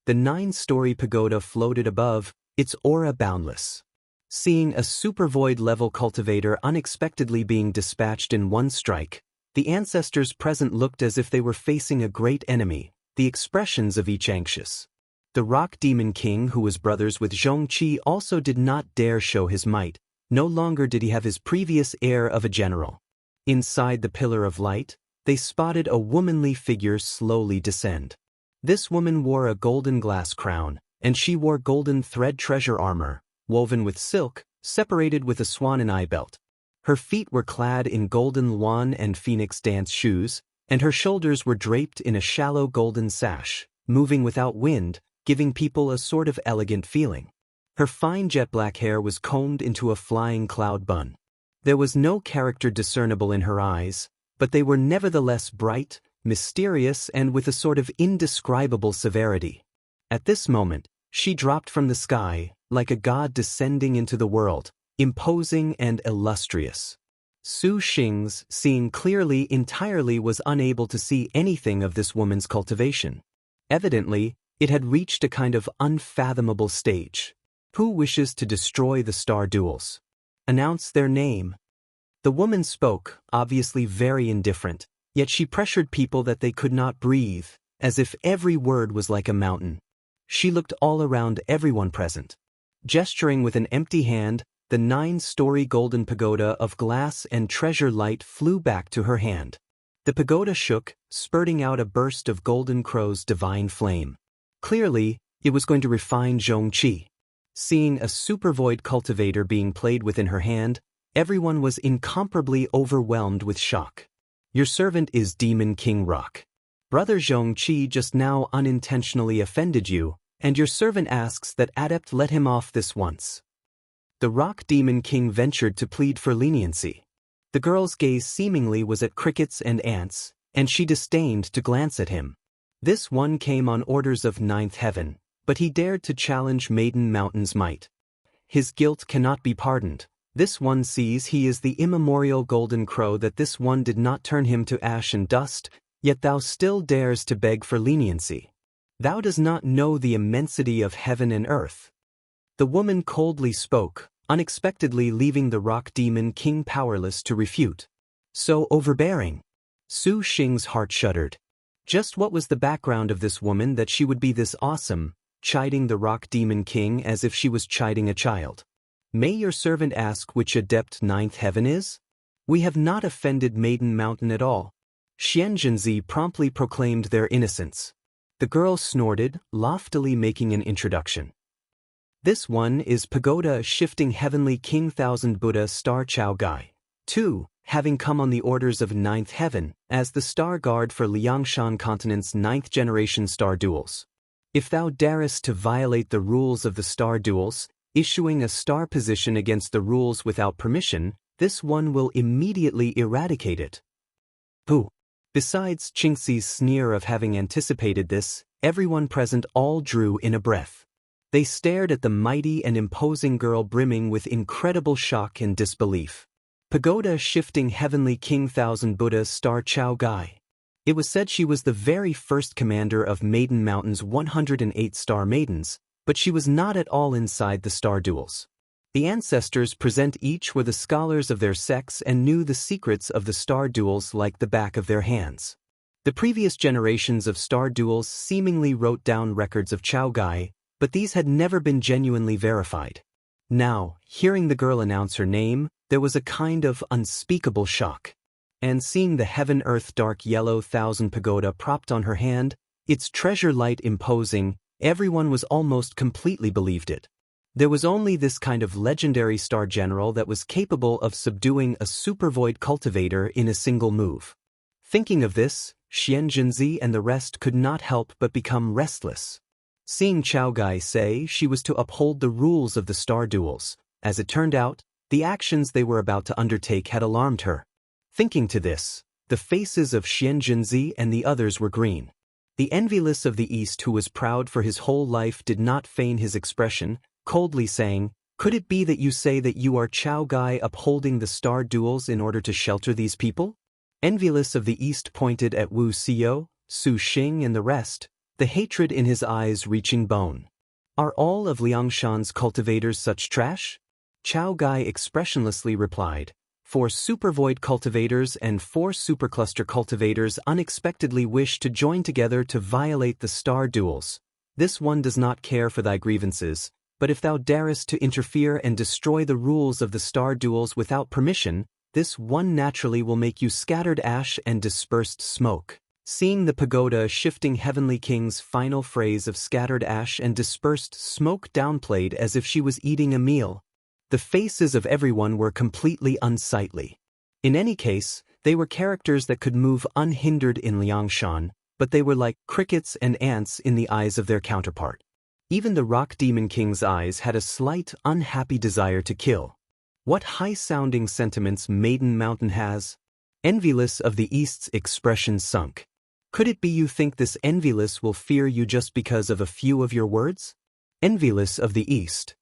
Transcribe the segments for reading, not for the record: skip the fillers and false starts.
The 9-story pagoda floated above, its aura boundless. Seeing a supervoid-level cultivator unexpectedly being dispatched in one strike, the ancestors present looked as if they were facing a great enemy, the expressions of each anxious. The Rock Demon King, who was brothers with Zhongqi, also did not dare show his might. No longer did he have his previous air of a general. Inside the Pillar of Light, they spotted a womanly figure slowly descend. This woman wore a golden glass crown, and she wore golden thread treasure armor, woven with silk, separated with a swan and eye belt. Her feet were clad in golden luan and phoenix dance shoes, and her shoulders were draped in a shallow golden sash, moving without wind, giving people a sort of elegant feeling. Her fine jet black hair was combed into a flying cloud bun. There was no character discernible in her eyes, but they were nevertheless bright, mysterious, and with a sort of indescribable severity. At this moment, she dropped from the sky, like a god descending into the world, imposing and illustrious. Su Xing's, seeing clearly entirely, was unable to see anything of this woman's cultivation. Evidently, it had reached a kind of unfathomable stage. Who wishes to destroy the star duels? Announce their name. The woman spoke, obviously very indifferent, yet she pressured people that they could not breathe, as if every word was like a mountain. She looked all around everyone present. Gesturing with an empty hand, the 9-story golden pagoda of glass and treasure light flew back to her hand. The pagoda shook, spurting out a burst of golden crow's divine flame. Clearly, it was going to refine Zhongqi. Seeing a supervoid cultivator being played within her hand, everyone was incomparably overwhelmed with shock. Your servant is Demon King Rock. Brother Zhongqi just now unintentionally offended you, and your servant asks that Adept let him off this once. The Rock Demon King ventured to plead for leniency. The girl's gaze seemingly was at crickets and ants, and she disdained to glance at him. This one came on orders of Ninth Heaven, but he dared to challenge Maiden Mountain's might. His guilt cannot be pardoned. This one sees he is the immemorial golden crow, that this one did not turn him to ash and dust, yet thou still dares to beg for leniency. Thou does not know the immensity of heaven and earth. The woman coldly spoke, unexpectedly leaving the Rock Demon King powerless to refute. So overbearing. Su Xing's heart shuddered. Just what was the background of this woman that she would be this awesome, chiding the Rock Demon King as if she was chiding a child? May your servant ask which adept Ninth Heaven is? We have not offended Maiden Mountain at all. Xianzhenzi promptly proclaimed their innocence. The girl snorted, loftily making an introduction. This one is Pagoda Shifting Heavenly King Thousand Buddha Star Chao Gai. 2. Having come on the orders of Ninth Heaven, as the star guard for Liangshan Continent's 9th generation star duels. If thou darest to violate the rules of the star duels, issuing a star position against the rules without permission, this one will immediately eradicate it. Pooh. Besides Qingxi's sneer of having anticipated this, everyone present all drew in a breath. They stared at the mighty and imposing girl, brimming with incredible shock and disbelief. Pagoda Shifting Heavenly King Thousand Buddha Star Chao Gai. It was said she was the very first commander of Maiden Mountain's 108 star maidens, but she was not at all inside the star duels. The ancestors present each were the scholars of their sex and knew the secrets of the star duels like the back of their hands. The previous generations of star duels seemingly wrote down records of Chao Gai, but these had never been genuinely verified. Now, hearing the girl announce her name, there was a kind of unspeakable shock. And seeing the heaven-earth dark yellow thousand pagoda propped on her hand, its treasure light imposing, everyone was almost completely believed it. There was only this kind of legendary star general that was capable of subduing a supervoid cultivator in a single move. Thinking of this, Xianzhenzi and the rest could not help but become restless. Seeing Chao Gai say she was to uphold the rules of the star duels, as it turned out, the actions they were about to undertake had alarmed her. Thinking to this, the faces of Xianzhenzi and the others were green. The envious of the East, who was proud for his whole life, did not feign his expression, coldly saying, "Could it be that you say that you are Chao Gai upholding the star duels in order to shelter these people?" Envious of the East pointed at Wu Xiao, Su Xing and the rest, the hatred in his eyes reaching bone. Are all of Liangshan's cultivators such trash? Chao Gai expressionlessly replied. 4 supervoid cultivators and 4 supercluster cultivators unexpectedly wish to join together to violate the star duels. This one does not care for thy grievances, but if thou darest to interfere and destroy the rules of the star duels without permission, this one naturally will make you scattered ash and dispersed smoke. Seeing the pagoda shifting Heavenly King's final phrase of scattered ash and dispersed smoke downplayed as if she was eating a meal, the faces of everyone were completely unsightly. In any case, they were characters that could move unhindered in Liangshan, but they were like crickets and ants in the eyes of their counterpart. Even the Rock Demon King's eyes had a slight, unhappy desire to kill. What high-sounding sentiments Maiden Mountain has? Envious of the East's expression sunk. Could it be you think this envious will fear you just because of a few of your words? Envious of the East.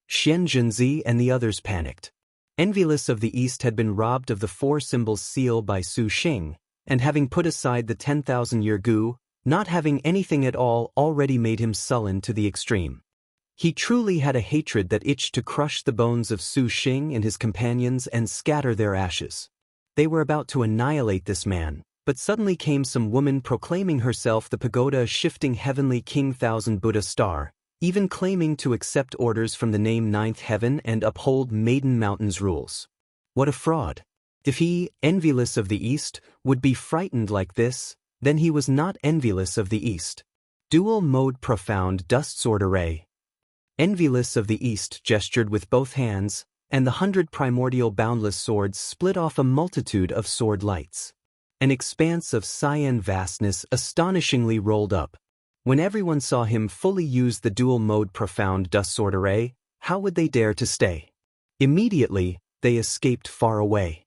Xian Zhenzi and the others panicked. Envious of the East had been robbed of the 4 symbols seal by Su Xing, and having put aside the 10,000-year gu, not having anything at all already made him sullen to the extreme. He truly had a hatred that itched to crush the bones of Su Xing and his companions and scatter their ashes. They were about to annihilate this man, but suddenly came some woman proclaiming herself the pagoda-shifting Heavenly King Thousand Buddha Star, even claiming to accept orders from the name Ninth Heaven and uphold Maiden Mountain's rules. What a fraud! If he, envious of the East, would be frightened like this, then he was not envious of the East. Dual Mode Profound Dust Sword Array. Envious of the East gestured with both hands, and the 100 primordial boundless swords split off a multitude of sword lights. An expanse of cyan vastness astonishingly rolled up. When everyone saw him fully use the dual mode profound dust sword array, how would they dare to stay? Immediately, they escaped far away.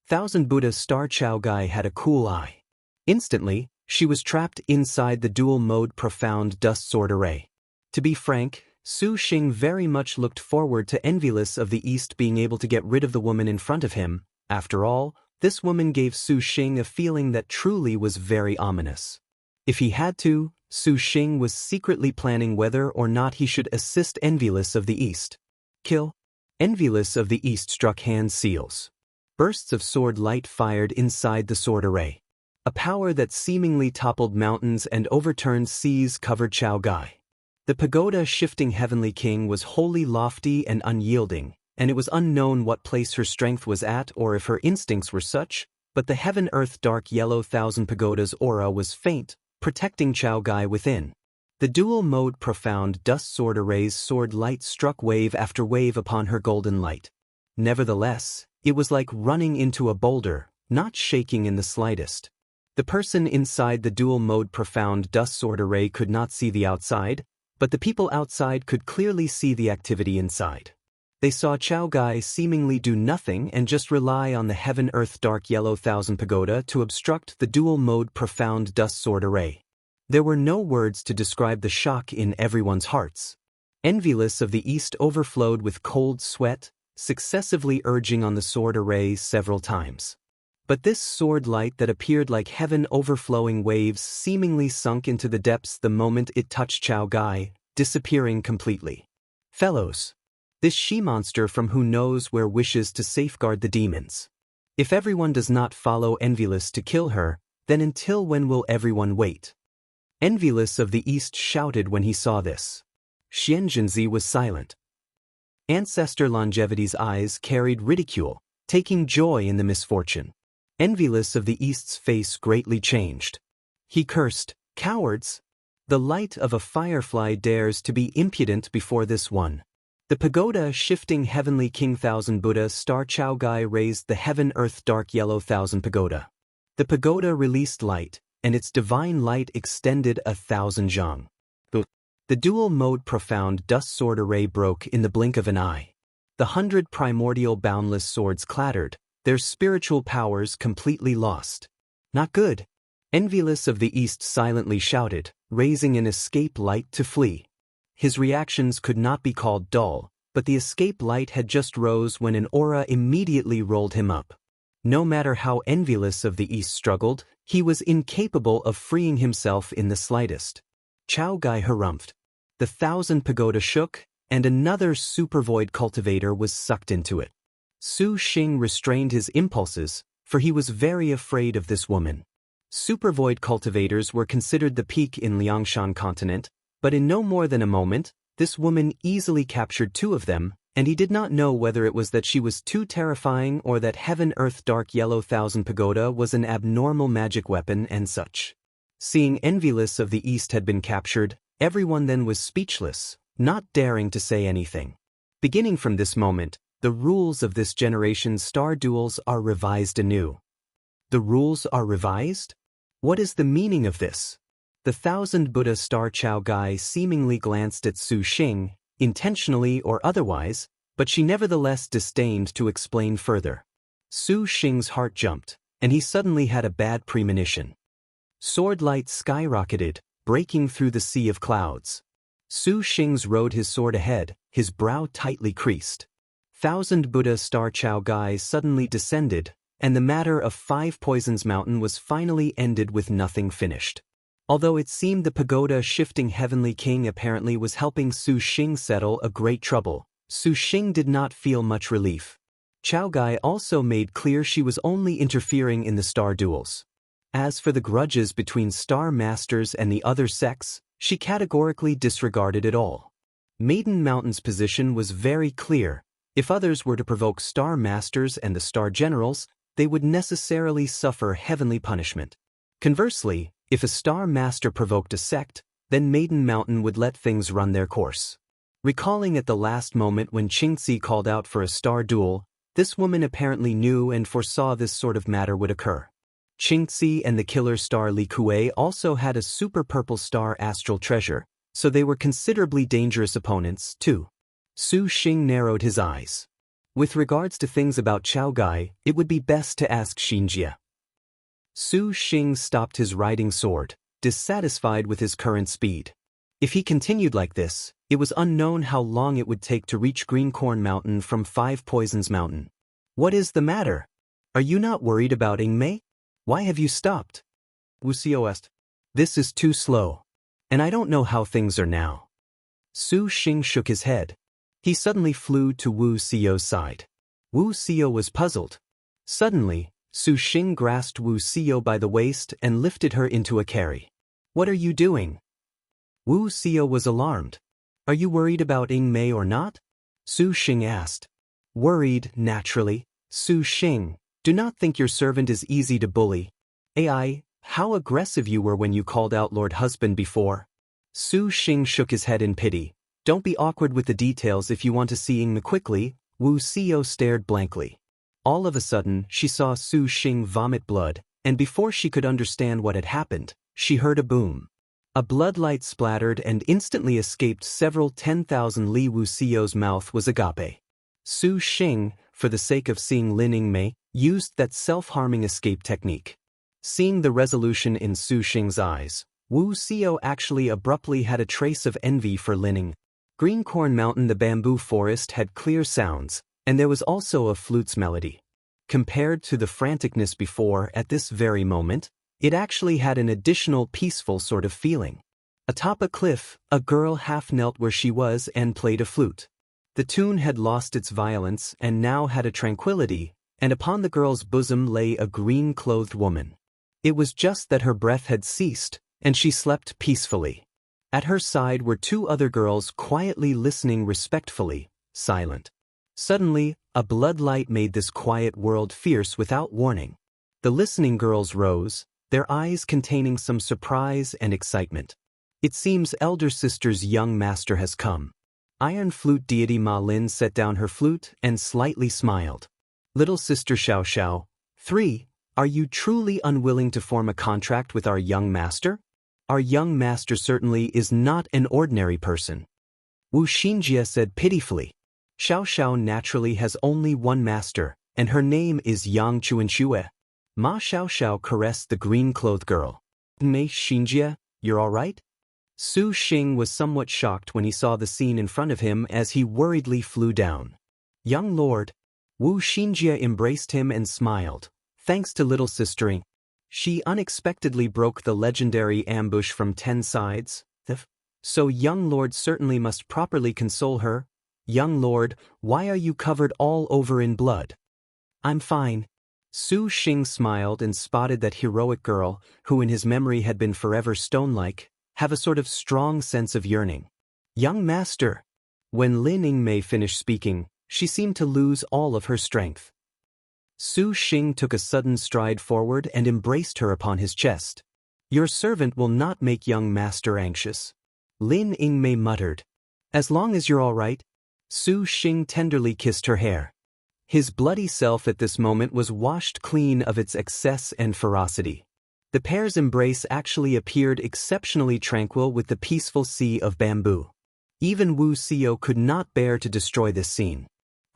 Thousand Buddha Star Chao Gai had a cool eye. Instantly, she was trapped inside the dual mode profound dust sword array. To be frank, Su Xing very much looked forward to envious of the East being able to get rid of the woman in front of him. After all, this woman gave Su Xing a feeling that truly was very ominous. If he had to, Su Xing was secretly planning whether or not he should assist envious of the East. Kill. Envious of the East struck hand seals. Bursts of sword light fired inside the sword array. A power that seemingly toppled mountains and overturned seas covered Chao Gai. The pagoda-shifting Heavenly King was wholly lofty and unyielding, and it was unknown what place her strength was at or if her instincts were such, but the Heaven-Earth Dark Yellow Thousand Pagoda's aura was faint, protecting Chao Gai within. The dual-mode profound dust sword array's sword light struck wave after wave upon her golden light. Nevertheless, it was like running into a boulder, not shaking in the slightest. The person inside the dual-mode profound dust sword array could not see the outside, but the people outside could clearly see the activity inside. They saw Chao Gai seemingly do nothing and just rely on the Heaven-Earth Dark Yellow Thousand Pagoda to obstruct the dual-mode profound dust sword array. There were no words to describe the shock in everyone's hearts. Envious of the East overflowed with cold sweat, successively urging on the sword array several times. But this sword light that appeared like heaven overflowing waves seemingly sunk into the depths the moment it touched Chao Gai, disappearing completely. Fellows, this she-monster from who knows where wishes to safeguard the demons. If everyone does not follow Envious to kill her, then until when will everyone wait? Envious of the East shouted when he saw this. Xian Zhenzi was silent. Ancestor Longevity's eyes carried ridicule, taking joy in the misfortune. Envious of the East's face greatly changed. He cursed, "Cowards! The light of a firefly dares to be impudent before this one." The pagoda-shifting Heavenly King Thousand Buddha Star Chao Gai raised the Heaven-Earth Dark Yellow Thousand Pagoda. The pagoda released light, and its divine light extended 1,000 zhang. The dual-mode profound dust sword array broke in the blink of an eye. The 100 primordial boundless swords clattered, their spiritual powers completely lost. Not good. Envious of the East silently shouted, raising an escape light to flee. His reactions could not be called dull, but the escape light had just rose when an aura immediately rolled him up. No matter how envious of the East struggled, he was incapable of freeing himself in the slightest. Chao Gai harumphed. The 1,000 pagoda shook, and another supervoid cultivator was sucked into it. Su Xing restrained his impulses, for he was very afraid of this woman. Supervoid cultivators were considered the peak in Liangshan continent, but in no more than a moment, this woman easily captured 2 of them, and he did not know whether it was that she was too terrifying or that Heaven Earth Dark Yellow 1,000 Pagoda was an abnormal magic weapon and such. Seeing Envious of the East had been captured, everyone then was speechless, not daring to say anything. Beginning from this moment, the rules of this generation's star duels are revised anew. The rules are revised? What is the meaning of this? The 1,000 Buddha star Chao Gai seemingly glanced at Su Xing, intentionally or otherwise, but she nevertheless disdained to explain further. Su Xing's heart jumped, and he suddenly had a bad premonition. Sword light skyrocketed, breaking through the sea of clouds. Su Xing rode his sword ahead, his brow tightly creased. 1,000 Buddha star Chao Gai suddenly descended, and the matter of 5 Poisons Mountain was finally ended with nothing finished. Although it seemed the pagoda shifting Heavenly King apparently was helping Su Xing settle a great trouble, Su Xing did not feel much relief. Chao Gai also made clear she was only interfering in the star duels. As for the grudges between star masters and the other sects, she categorically disregarded it all. Maiden Mountain's position was very clear. If others were to provoke star masters and the star generals, they would necessarily suffer heavenly punishment. Conversely, if a star master provoked a sect, then Maiden Mountain would let things run their course. Recalling at the last moment when Qingzi called out for a star duel, this woman apparently knew and foresaw this sort of matter would occur. Qingzi and the killer star Li Kuei also had a super purple star astral treasure, so they were considerably dangerous opponents, too. Su Xing narrowed his eyes. With regards to things about Chao Gai, it would be best to ask Xinjie. Su Xing stopped his riding sword, dissatisfied with his current speed. If he continued like this, it was unknown how long it would take to reach Greencorn Mountain from 5 Poisons Mountain. What is the matter? Are you not worried about Ingmei? Why have you stopped? Wu Xiao asked. This is too slow. And I don't know how things are now. Su Xing shook his head. He suddenly flew to Wu Xiao's side. Wu Xiao was puzzled. Suddenly, Su Xing grasped Wu Xiao by the waist and lifted her into a carry. What are you doing? Wu Xiao was alarmed. Are you worried about Ingmei or not? Su Xing asked. Worried, naturally. Su Xing, do not think your servant is easy to bully. Ai, how aggressive you were when you called out Lord Husband before. Su Xing shook his head in pity. Don't be awkward with the details if you want to see Ingmei quickly. Wu Xiao stared blankly. All of a sudden, she saw Su Xing vomit blood, and before she could understand what had happened, she heard a boom. A bloodlight splattered and instantly escaped several 10,000 li. Wu Xiao's mouth was agape. Su Xing, for the sake of seeing Lin Ingmei, used that self-harming escape technique. Seeing the resolution in Su Xing's eyes, Wu Xiao actually abruptly had a trace of envy for Lin Ingmei. Greencorn Mountain, the bamboo forest, had clear sounds, and there was also a flute's melody. Compared to the franticness before, at this very moment, it actually had an additional peaceful sort of feeling. Atop a cliff, a girl half knelt where she was and played a flute. The tune had lost its violence and now had a tranquility, and upon the girl's bosom lay a green-clothed woman. It was just that her breath had ceased, and she slept peacefully. At her side were 2 other girls quietly listening, respectfully, silent. Suddenly, a bloodlight made this quiet world fierce without warning. The listening girls rose, their eyes containing some surprise and excitement. It seems elder sister's young master has come. Iron flute deity Ma Lin set down her flute and slightly smiled. Little sister Xiao Xiao, 3, are you truly unwilling to form a contract with our young master? Our young master certainly is not an ordinary person. Wu Xinjie said pitifully. Xiao Xiao naturally has only one master, and her name is Yang Chuanxue. Ma Xiao Xiao caressed the green-clothed girl. Mei Xinjie, you're all right? Su Xing was somewhat shocked when he saw the scene in front of him as he worriedly flew down. Young lord. Wu Xinjie embraced him and smiled. Thanks to little sister Ing. She unexpectedly broke the legendary ambush from 10 sides. So young lord certainly must properly console her. Young lord, why are you covered all over in blood? I'm fine. Su Xing smiled and spotted that heroic girl, who in his memory had been forever stone-like, have a sort of strong sense of yearning. Young master. When Lin Yingmei finished speaking, she seemed to lose all of her strength. Su Xing took a sudden stride forward and embraced her upon his chest. Your servant will not make young master anxious. Lin Yingmei muttered. As long as you're all right. Su Xing tenderly kissed her hair. His bloody self at this moment was washed clean of its excess and ferocity. The pair's embrace actually appeared exceptionally tranquil with the peaceful sea of bamboo. Even Wu Xiao could not bear to destroy this scene.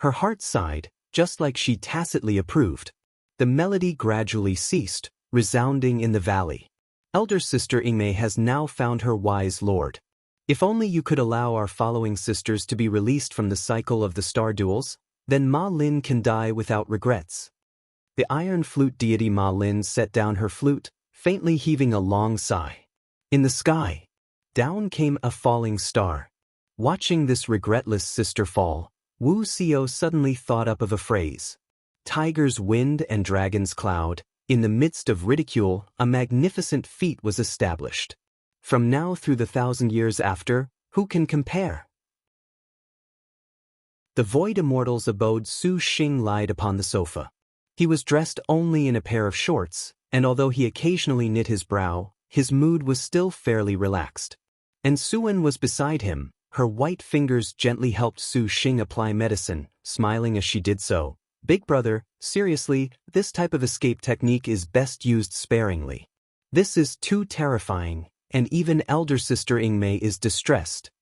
Her heart sighed, just like she tacitly approved. The melody gradually ceased, resounding in the valley. Elder sister Yingmei has now found her wise lord. If only you could allow our following sisters to be released from the cycle of the star duels, then Ma Lin can die without regrets. The iron flute deity Ma Lin set down her flute, faintly heaving a long sigh. In the sky, down came a falling star. Watching this regretless sister fall, Wu Xiao suddenly thought up of a phrase. Tiger's wind and dragon's cloud. In the midst of ridicule, a magnificent feat was established. From now through the 1,000 years after, who can compare? The Void Immortal's abode. Su Xing lied upon the sofa. He was dressed only in a pair of shorts, and although he occasionally knit his brow, his mood was still fairly relaxed. And Suan was beside him. Her white fingers gently helped Su Xing apply medicine, smiling as she did so. Big brother, seriously, this type of escape technique is best used sparingly. This is too terrifying, and even elder sister Yingmei is distressed.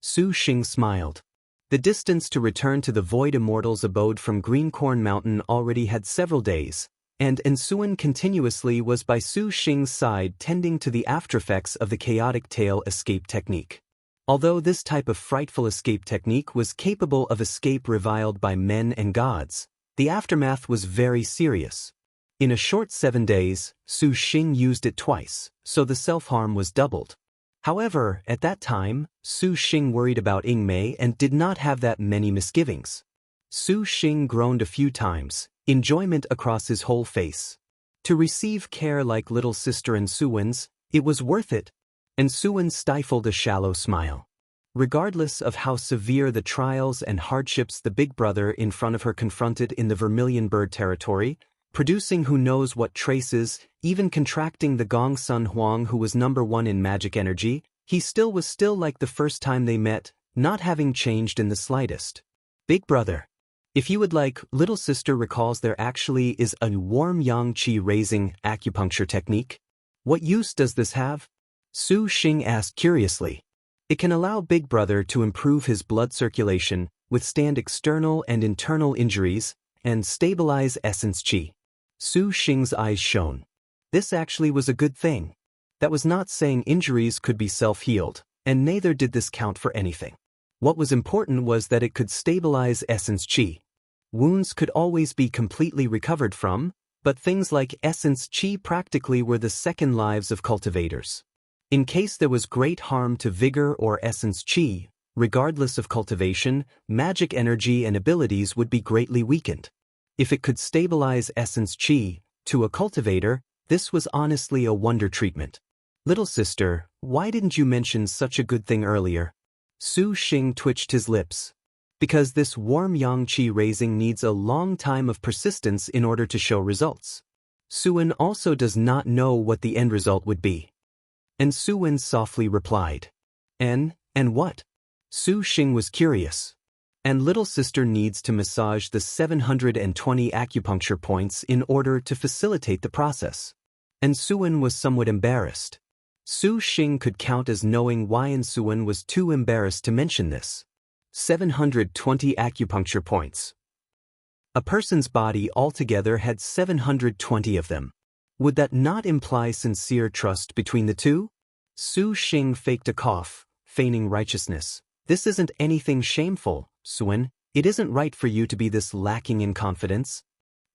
Su Xing smiled. The distance to return to the Void Immortal's abode from Greencorn Mountain already had several days, and Suan continuously was by Su Xing's side tending to the aftereffects of the chaotic tail escape technique. Although this type of frightful escape technique was capable of escape reviled by men and gods, the aftermath was very serious. In a short 7 days, Su Xing used it twice, so the self-harm was doubled. However, at that time, Su Xing worried about Yingmei and did not have that many misgivings. Su Xing groaned a few times, enjoyment across his whole face. To receive care like little sister and Suan's, it was worth it. And Suan stifled a shallow smile. Regardless of how severe the trials and hardships the big brother in front of her confronted in the Vermilion Bird territory, producing who knows what traces, even contracting the Gong Sun Huang who was #1 in magic energy, he still was like the first time they met, not having changed in the slightest. Big brother. If you would like, little sister recalls there actually is a warm yang qi raising acupuncture technique. What use does this have? Su Xing asked curiously. It can allow big brother to improve his blood circulation, withstand external and internal injuries, and stabilize essence qi. Su Xing's eyes shone. This actually was a good thing. That was not saying injuries could be self-healed, and neither did this count for anything. What was important was that it could stabilize essence qi. Wounds could always be completely recovered from, but things like essence qi practically were the second lives of cultivators. In case there was great harm to vigor or essence qi, regardless of cultivation, magic energy and abilities would be greatly weakened. If it could stabilize essence qi, to a cultivator, this was honestly a wonder treatment. Little sister, why didn't you mention such a good thing earlier? Su Xing twitched his lips. Because this warm yang qi raising needs a long time of persistence in order to show results. Suan also does not know what the end result would be. And Suan softly replied. And what? Su Xing was curious. And little sister needs to massage the 720 acupuncture points in order to facilitate the process. And Suan was somewhat embarrassed. Su Xing could count as knowing why, and Suan was too embarrassed to mention this. 720 acupuncture points. A person's body altogether had 720 of them. Would that not imply sincere trust between the two? Su Xing faked a cough, feigning righteousness. This isn't anything shameful, Suan. It isn't right for you to be this lacking in confidence.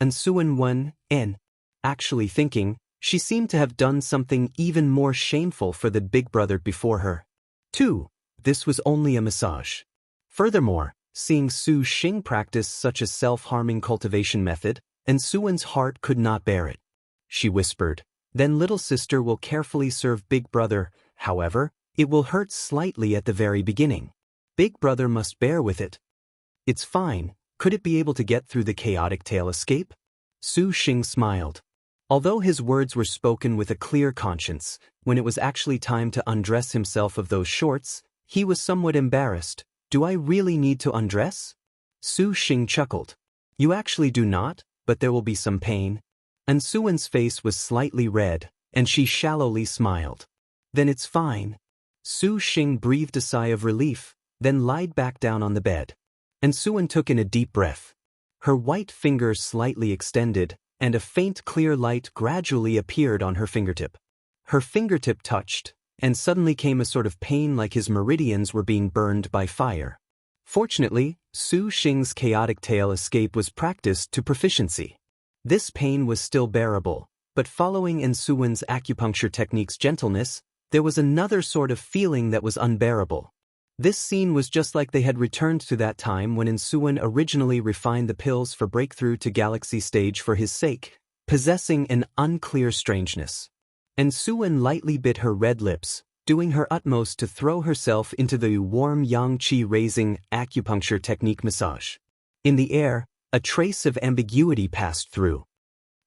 And Suan won, and, actually thinking, she seemed to have done something even more shameful for the big brother before her. 2. This was only a massage. Furthermore, seeing Su Xing practice such a self-harming cultivation method, and Suwen's heart could not bear it. She whispered, "Then little sister will carefully serve big brother, however, it will hurt slightly at the very beginning. Big brother must bear with it." "It's fine, could it be able to get through the chaotic tail escape?" Su Xing smiled. Although his words were spoken with a clear conscience, when it was actually time to undress himself of those shorts, he was somewhat embarrassed. "Do I really need to undress?" Su Xing chuckled. "You actually do not, but there will be some pain." And Suwen's face was slightly red, and she shallowly smiled. "Then it's fine." Su Xing breathed a sigh of relief, then lied back down on the bed. And Suwen took in a deep breath. Her white finger slightly extended, and a faint clear light gradually appeared on her fingertip. Her fingertip touched, and suddenly came a sort of pain like his meridians were being burned by fire. Fortunately, Su Xing's chaotic tail escape was practiced to proficiency. This pain was still bearable, but following in Suwen's acupuncture technique's gentleness, there was another sort of feeling that was unbearable. This scene was just like they had returned to that time when Suwen originally refined the pills for breakthrough to galaxy stage for his sake, possessing an unclear strangeness. And Suwen lightly bit her red lips, doing her utmost to throw herself into the warm yang qi raising acupuncture technique massage. In the air, a trace of ambiguity passed through.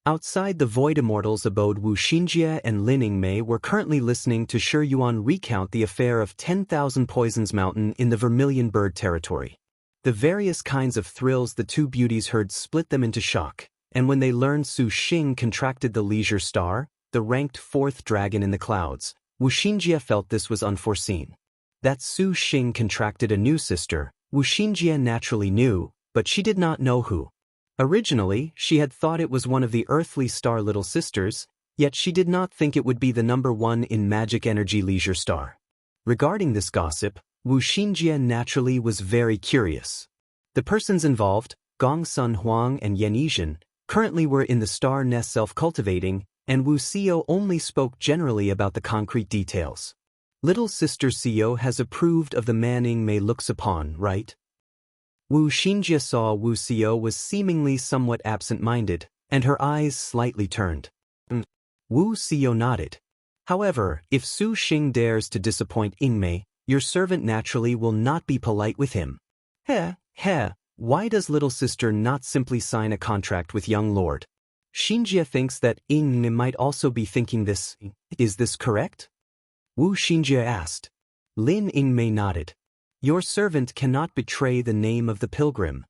Outside the Void Immortals abode, Wu Xinjie and Lin Yingmei were currently listening to Shi Yuan recount the affair of 10,000 Poisons Mountain in the Vermilion Bird territory. The various kinds of thrills the two beauties heard split them into shock, and when they learned Su Xing contracted the Leisure Star, the ranked 4th dragon in the clouds, Wu Xinjie felt this was unforeseen. That Su Xing contracted a new sister, Wu Xinjie naturally knew, but she did not know who. Originally, she had thought it was one of the earthly star little sisters, yet she did not think it would be the number 1 in magic energy Leisure Star. Regarding this gossip, Wu Xinjie naturally was very curious. The persons involved, Gong Sun Huang and Yan Yizhen, currently were in the star nest self-cultivating, and Wu Xiao only spoke generally about the concrete details. "Little sister Xiao has approved of the man Yingmei looks upon, right?" Wu Xinjie saw Wu Xiao was seemingly somewhat absent-minded, and her eyes slightly turned. Wu Xiao nodded. "However, if Su Xing dares to disappoint Yingmei, your servant naturally will not be polite with him." Heh, why does little sister not simply sign a contract with young lord? Xinjie thinks that Yingmei might also be thinking this. Is this correct? Wu Xinjie asked. Lin Yingmei nodded. "Your servant cannot betray the name of the pilgrim."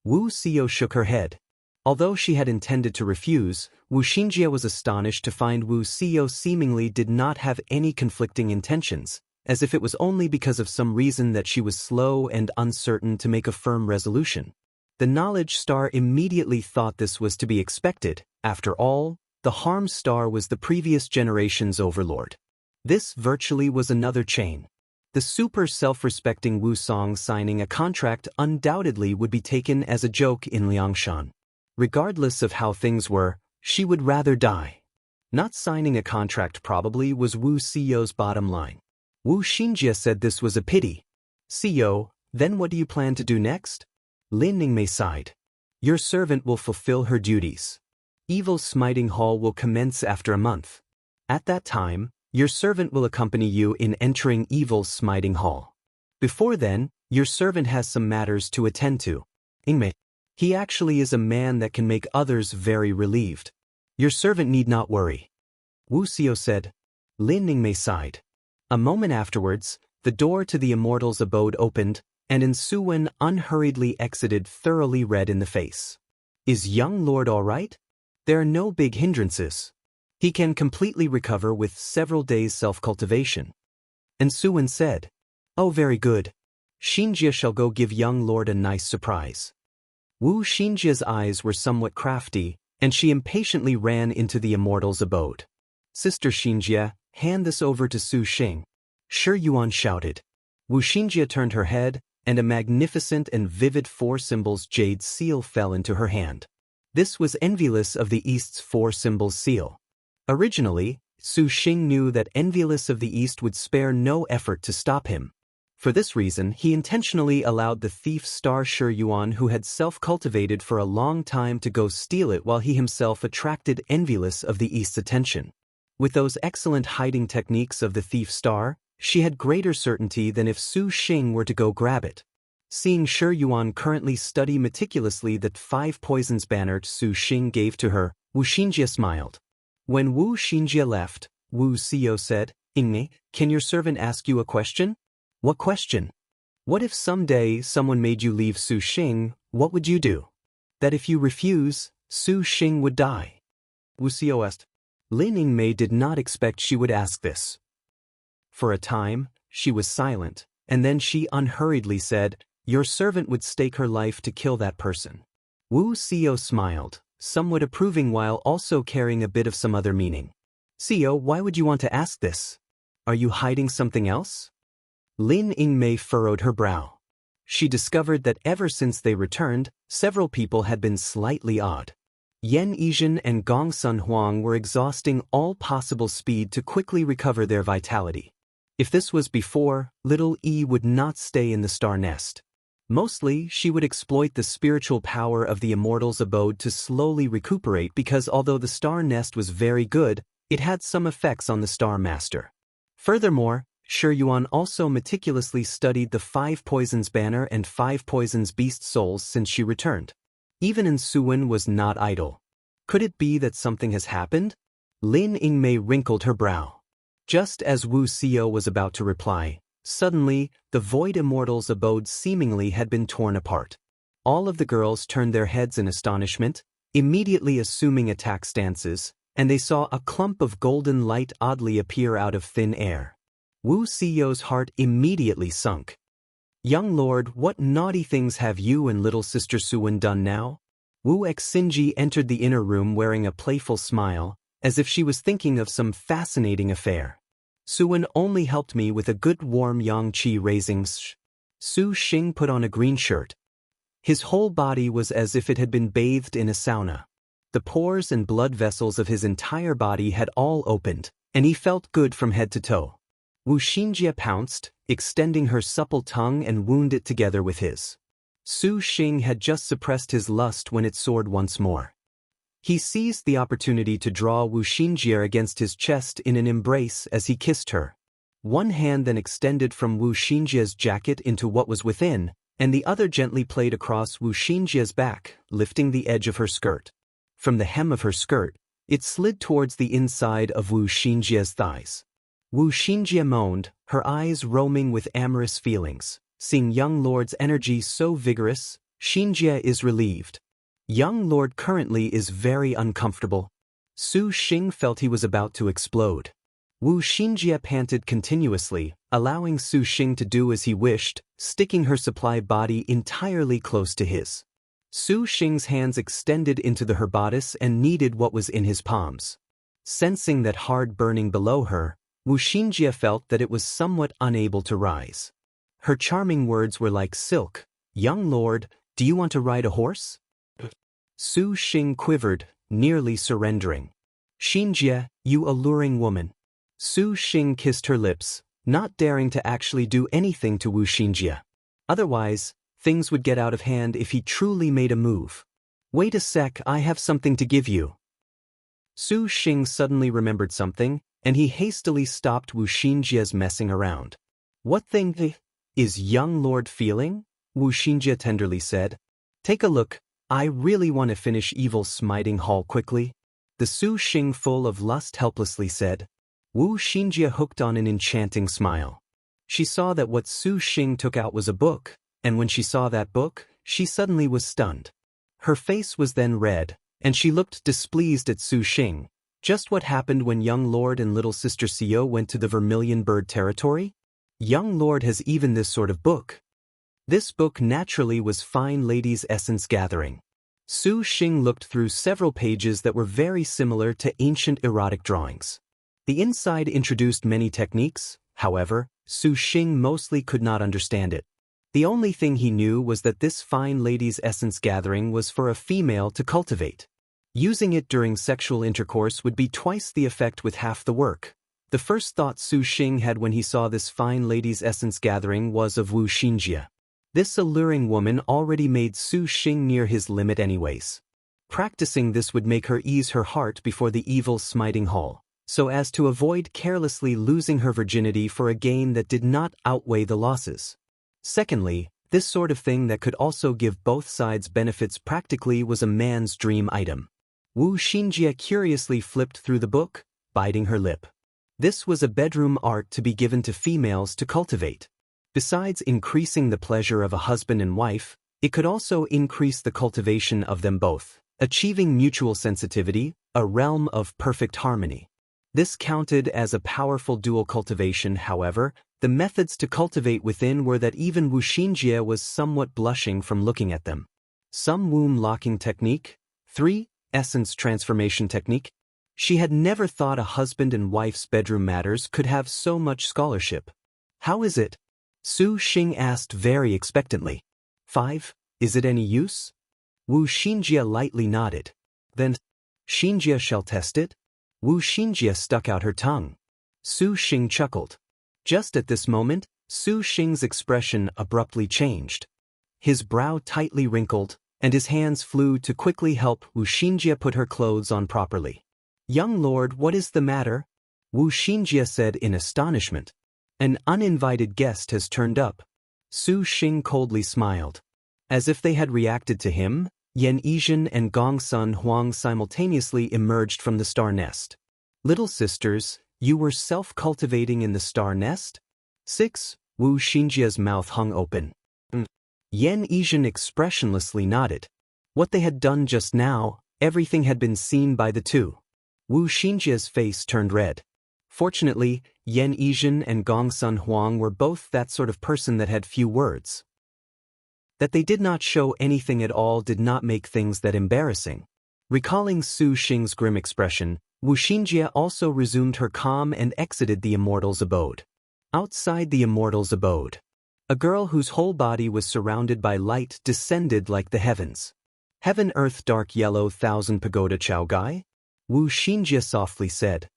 Wu Xiao shook her head. Although she had intended to refuse, Wu Xinjie was astonished to find Wu Xiao seemingly did not have any conflicting intentions, as if it was only because of some reason that she was slow and uncertain to make a firm resolution. The Knowledge Star immediately thought this was to be expected. After all, the Harm Star was the previous generation's overlord. This virtually was another chain. The super self-respecting Wu Song signing a contract undoubtedly would be taken as a joke in Liangshan. Regardless of how things were, she would rather die. Not signing a contract probably was Wu Xiao's bottom line. Wu Xinjie said this was a pity. "Xiao, then what do you plan to do next?" Lin Yingmei sighed. "Your servant will fulfill her duties. Evil Smiting Hall will commence after a month. At that time, your servant will accompany you in entering Evil Smiting Hall. Before then, your servant has some matters to attend to. Yingmei, he actually is a man that can make others very relieved. Your servant need not worry." Wu Xiao said. Lin Yingmei sighed. A moment afterwards, the door to the Immortals' abode opened, and Suwen unhurriedly exited thoroughly red in the face. "Is young lord all right? There are no big hindrances. He can completely recover with several days self-cultivation." And Suwen said, "Oh, very good. Xinjie shall go give young lord a nice surprise." Wu Xinjie's eyes were somewhat crafty, and she impatiently ran into the Immortals' abode. "Sister Xinjie, hand this over to Su Xing." Shi Yuan shouted. Wu Xinjie turned her head, and a magnificent and vivid 4 symbols jade seal fell into her hand. This was envious of the East's 4 symbols seal. Originally, Su Xing knew that Envious of the East would spare no effort to stop him. For this reason, he intentionally allowed the thief Star Shi Yuan, who had self-cultivated for a long time, to go steal it while he himself attracted Envious of the East's attention. With those excellent hiding techniques of the thief Star, she had greater certainty than if Su Xing were to go grab it. Seeing Shi Yuan currently study meticulously that 5 poisons banner Su Xing gave to her, Wu Xinjie smiled. When Wu Xinjie left, Wu Xiao said, "Ingmei, can your servant ask you a question?" "What question?" "What if someday someone made you leave Su Xing, what would you do?" "That if you refuse, Su Xing would die." Wu Xiao asked. Lin Yingmei did not expect she would ask this. For a time, she was silent, and then she unhurriedly said, "Your servant would stake her life to kill that person." Wu Xiao smiled, somewhat approving while also carrying a bit of some other meaning. "Xiao, why would you want to ask this? Are you hiding something else?" Lin Yingmei furrowed her brow. She discovered that ever since they returned, several people had been slightly odd. Yan Yizhen and Gong Sun Huang were exhausting all possible speed to quickly recover their vitality. If this was before, little E would not stay in the star nest. Mostly, she would exploit the spiritual power of the immortal's abode to slowly recuperate, because although the star nest was very good, it had some effects on the star master. Furthermore, Shi Yuan also meticulously studied the 5 poisons banner and 5 poisons beast souls since she returned. Even in Suwen was not idle. Could it be that something has happened? Lin Yingmei wrinkled her brow. Just as Wu Xiao was about to reply, suddenly, the Void Immortal's abode seemingly had been torn apart. All of the girls turned their heads in astonishment, immediately assuming attack stances, and they saw a clump of golden light oddly appear out of thin air. Wu Xiao's heart immediately sunk. "Young lord, what naughty things have you and little sister Suwen done now?" Wu Xinji entered the inner room wearing a playful smile, as if she was thinking of some fascinating affair. "Suwen only helped me with a good warm yang qi raising. Su Xing put on a green shirt. His whole body was as if it had been bathed in a sauna. The pores and blood vessels of his entire body had all opened, and he felt good from head to toe. Wu Xinjie pounced, extending her supple tongue and wound it together with his. Su Xing had just suppressed his lust when it soared once more. He seized the opportunity to draw Wu Xinjie against his chest in an embrace as he kissed her. One hand then extended from Wu Xinjie's jacket into what was within, and the other gently played across Wu Xinjie's back, lifting the edge of her skirt. From the hem of her skirt, it slid towards the inside of Wu Xinjie's thighs. Wu Xinjie moaned, her eyes roaming with amorous feelings. Seeing young lord's energy so vigorous, Xinjie is relieved. Young lord currently is very uncomfortable. Su Xing felt he was about to explode. Wu Xinjie panted continuously, allowing Su Xing to do as he wished, sticking her supply body entirely close to his. Su Xing's hands extended into her bodice and kneaded what was in his palms. Sensing that hard burning below her, Wu Xinjie felt that it was somewhat unable to rise. Her charming words were like silk. "Young lord, do you want to ride a horse?" Su Xing quivered, nearly surrendering. "Xinjie, you alluring woman." Su Xing kissed her lips, not daring to actually do anything to Wu Xinjie. Otherwise, things would get out of hand if he truly made a move. "Wait a sec, I have something to give you." Su Xing suddenly remembered something, and he hastily stopped Wu Xinjie's messing around. "What thing is young lord feeling?" Wu Xinjie tenderly said. "Take a look, I really want to finish Evil Smiting Hall quickly." The Su Xing full of lust helplessly said. Wu Xinjie hooked on an enchanting smile. She saw that what Su Xing took out was a book, and when she saw that book, she suddenly was stunned. Her face was then red, and she looked displeased at Su Xing. Just what happened when young lord and little sister Xiao went to the Vermilion Bird territory? Young lord has even this sort of book. This book naturally was Fine Lady's Essence Gathering. Su Xing looked through several pages that were very similar to ancient erotic drawings. The inside introduced many techniques, however, Su Xing mostly could not understand it. The only thing he knew was that this Fine Lady's Essence Gathering was for a female to cultivate. Using it during sexual intercourse would be twice the effect with half the work. The first thought Su Xing had when he saw this fine lady's essence gathering was of Wu Xinjie. This alluring woman already made Su Xing near his limit anyways. Practicing this would make her ease her heart before the evil smiting hull, so as to avoid carelessly losing her virginity for a gain that did not outweigh the losses. Secondly, this sort of thing that could also give both sides benefits practically was a man's dream item. Wu Xinjie curiously flipped through the book, biting her lip. This was a bedroom art to be given to females to cultivate. Besides increasing the pleasure of a husband and wife, it could also increase the cultivation of them both, achieving mutual sensitivity, a realm of perfect harmony. This counted as a powerful dual cultivation. However, the methods to cultivate within were that even Wu Xinjie was somewhat blushing from looking at them. Some womb locking technique. 3. Essence transformation technique. She had never thought a husband and wife's bedroom matters could have so much scholarship. How is it? Su Xing asked very expectantly. 5. Is it any use? Wu Xinjie lightly nodded. Then, Xinjie shall test it? Wu Xinjie stuck out her tongue. Su Xing chuckled. Just at this moment, Su Xing's expression abruptly changed. His brow tightly wrinkled, and his hands flew to quickly help Wu Xinjie put her clothes on properly. Young lord, what is the matter? Wu Xinjie said in astonishment. An uninvited guest has turned up. Su Xing coldly smiled. As if they had reacted to him, Yan Yizhen and Gongsun Huang simultaneously emerged from the star nest. Little sisters, you were self-cultivating in the star nest? 6. Wu Xinjie's mouth hung open. Yan Yizhen expressionlessly nodded. What they had done just now, everything had been seen by the two. Wu Xinjie's face turned red. Fortunately, Yan Yizhen and Gongsun Huang were both that sort of person that had few words. That they did not show anything at all did not make things that embarrassing. Recalling Su Xing's grim expression, Wu Xinjie also resumed her calm and exited the immortal's abode. Outside the immortal's abode, a girl whose whole body was surrounded by light descended like the heavens. Heaven earth dark yellow 1,000 pagoda Chao Gai? Wu Xinjie softly said.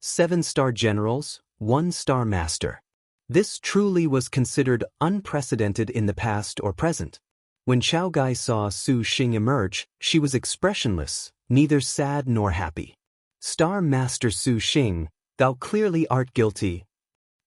7-star generals, 1-star master. This truly was considered unprecedented in the past or present. When Chao Gai saw Su Xing emerge, she was expressionless, neither sad nor happy. Star Master Su Xing, thou clearly art guilty.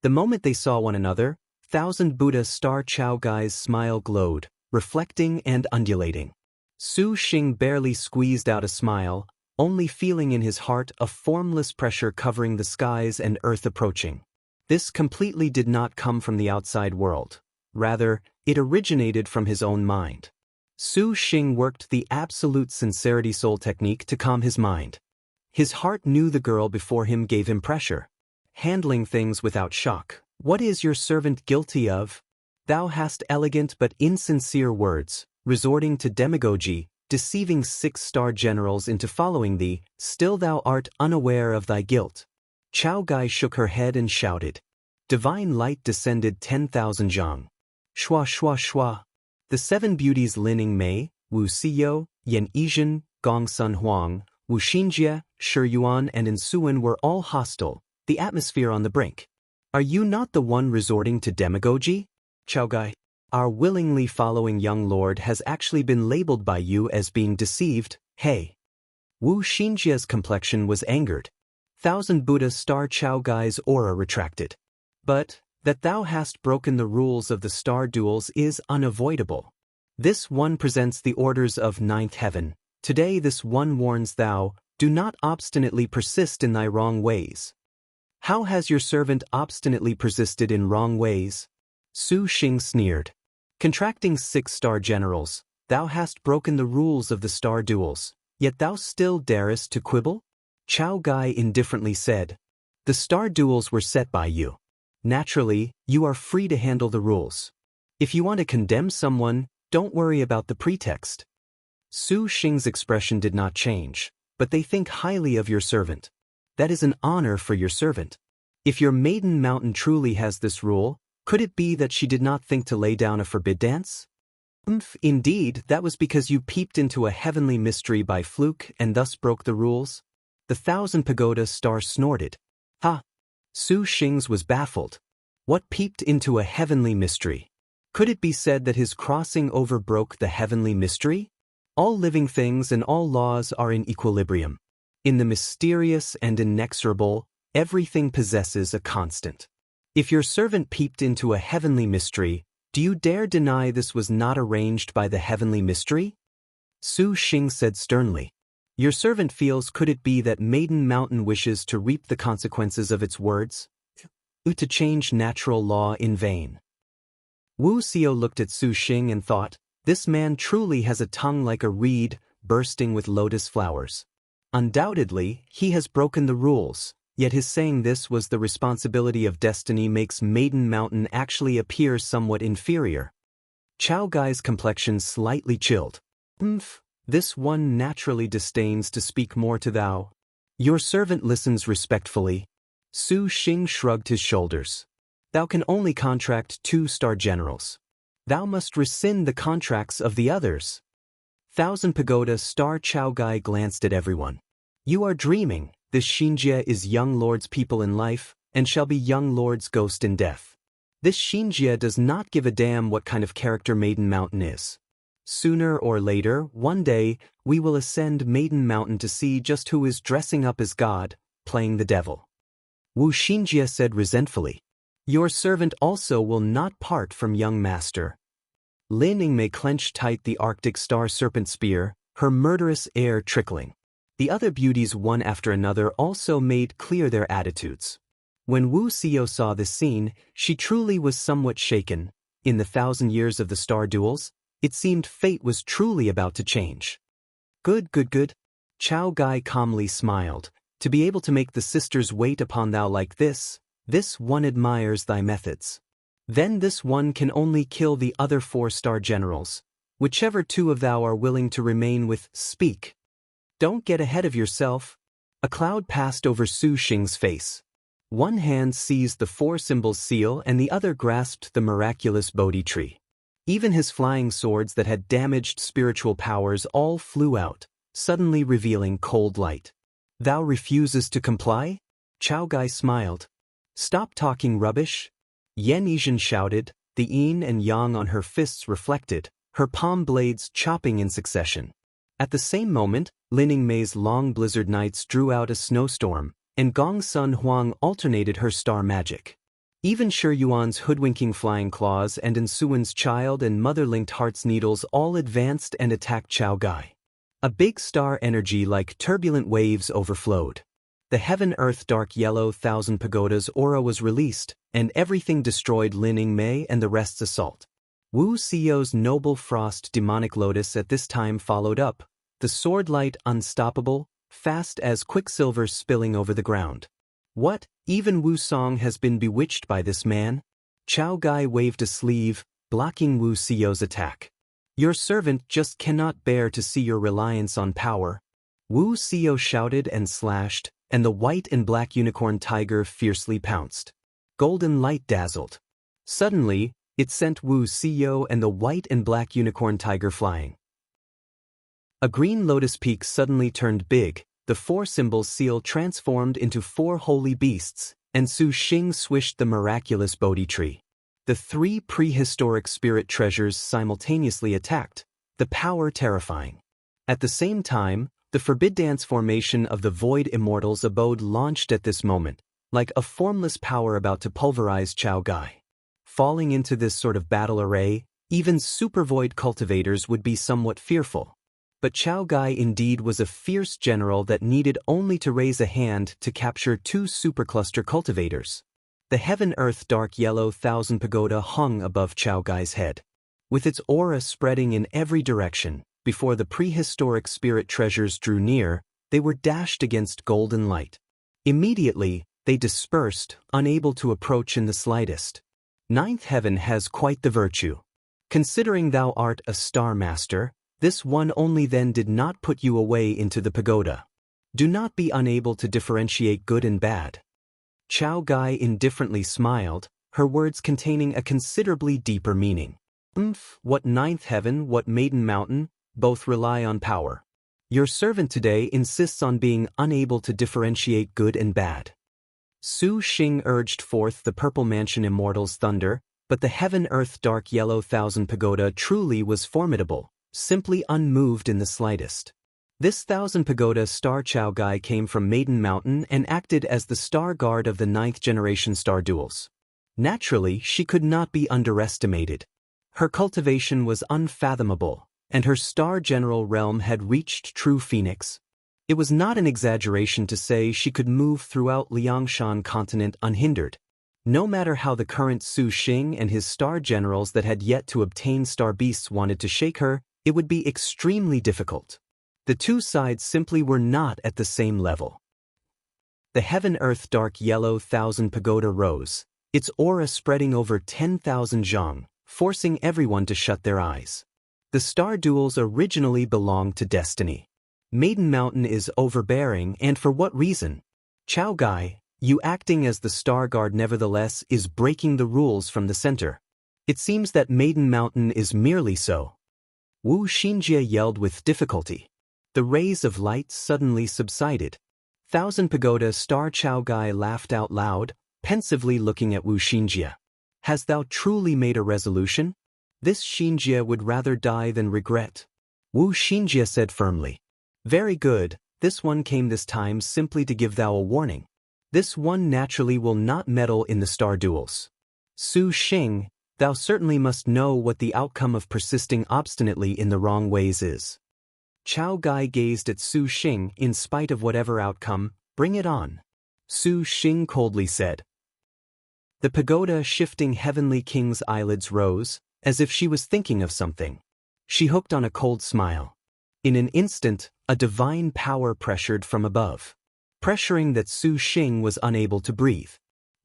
The moment they saw one another, 1,000 Buddha Star Chao Gai's smile glowed, reflecting and undulating. Su Xing barely squeezed out a smile, only feeling in his heart a formless pressure covering the skies and earth approaching. This completely did not come from the outside world. Rather, it originated from his own mind. Su Xing worked the absolute sincerity soul technique to calm his mind. His heart knew the girl before him gave him pressure. Handling things without shock. What is your servant guilty of? Thou hast elegant but insincere words, resorting to demagogy, deceiving 6-star generals into following thee, still thou art unaware of thy guilt. Chao Gai shook her head and shouted. Divine light descended 10,000 zhang. Shua shua shua. The 7 beauties Lining Mei, Wu Siyou, Yan Yizhen, Gongsun Huang, Wu Xinjie, Shi Yuan and Insuan were all hostile, the atmosphere on the brink. Are you not the one resorting to demagogy? Chao Gai. Our willingly following young lord has actually been labeled by you as being deceived, hey. Wu Xinjie's complexion was angered. 1,000 Buddha Star Chao Gai's aura retracted. But, that thou hast broken the rules of the star duels is unavoidable. This one presents the orders of 9th heaven. Today this one warns thou, do not obstinately persist in thy wrong ways. How has your servant obstinately persisted in wrong ways? Su Xing sneered. Contracting 6-star generals, thou hast broken the rules of the star duels, yet thou still darest to quibble? Chao Gai indifferently said. The star duels were set by you. Naturally, you are free to handle the rules. If you want to condemn someone, don't worry about the pretext. Su Xing's expression did not change, but they think highly of your servant. That is an honor for your servant. If your maiden mountain truly has this rule, could it be that she did not think to lay down a forbid dance? Indeed, that was because you peeped into a heavenly mystery by fluke and thus broke the rules? The 1,000 Pagoda Star snorted. Ha! Su Xing's was baffled. What peeped into a heavenly mystery? Could it be said that his crossing over broke the heavenly mystery? All living things and all laws are in equilibrium. In the mysterious and inexorable, everything possesses a constant. If your servant peeped into a heavenly mystery, do you dare deny this was not arranged by the heavenly mystery? Su Xing said sternly. Your servant feels could it be that Maiden Mountain wishes to reap the consequences of its words? To change natural law in vain. Wu Xiao looked at Su Xing and thought, this man truly has a tongue like a reed, bursting with lotus flowers. Undoubtedly, he has broken the rules, yet his saying this was the responsibility of destiny makes Maiden Mountain actually appear somewhat inferior. Chao Gai's complexion slightly chilled. This one naturally disdains to speak more to thou. Your servant listens respectfully. Su Xing shrugged his shoulders. Thou can only contract 2-star generals. Thou must rescind the contracts of the others. 1,000 Pagoda Star Chao Gai glanced at everyone. You are dreaming. This Xinjie is young lord's people in life, and shall be young lord's ghost in death. This Xinjie does not give a damn what kind of character Maiden Mountain is. Sooner or later, one day, we will ascend Maiden Mountain to see just who is dressing up as God, playing the devil. Wu Xinjie said resentfully. Your servant also will not part from young master. Lin Yingmei clenched tight the Arctic Star Serpent Spear, her murderous air trickling. The other beauties one after another also made clear their attitudes. When Wu Xiao saw this scene, she truly was somewhat shaken. In the 1,000 years of the star duels, it seemed fate was truly about to change. Good. Chao Gai calmly smiled. To be able to make the sisters wait upon thou like this one admires thy methods. Then this one can only kill the other 4-star generals. Whichever 2 of thou are willing to remain with, speak. Don't get ahead of yourself. A cloud passed over Su Xing's face. One hand seized the 4-symbol seal and the other grasped the miraculous Bodhi tree. Even his flying swords that had damaged spiritual powers all flew out, suddenly revealing cold light. Thou refuses to comply? Chao Gai smiled. Stop talking rubbish. Yan Yizhen shouted, the yin and yang on her fists reflected, her palm blades chopping in succession. At the same moment, Lin Yingmei's long blizzard nights drew out a snowstorm, and Gong Sun Huang alternated her star magic. Even Shi Yuan's hoodwinking flying claws and Ensuan's child and mother-linked heart's needles all advanced and attacked Chao Gai. A big star energy like turbulent waves overflowed. The heaven-earth dark yellow 1,000 Pagoda's aura was released, and everything destroyed Lin Yingmei and the rest's assault. Wu Xiao's noble frost demonic lotus at this time followed up, the sword light unstoppable, fast as quicksilver spilling over the ground. What, even Wu Song has been bewitched by this man? Chao Gai waved a sleeve, blocking Wu Xiao's attack. Your servant just cannot bear to see your reliance on power. Wu Xiao shouted and slashed, and the white and black unicorn tiger fiercely pounced. Golden light dazzled. Suddenly, it sent Wu Xiao and the white and black unicorn tiger flying. A green lotus peak suddenly turned big, the 4-symbol seal transformed into 4 holy beasts, and Su Xing swished the miraculous Bodhi tree. The 3 prehistoric spirit treasures simultaneously attacked, the power terrifying. At the same time, the forbid dance formation of the Void Immortals abode launched at this moment, like a formless power about to pulverize Chao Gai. Falling into this sort of battle array, even super void cultivators would be somewhat fearful. But Chao Gai indeed was a fierce general that needed only to raise a hand to capture 2 supercluster cultivators. The heaven-earth dark yellow 1,000 Pagoda hung above Chao Gai's head. With its aura spreading in every direction, before the prehistoric spirit treasures drew near, they were dashed against golden light. Immediately, they dispersed, unable to approach in the slightest. 9th heaven has quite the virtue. Considering thou art a star master, this one only then did not put you away into the pagoda. Do not be unable to differentiate good and bad. Chao Gai indifferently smiled, her words containing a considerably deeper meaning. What ninth heaven, what maiden mountain, both rely on power. Your servant today insists on being unable to differentiate good and bad. Su Xing urged forth the purple mansion immortal's thunder, but the heaven-earth dark yellow thousand pagoda truly was formidable, simply unmoved in the slightest. This thousand pagoda star Chao Gai came from Maiden Mountain and acted as the star guard of the 9th generation star duels. Naturally, she could not be underestimated. Her cultivation was unfathomable, and her star general realm had reached true phoenix. It was not an exaggeration to say she could move throughout Liangshan continent unhindered. No matter how the current Su Xing and his star generals that had yet to obtain star beasts wanted to shake her, it would be extremely difficult. The two sides simply were not at the same level. The heaven-earth dark yellow thousand pagoda rose, its aura spreading over 10,000 zhang, forcing everyone to shut their eyes. The star duels originally belonged to destiny. Maiden Mountain is overbearing, and for what reason? Chao Gai, you acting as the star guard nevertheless is breaking the rules from the center. It seems that Maiden Mountain is merely so. Wu Xinjie yelled with difficulty. The rays of light suddenly subsided. Thousand Pagoda Star Chao Gai laughed out loud, pensively looking at Wu Xinjie. Has thou truly made a resolution? This Xinjie would rather die than regret. Wu Xinjie said firmly. Very good, this one came this time simply to give thou a warning. This one naturally will not meddle in the star duels. Su Xing, thou certainly must know what the outcome of persisting obstinately in the wrong ways is. Chao Gai gazed at Su Xing. In spite of whatever outcome, bring it on. Su Xing coldly said. The pagoda shifting heavenly king's eyelids rose, as if she was thinking of something. She hooked on a cold smile. In an instant, a divine power pressured from above, pressuring that Su Xing was unable to breathe.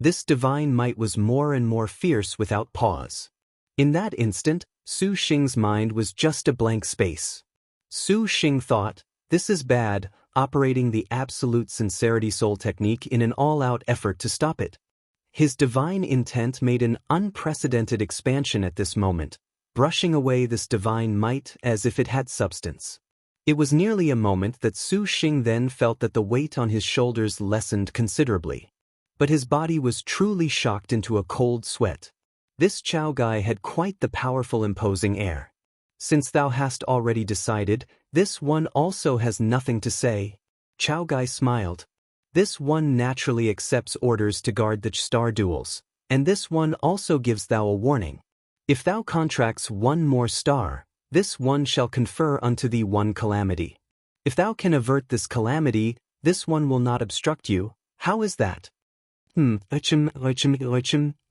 This divine might was more and more fierce without pause. In that instant, Su Xing's mind was just a blank space. Su Xing thought, this is bad, operating the absolute sincerity soul technique in an all-out effort to stop it. His divine intent made an unprecedented expansion at this moment, brushing away this divine might as if it had substance. It was nearly a moment that Su Xing then felt that the weight on his shoulders lessened considerably. But his body was truly shocked into a cold sweat. This Chao Gai had quite the powerful imposing air. Since thou hast already decided, this one also has nothing to say. Chao Gai smiled. This one naturally accepts orders to guard the star duels, and this one also gives thou a warning. If thou contracts one more star, this one shall confer unto thee one calamity. If thou can avert this calamity, this one will not obstruct you. How is that? It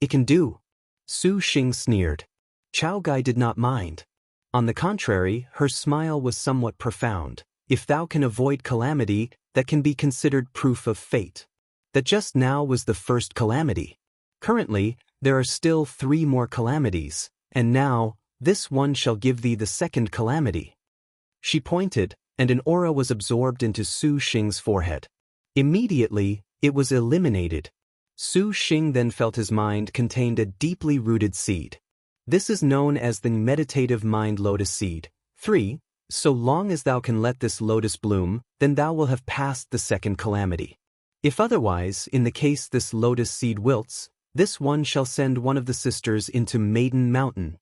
can do. Su Xing sneered. Chao Gai did not mind. On the contrary, her smile was somewhat profound. If thou can avoid calamity, that can be considered proof of fate. That just now was the first calamity. Currently, there are still 3 more calamities, and now, this one shall give thee the second calamity. She pointed, and an aura was absorbed into Su Xing's forehead. Immediately, it was eliminated. Su Xing then felt his mind contained a deeply rooted seed. This is known as the meditative mind lotus seed. 3. So long as thou can let this lotus bloom, then thou will have passed the second calamity. If otherwise, in the case this lotus seed wilts, this one shall send one of the sisters into Maiden Mountain.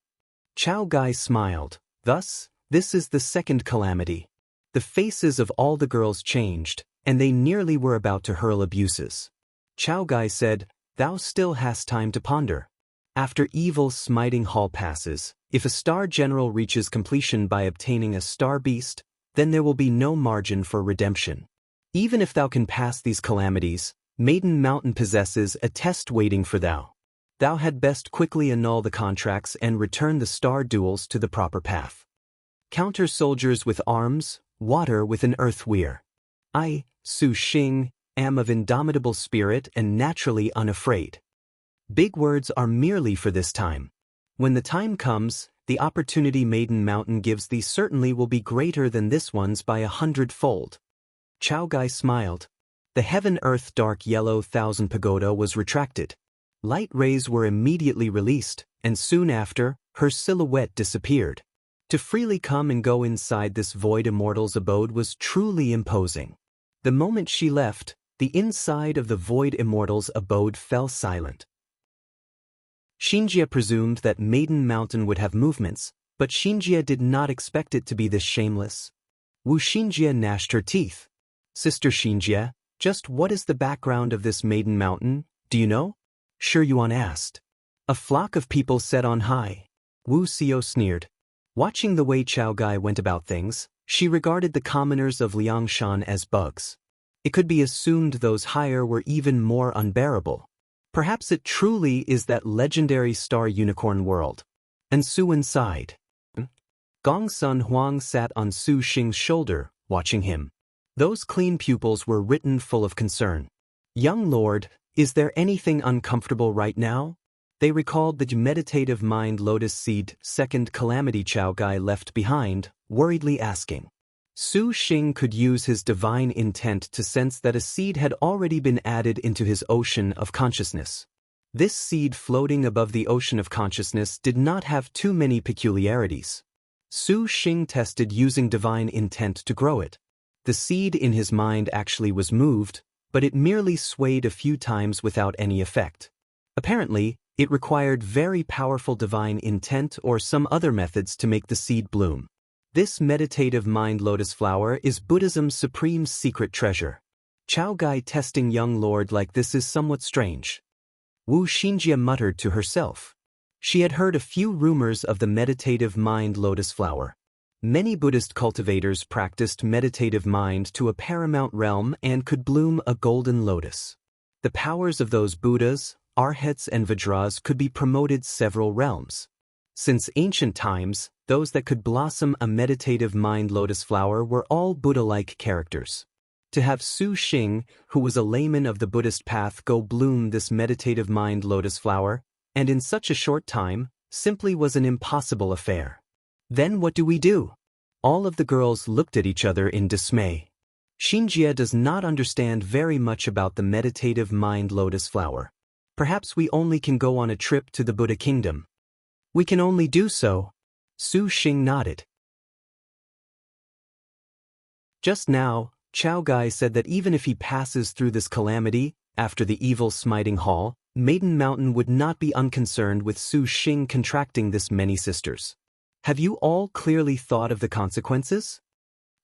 Chao Gai smiled. Thus, this is the second calamity. The faces of all the girls changed, and they nearly were about to hurl abuses. Chao Gai said, thou still hast time to ponder. After evil smiting hall passes, if a star general reaches completion by obtaining a star beast, then there will be no margin for redemption. Even if thou can pass these calamities, Maiden Mountain possesses a test waiting for thou. Thou had best quickly annul the contracts and return the star duels to the proper path. Counter soldiers with arms, water with an earth weir. I, Su Xing, am of indomitable spirit and naturally unafraid. Big words are merely for this time. When the time comes, the opportunity Maiden Mountain gives thee certainly will be greater than this one's by 100-fold. Chao Gai smiled. The heaven-earth dark yellow thousand pagoda was retracted. Light rays were immediately released, and soon after, Her silhouette disappeared. To freely come and go inside this void immortal's abode was truly imposing. The moment she left, the inside of the void immortal's abode fell silent. Shinjia presumed that Maiden Mountain would have movements, but Shinjia did not expect it to be this shameless. Wu Shinjia gnashed her teeth. Sister Shinjia, just what is the background of this Maiden Mountain, do you know? Shi Yuan asked. A flock of people set on high. Wu Xiao sneered. Watching the way Chao Gai went about things, she regarded the commoners of Liangshan as bugs. It could be assumed those higher were even more unbearable. Perhaps it truly is that legendary star unicorn world. And Su sighed. Gongsun Huang sat on Su Xing's shoulder, watching him. Those clean pupils were written full of concern. Young lord, is there anything uncomfortable right now? They recalled the meditative mind lotus seed second calamity Chao Gai left behind, worriedly asking. Su Xing could use his divine intent to sense that a seed had already been added into his ocean of consciousness. This seed floating above the ocean of consciousness did not have too many peculiarities. Su Xing tested using divine intent to grow it. The seed in his mind actually was moved, but it merely swayed a few times without any effect. Apparently, it required very powerful divine intent or some other methods to make the seed bloom. This meditative mind lotus flower is Buddhism's supreme secret treasure. Chao Gai testing young lord like this is somewhat strange. Wu Xinjia muttered to herself. She had heard a few rumors of the meditative mind lotus flower. Many Buddhist cultivators practiced meditative mind to a paramount realm and could bloom a golden lotus. The powers of those Buddhas, Arhats and Vajras could be promoted several realms. Since ancient times, those that could blossom a meditative mind lotus flower were all Buddha-like characters. To have Su Xing, who was a layman of the Buddhist path, go bloom this meditative mind lotus flower, and in such a short time, simply was an impossible affair. Then what do we do? All of the girls looked at each other in dismay. Shinjia does not understand very much about the meditative mind lotus flower. Perhaps we only can go on a trip to the Buddha kingdom. We can only do so. Su Xing nodded. Just now, Chao Gai said that even if he passes through this calamity, after the evil smiting hall, Maiden Mountain would not be unconcerned with Su Xing contracting this many sisters. Have you all clearly thought of the consequences?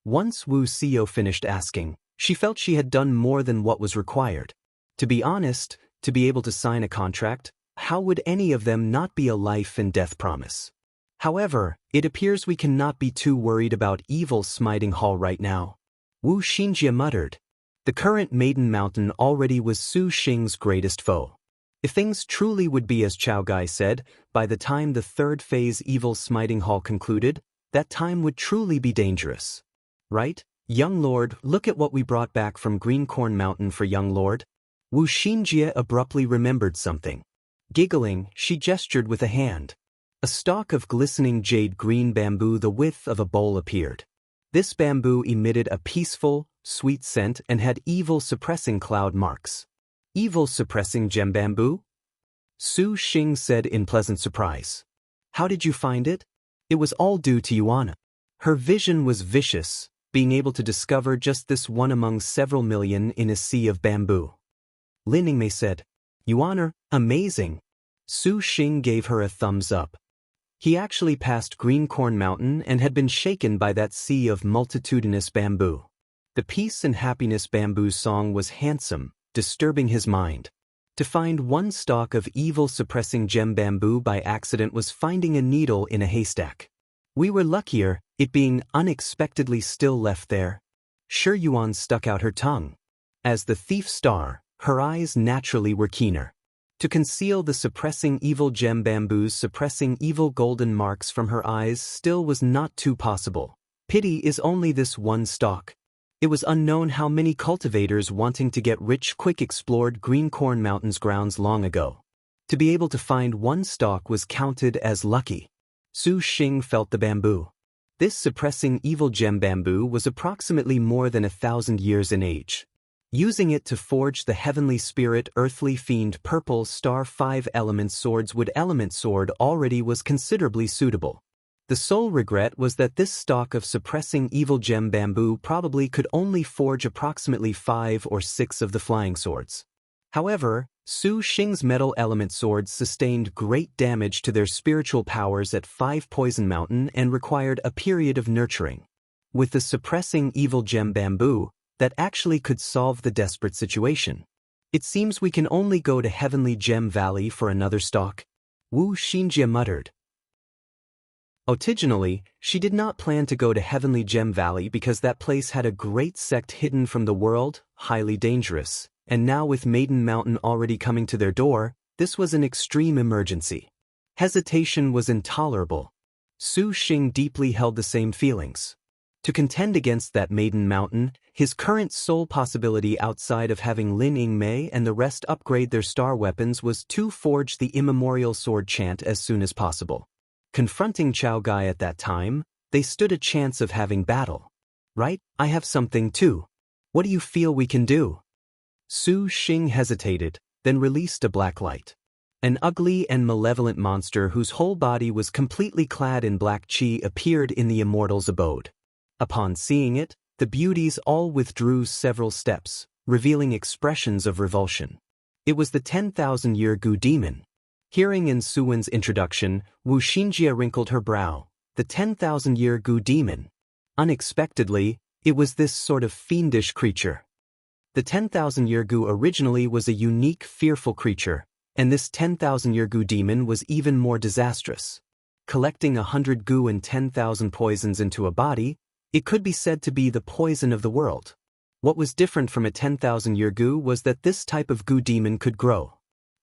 Once Wu Xiao finished asking, she felt she had done more than what was required. To be honest, to be able to sign a contract, how would any of them not be a life and death promise? However, it appears we cannot be too worried about evil smiting hall right now. Wu Xinjia muttered. The current Maiden Mountain already was Su Xing's greatest foe. If things truly would be as Chao Gai said, by the time the third phase evil smiting hall concluded, that time would truly be dangerous. Right? Young lord, look at what we brought back from Greencorn Mountain for young lord. Wu Xinjia abruptly remembered something. Giggling, she gestured with a hand. A stalk of glistening jade green bamboo the width of a bowl appeared. This bamboo emitted a peaceful, sweet scent and had evil-suppressing cloud marks. Evil-suppressing gem bamboo? Su Xing said in pleasant surprise. How did you find it? It was all due to Yuana. Her vision was vicious, being able to discover just this one among several million in a sea of bamboo. Lin Yingmei said, Yuana, amazing. Su Xing gave her a thumbs up. He actually passed Greencorn Mountain and had been shaken by that sea of multitudinous bamboo. The peace and happiness bamboo song was handsome, disturbing his mind. To find one stalk of evil-suppressing gem bamboo by accident was finding a needle in a haystack. We were luckier, it being unexpectedly still left there. Shi Yuan stuck out her tongue. As the thief star, her eyes naturally were keener. To conceal the suppressing evil gem bamboos suppressing evil golden marks from her eyes still was not too possible. Pity is only this one stalk. It was unknown how many cultivators wanting to get rich quick explored Greencorn Mountain's grounds long ago. To be able to find one stalk was counted as lucky. Su Xing felt the bamboo. This suppressing evil gem bamboo was approximately more than 1,000 years in age. Using it to forge the heavenly spirit earthly fiend purple star 5 element swords wood element sword already was considerably suitable. The sole regret was that this stock of suppressing evil gem bamboo probably could only forge approximately 5 or 6 of the flying swords. However, Su Xing's metal element swords sustained great damage to their spiritual powers at 5 Poison Mountain and required a period of nurturing. With the suppressing evil gem bamboo, that actually could solve the desperate situation. It seems we can only go to Heavenly Gem Valley for another stock, Wu Xinjie muttered. Originally, she did not plan to go to Heavenly Gem Valley because that place had a great sect hidden from the world, highly dangerous, and now with Maiden Mountain already coming to their door, this was an extreme emergency. Hesitation was intolerable. Su Xing deeply held the same feelings. To contend against that Maiden Mountain, his current sole possibility outside of having Lin Yingmei and the rest upgrade their star weapons was to forge the immemorial sword chant as soon as possible. Confronting Chao Gai at that time, they stood a chance of having battle. Right? I have something too. What do you feel we can do? Su Xing hesitated, then released a black light. An ugly and malevolent monster whose whole body was completely clad in black qi appeared in the immortal's abode. Upon seeing it, the beauties all withdrew several steps, revealing expressions of revulsion. It was the 10,000-year Gu demon. Hearing in Suwen's introduction, Wu Xinjie wrinkled her brow. The 10,000-year Gu demon. Unexpectedly, it was this sort of fiendish creature. The 10,000-year Gu originally was a unique, fearful creature, and this 10,000-year Gu demon was even more disastrous. Collecting 100 Gu and 10,000 poisons into a body, it could be said to be the poison of the world. What was different from a 10,000-year Gu was that this type of Gu demon could grow.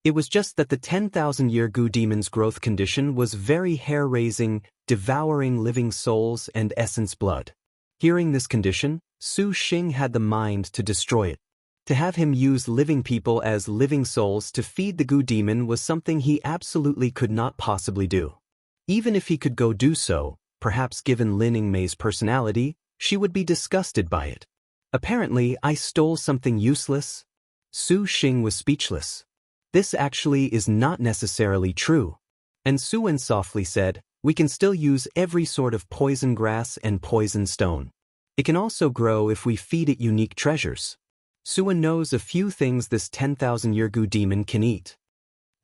It was just that the 10,000-year Gu demon's growth condition was very hair-raising, devouring living souls and essence blood. Hearing this condition, Su Xing had the mind to destroy it. To have him use living people as living souls to feed the Gu demon was something he absolutely could not possibly do. Even if he could go do so, perhaps given Lin Yingmei's personality, she would be disgusted by it. Apparently, I stole something useless. Su Xing was speechless. This actually is not necessarily true. And Suwen softly said, we can still use every sort of poison grass and poison stone. It can also grow if we feed it unique treasures. Suwen knows a few things this 10,000-year Gu demon can eat.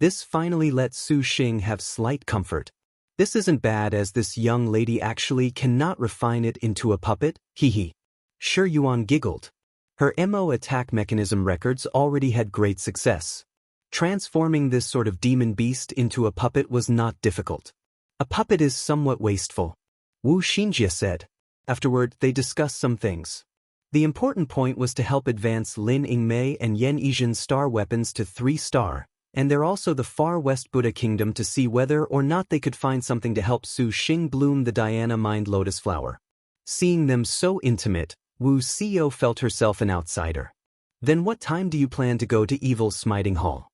This finally let Su Xing have slight comfort. This isn't bad as this young lady actually cannot refine it into a puppet, hee. Shi Yuan giggled. Her MO attack mechanism records already had great success. Transforming this sort of demon beast into a puppet was not difficult. A puppet is somewhat wasteful, Wu Xinjie said. Afterward, they discussed some things. The important point was to help advance Lin Yingmei and Yan Yizhen's star weapons to 3-star, and they're also the far west Buddha kingdom to see whether or not they could find something to help Su Xing bloom the Diana Mind Lotus flower. Seeing them so intimate, Wu Xiao felt herself an outsider. Then what time do you plan to go to Evil's Smiting Hall?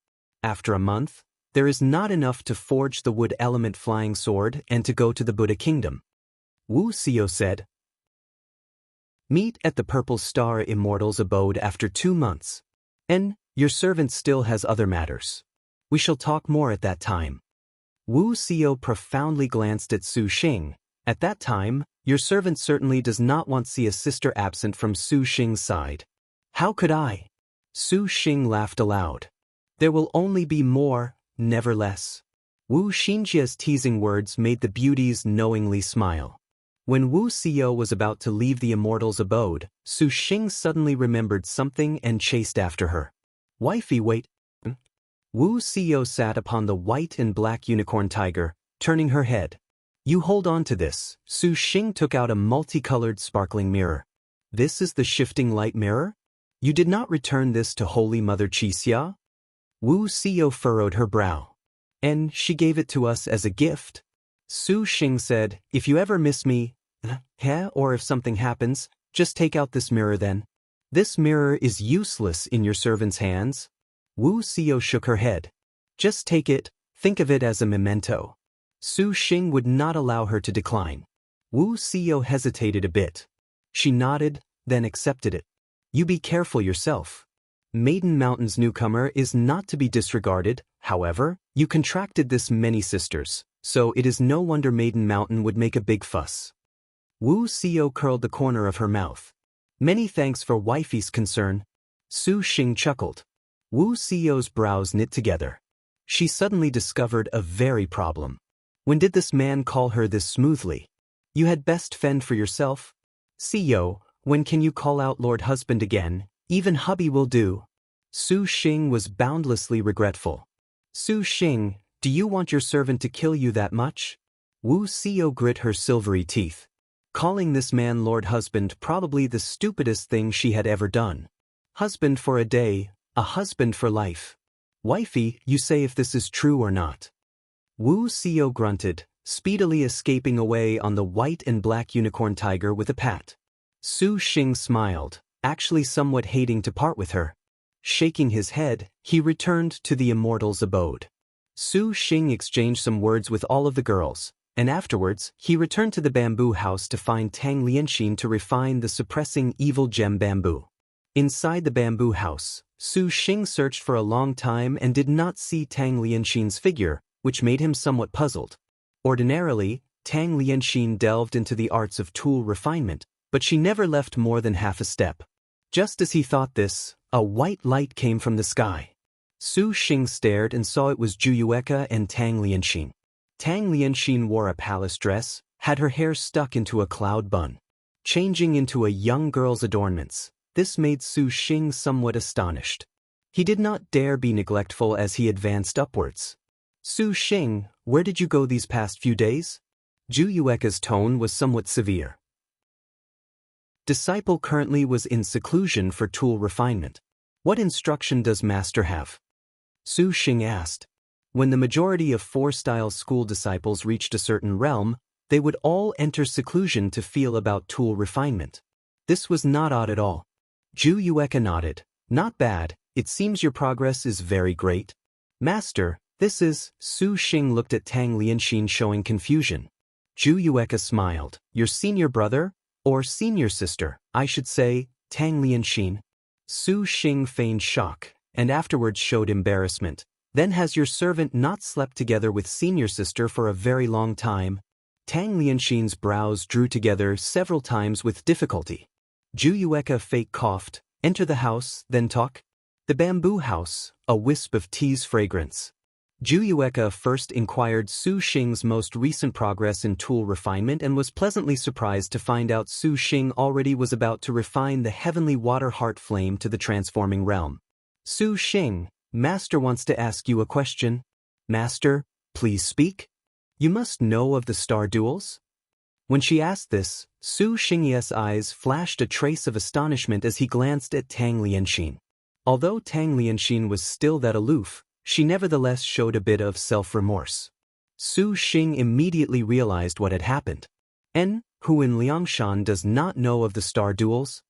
After a month, there is not enough to forge the wood element flying sword and to go to the Buddha kingdom. Wu Xiao said. Meet at the Purple Star Immortal's abode after 2 months. And your servant still has other matters. We shall talk more at that time. Wu Xiao profoundly glanced at Su Xing. At that time, your servant certainly does not want to see a sister absent from Su Xing's side. How could I? Su Xing laughed aloud. There will only be more, never less. Wu Xinjie's teasing words made the beauties knowingly smile. When Wu Xiao was about to leave the immortal's abode, Su Xing suddenly remembered something and chased after her. Wifey, wait. Wu Xiao sat upon the white and black unicorn tiger, turning her head. You hold on to this. Su Xing took out a multicolored sparkling mirror. This is the shifting light mirror? You did not return this to Holy Mother Qixia? Wu Xiao furrowed her brow. And she gave it to us as a gift. Su Xing said, if you ever miss me, or if something happens, just take out this mirror then. This mirror is useless in your servant's hands. Wu Xiao shook her head. Just take it, think of it as a memento. Su Xing would not allow her to decline. Wu Xiao hesitated a bit. She nodded, then accepted it. You be careful yourself. Maiden Mountain's newcomer is not to be disregarded, however, you contracted this many sisters, so it is no wonder Maiden Mountain would make a big fuss. Wu Xiao curled the corner of her mouth. Many thanks for wifey's concern. Su Xing chuckled. Wu Xiao's brows knit together. She suddenly discovered a very problem. When did this man call her this smoothly? You had best fend for yourself. Xiao, when can you call out Lord Husband again? Even hubby will do. Su Xing was boundlessly regretful. Su Xing, do you want your servant to kill you that much? Wu Xiao grit her silvery teeth. Calling this man Lord Husband probably the stupidest thing she had ever done. Husband for a day, a husband for life. Wifey, you say if this is true or not. Wu Xiao grunted, speedily escaping away on the white and black unicorn tiger with a pat. Su Xing smiled, actually somewhat hating to part with her. Shaking his head, he returned to the immortal's abode. Su Xing exchanged some words with all of the girls, and afterwards, he returned to the bamboo house to find Tang Lianxin to refine the suppressing evil gem bamboo. Inside the bamboo house, Su Xing searched for a long time and did not see Tang Lianxin's figure, which made him somewhat puzzled. Ordinarily, Tang Lianxin delved into the arts of tool refinement, but she never left more than half a step. Just as he thought this, a white light came from the sky. Su Xing stared and saw it was Juyueka and Tang Lianxin. Tang Lianxin wore a palace dress, had her hair stuck into a cloud bun. Changing into a young girl's adornments, this made Su Xing somewhat astonished. He did not dare be neglectful as he advanced upwards. Su Xing, where did you go these past few days? Juyueka's tone was somewhat severe. Disciple currently was in seclusion for tool refinement. What instruction does master have? Su Xing asked. When the majority of four-style school disciples reached a certain realm, they would all enter seclusion to feel about tool refinement. This was not odd at all. Juyueka nodded. Not bad, it seems your progress is very great. Master, this is… Su Xing looked at Tang Lianxin showing confusion. Juyueka smiled. Your senior brother? Or senior sister, I should say, Tang Lianxin. Su Xing feigned shock, and afterwards showed embarrassment. Then has your servant not slept together with senior sister for a very long time? Tang Lianxin's brows drew together several times with difficulty. Juyueka fake coughed. Enter the house, then talk. The bamboo house, a wisp of tea's fragrance. Juyueka first inquired Su Xing's most recent progress in tool refinement and was pleasantly surprised to find out Su Xing already was about to refine the heavenly water heart flame to the transforming realm. Su Xing, Master wants to ask you a question. Master, please speak. You must know of the star duels? When she asked this, Su Xing's eyes flashed a trace of astonishment as he glanced at Tang Lianxin. Although Tang Lianxin was still that aloof, she nevertheless showed a bit of self-remorse. Su Xing immediately realized what had happened. Who in Liangshan does not know of the star duels?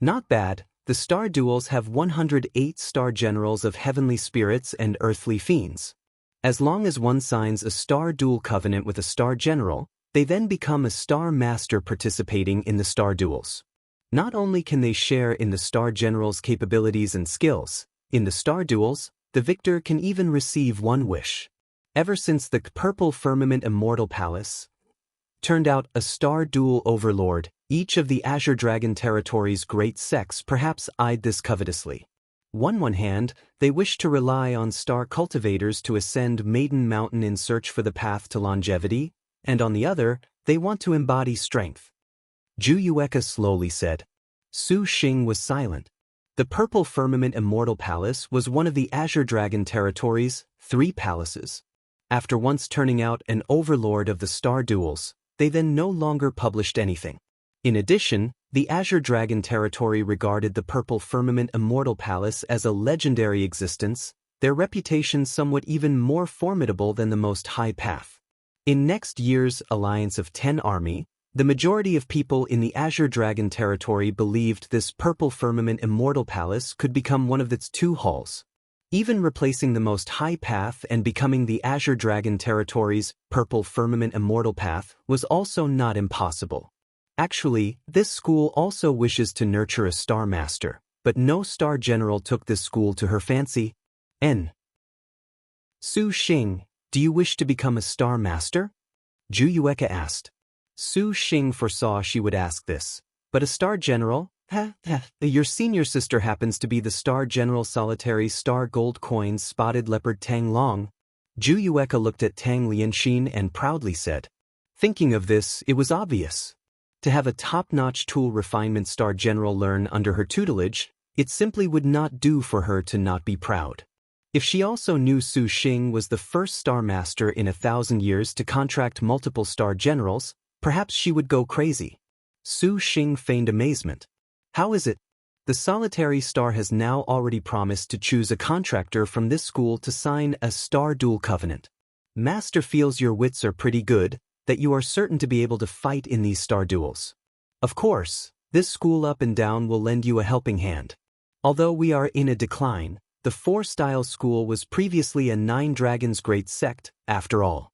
Not bad, the star duels have 108 star generals of heavenly spirits and earthly fiends. As long as one signs a star duel covenant with a star general, they then become a star master participating in the star duels. Not only can they share in the star general's capabilities and skills, in the star duels, the victor can even receive one wish. Ever since the Purple Firmament Immortal Palace turned out a star duel overlord, each of the Azure Dragon territory's great sects perhaps eyed this covetously. On one hand, they wish to rely on star cultivators to ascend Maiden Mountain in search for the path to longevity, and on the other, they want to embody strength. Juyueka slowly said. Su Xing was silent. The Purple Firmament Immortal Palace was one of the Azure Dragon territory's 3 palaces. After once turning out an overlord of the star duels, they then no longer published anything. In addition, the Azure Dragon territory regarded the Purple Firmament Immortal Palace as a legendary existence, their reputation somewhat even more formidable than the Most High Path. In next year's Alliance of 10 Army, the majority of people in the Azure Dragon territory believed this Purple Firmament Immortal Palace could become one of its 2 halls. Even replacing the Most High Path and becoming the Azure Dragon territory's Purple Firmament Immortal Path was also not impossible. Actually, this school also wishes to nurture a Star Master, but no star general took this school to her fancy. N. Su Xing, do you wish to become a star master? Zhu Yueka asked. Su Xing foresaw she would ask this. But a star general? Your senior sister happens to be the star general solitary star gold coins spotted leopard Tang Long. Zhu Yueka looked at Tang Lianxin and proudly said. Thinking of this, it was obvious. To have a top-notch tool refinement star general learn under her tutelage, it simply would not do for her to not be proud. If she also knew Su Xing was the first star master in 1,000 years to contract multiple star generals, perhaps she would go crazy. Su Xing feigned amazement. How is it? The solitary star has now already promised to choose a contractor from this school to sign a star duel covenant. Master feels your wits are pretty good, that you are certain to be able to fight in these star duels. Of course, this school up and down will lend you a helping hand. Although we are in a decline, the 4-style school was previously a 9 dragons great sect, after all.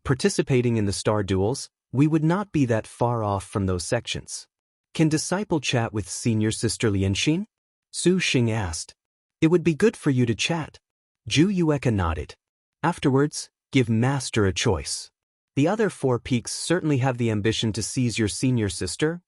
Participating in the star duels, we would not be that far off from those sections. Can disciple chat with senior sister Lianxin? Su Xing asked. It would be good for you to chat. Zhu Yueka nodded. Afterwards, give master a choice. The other 4 peaks certainly have the ambition to seize your senior sister.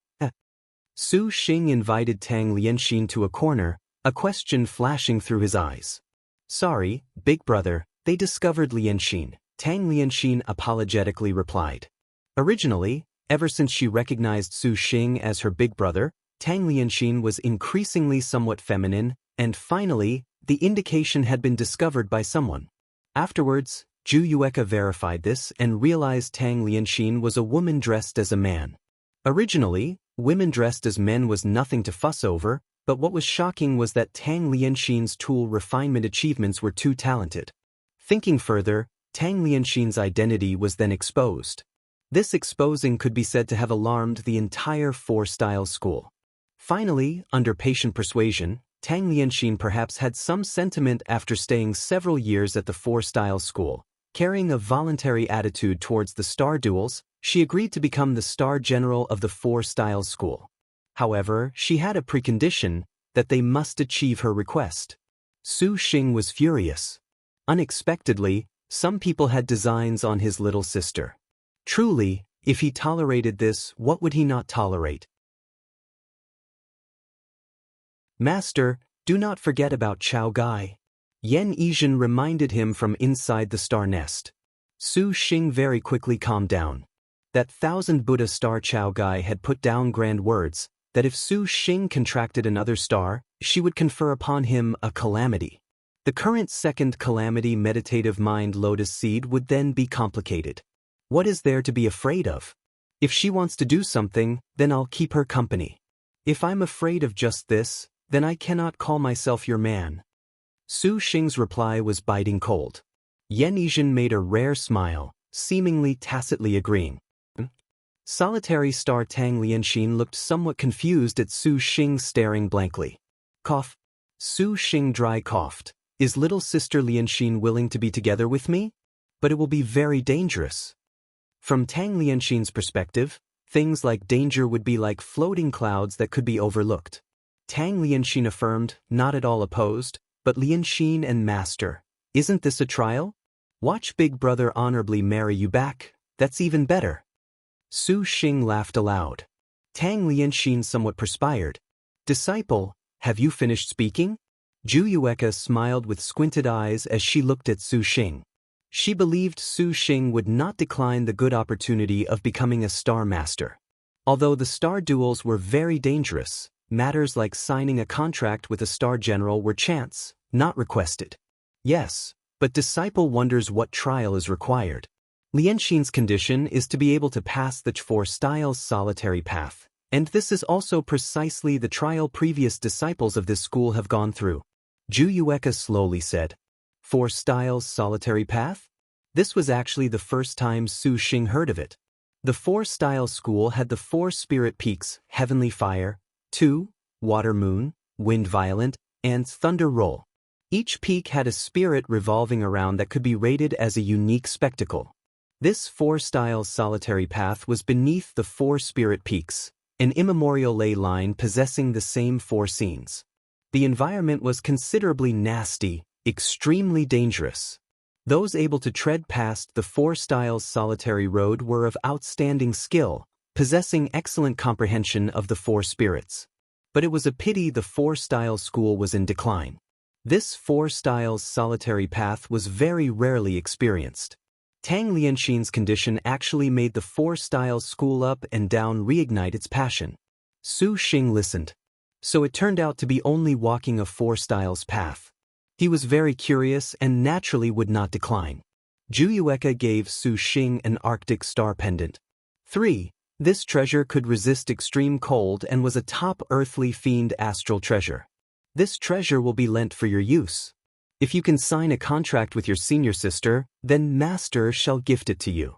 Su Xing invited Tang Lianxin to a corner, a question flashing through his eyes. Sorry, big brother, they discovered Lianxin, Tang Lianxin apologetically replied. Originally, ever since she recognized Su Xing as her big brother, Tang Lianxin was increasingly somewhat feminine, and finally, the indication had been discovered by someone. Afterwards, Zhu Yueka verified this and realized Tang Lianxin was a woman dressed as a man. Originally, women dressed as men was nothing to fuss over, but what was shocking was that Tang Lianxin's tool refinement achievements were too talented. Thinking further, Tang Lianxin's identity was then exposed. This exposing could be said to have alarmed the entire 4-style school. Finally, under patient persuasion, Tang Lianxin perhaps had some sentiment after staying several years at the 4-style school. Carrying a voluntary attitude towards the star duels, she agreed to become the star general of the 4-style school. However, she had a precondition, that they must achieve her request. Su Xing was furious. Unexpectedly, some people had designs on his little sister. Truly, if he tolerated this, what would he not tolerate? Master, do not forget about Chao Gai. Yan Yizhen reminded him from inside the star nest. Su Xing very quickly calmed down. That 1000 Buddha star Chao Gai had put down grand words, that if Su Xing contracted another star, she would confer upon him a calamity. The current second calamity meditative mind lotus seed would then be complicated. What is there to be afraid of? If she wants to do something, then I'll keep her company. If I'm afraid of just this, then I cannot call myself your man. Su Xing's reply was biting cold. Yan Yizhen made a rare smile, seemingly tacitly agreeing. Solitary star Tang Lianxin looked somewhat confused at Su Xing staring blankly. Cough. Su Xing dry coughed. Is little sister Lianxin willing to be together with me? But it will be very dangerous. From Tang Lianxin's perspective, things like danger would be like floating clouds that could be overlooked. Tang Lianxin affirmed, not at all opposed, but Lianxin and Master, isn't this a trial? Watch Big Brother honorably marry you back, that's even better. Su Xing laughed aloud. Tang Lianxin somewhat perspired. Disciple, have you finished speaking? Zhu Yueka smiled with squinted eyes as she looked at Su Xing. She believed Su Xing would not decline the good opportunity of becoming a star master. Although the star duels were very dangerous, matters like signing a contract with a star general were chance, not requested. Yes, but disciple wonders what trial is required. Lianxin's condition is to be able to pass the 4-style's solitary path, and this is also precisely the trial previous disciples of this school have gone through. Zhu Yueka slowly said. 4-style's solitary path? This was actually the first time Su Xing heard of it. The 4-style school had the 4 spirit peaks, heavenly fire, 2, water moon, wind violent, and thunder roll. Each peak had a spirit revolving around that could be rated as a unique spectacle. This 4-style solitary path was beneath the 4 spirit peaks, an immemorial ley line possessing the same 4 scenes. The environment was considerably nasty, extremely dangerous. Those able to tread past the 4 styles solitary road were of outstanding skill, possessing excellent comprehension of the 4 spirits. But it was a pity the 4 styles school was in decline. This 4 styles solitary path was very rarely experienced. Tang Lianxin's condition actually made the 4 styles school up and down reignite its passion. Su Xing listened. So it turned out to be only walking a 4 styles path. He was very curious and naturally would not decline. Juyueka gave Su Xing an Arctic star pendant. 3. This treasure could resist extreme cold and was a top earthly fiend astral treasure. This treasure will be lent for your use. If you can sign a contract with your senior sister, then Master shall gift it to you.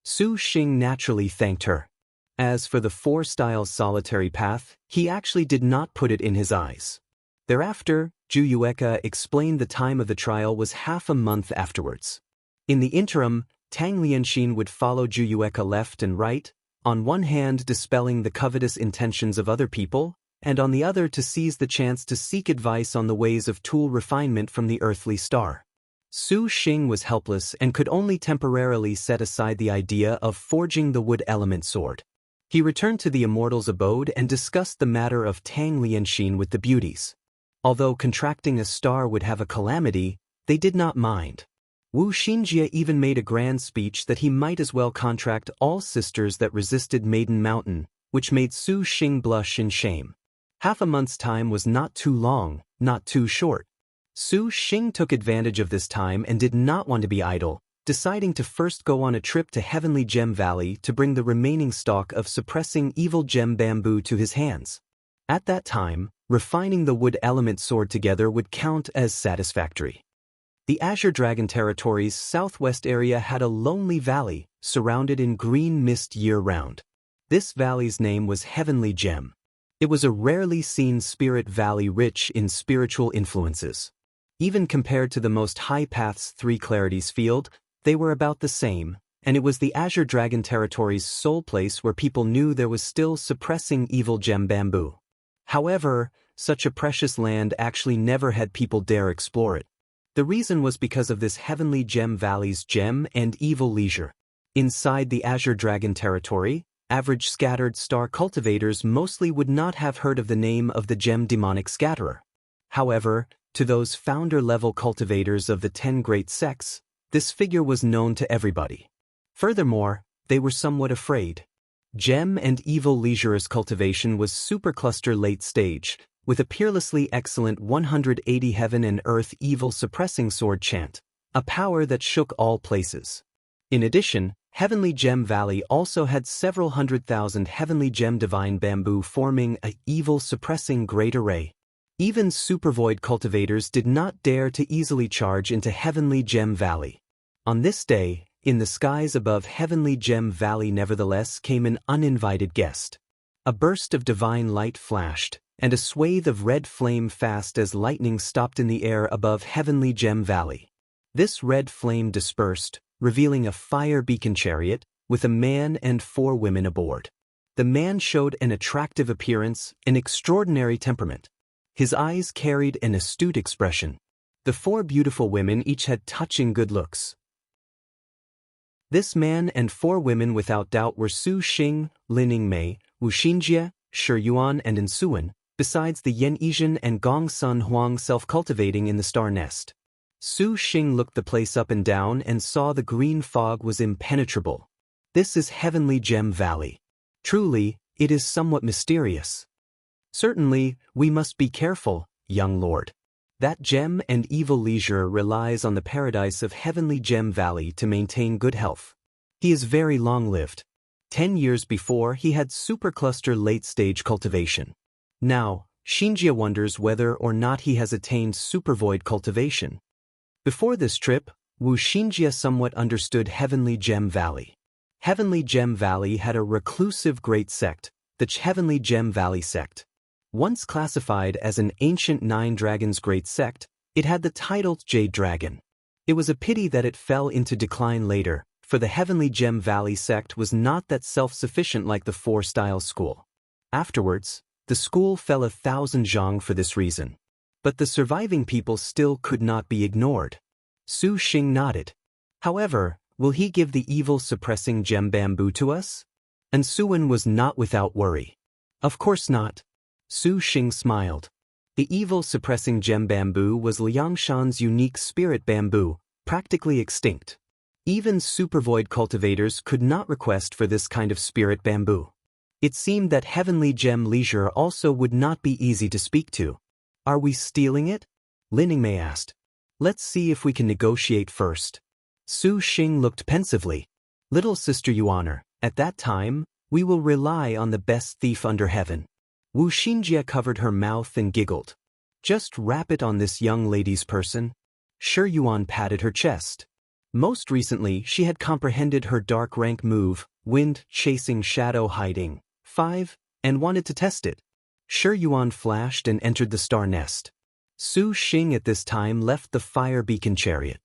Su Xing naturally thanked her. As for the 4 styles solitary path, he actually did not put it in his eyes. Thereafter, Juyueka explained the time of the trial was half a month afterwards. In the interim, Tang Lianxin would follow Juyueka left and right, on one hand dispelling the covetous intentions of other people, and on the other to seize the chance to seek advice on the ways of tool refinement from the earthly star. Su Xing was helpless and could only temporarily set aside the idea of forging the wood element sword. He returned to the immortal's abode and discussed the matter of Tang Lianxin with the beauties. Although contracting a star would have a calamity, they did not mind. Wu Xinjie even made a grand speech that he might as well contract all sisters that resisted Maiden Mountain, which made Su Xing blush in shame. Half a month's time was not too long, not too short. Su Xing took advantage of this time and did not want to be idle, deciding to first go on a trip to Heavenly Gem Valley to bring the remaining stock of suppressing evil gem bamboo to his hands. At that time, refining the wood element sword together would count as satisfactory. The Azure Dragon Territory's southwest area had a lonely valley, surrounded in green mist year-round. This valley's name was Heavenly Gem. It was a rarely seen spirit valley rich in spiritual influences. Even compared to the most high path's 3 clarities field, they were about the same, and it was the Azure Dragon Territory's sole place where people knew there was still suppressing evil gem bamboo. However, such a precious land actually never had people dare explore it. The reason was because of this Heavenly Gem Valley's gem and evil leisure. Inside the Azure Dragon Territory, average scattered star cultivators mostly would not have heard of the name of the gem demonic scatterer. However, to those founder-level cultivators of the 10 great sects, this figure was known to everybody. Furthermore, they were somewhat afraid. Gem and evil leisure's cultivation was supercluster late stage, with a peerlessly excellent 180 heaven and earth evil suppressing sword chant, a power that shook all places. In addition, Heavenly Gem Valley also had several 100,000 Heavenly Gem Divine Bamboo forming a evil suppressing great array. Even supervoid cultivators did not dare to easily charge into Heavenly Gem Valley. On this day, in the skies above Heavenly Gem Valley nevertheless came an uninvited guest. A burst of divine light flashed, and a swathe of red flame fast as lightning stopped in the air above Heavenly Gem Valley. This red flame dispersed, revealing a fire beacon chariot, with a man and 4 women aboard. The man showed an attractive appearance, an extraordinary temperament. His eyes carried an astute expression. The 4 beautiful women each had touching good looks. This man and 4 women without doubt were Su Xing, Lining Mei, Wu Xinjie, Shi Yuan and Ensuan, besides the Yen Yizhen and Gong Sun Huang self-cultivating in the star nest. Su Xing looked the place up and down and saw the green fog was impenetrable. This is Heavenly Gem Valley. Truly, it is somewhat mysterious. Certainly, we must be careful, young lord. That gem and evil leisure relies on the paradise of Heavenly Gem Valley to maintain good health. He is very long-lived. 10 years before, he had supercluster late-stage cultivation. Now, Xinjie wonders whether or not he has attained supervoid cultivation. Before this trip, Wu Xinjie somewhat understood Heavenly Gem Valley. Heavenly Gem Valley had a reclusive great sect, the Heavenly Gem Valley sect. Once classified as an ancient 9 dragons great sect, it had the title Jade Dragon. It was a pity that it fell into decline later, for the Heavenly Gem Valley sect was not that self-sufficient like the Four-Style school. Afterwards, the school fell 1,000 zhang for this reason. But the surviving people still could not be ignored. Su Xing nodded. However, will he give the evil-suppressing gem bamboo to us? And Suwen was not without worry. Of course not. Su Xing smiled. The evil-suppressing gem bamboo was Liangshan's unique spirit bamboo, practically extinct. Even supervoid cultivators could not request for this kind of spirit bamboo. It seemed that Heavenly Gem Leisure also would not be easy to speak to. Are we stealing it? Lin Ningmei asked. Let's see if we can negotiate first. Su Xing looked pensively. Little Sister Yuaner, at that time, we will rely on the best thief under heaven. Wu Xinjie covered her mouth and giggled. Just rap it on this young lady's person. Shi Yuan patted her chest. Most recently she had comprehended her dark rank move, wind chasing shadow hiding, 5, and wanted to test it. Shi Yuan flashed and entered the star nest. Su Xing at this time left the fire beacon chariot.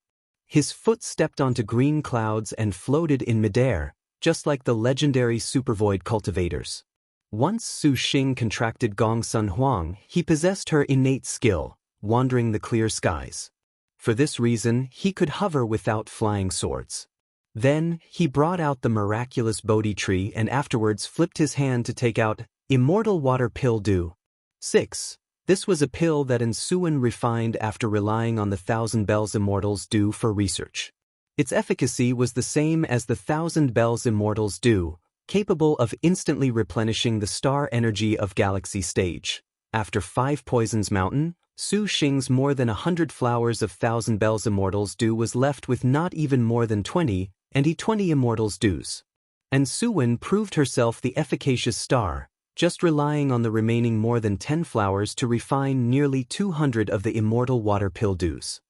His foot stepped onto green clouds and floated in midair, just like the legendary supervoid cultivators. Once Su Xing contracted Gong Sun Huang, he possessed her innate skill, wandering the clear skies. For this reason, he could hover without flying swords. Then, he brought out the miraculous Bodhi tree and afterwards flipped his hand to take out Immortal Water Pill Dew. 6. This was a pill that Suwen refined after relying on the 1,000 Bells Immortals Dew for research. Its efficacy was the same as the 1,000 Bells Immortals Dew, capable of instantly replenishing the star energy of Galaxy Stage. After 5 Poisons Mountain, Su Xing's more than 100 flowers of 1,000 Bells Immortals Dew was left with not even more than 20, and he 20 Immortals Dews. And Suwen proved herself the efficacious star, just relying on the remaining more than 10 flowers to refine nearly 200 of the immortal water pill dews.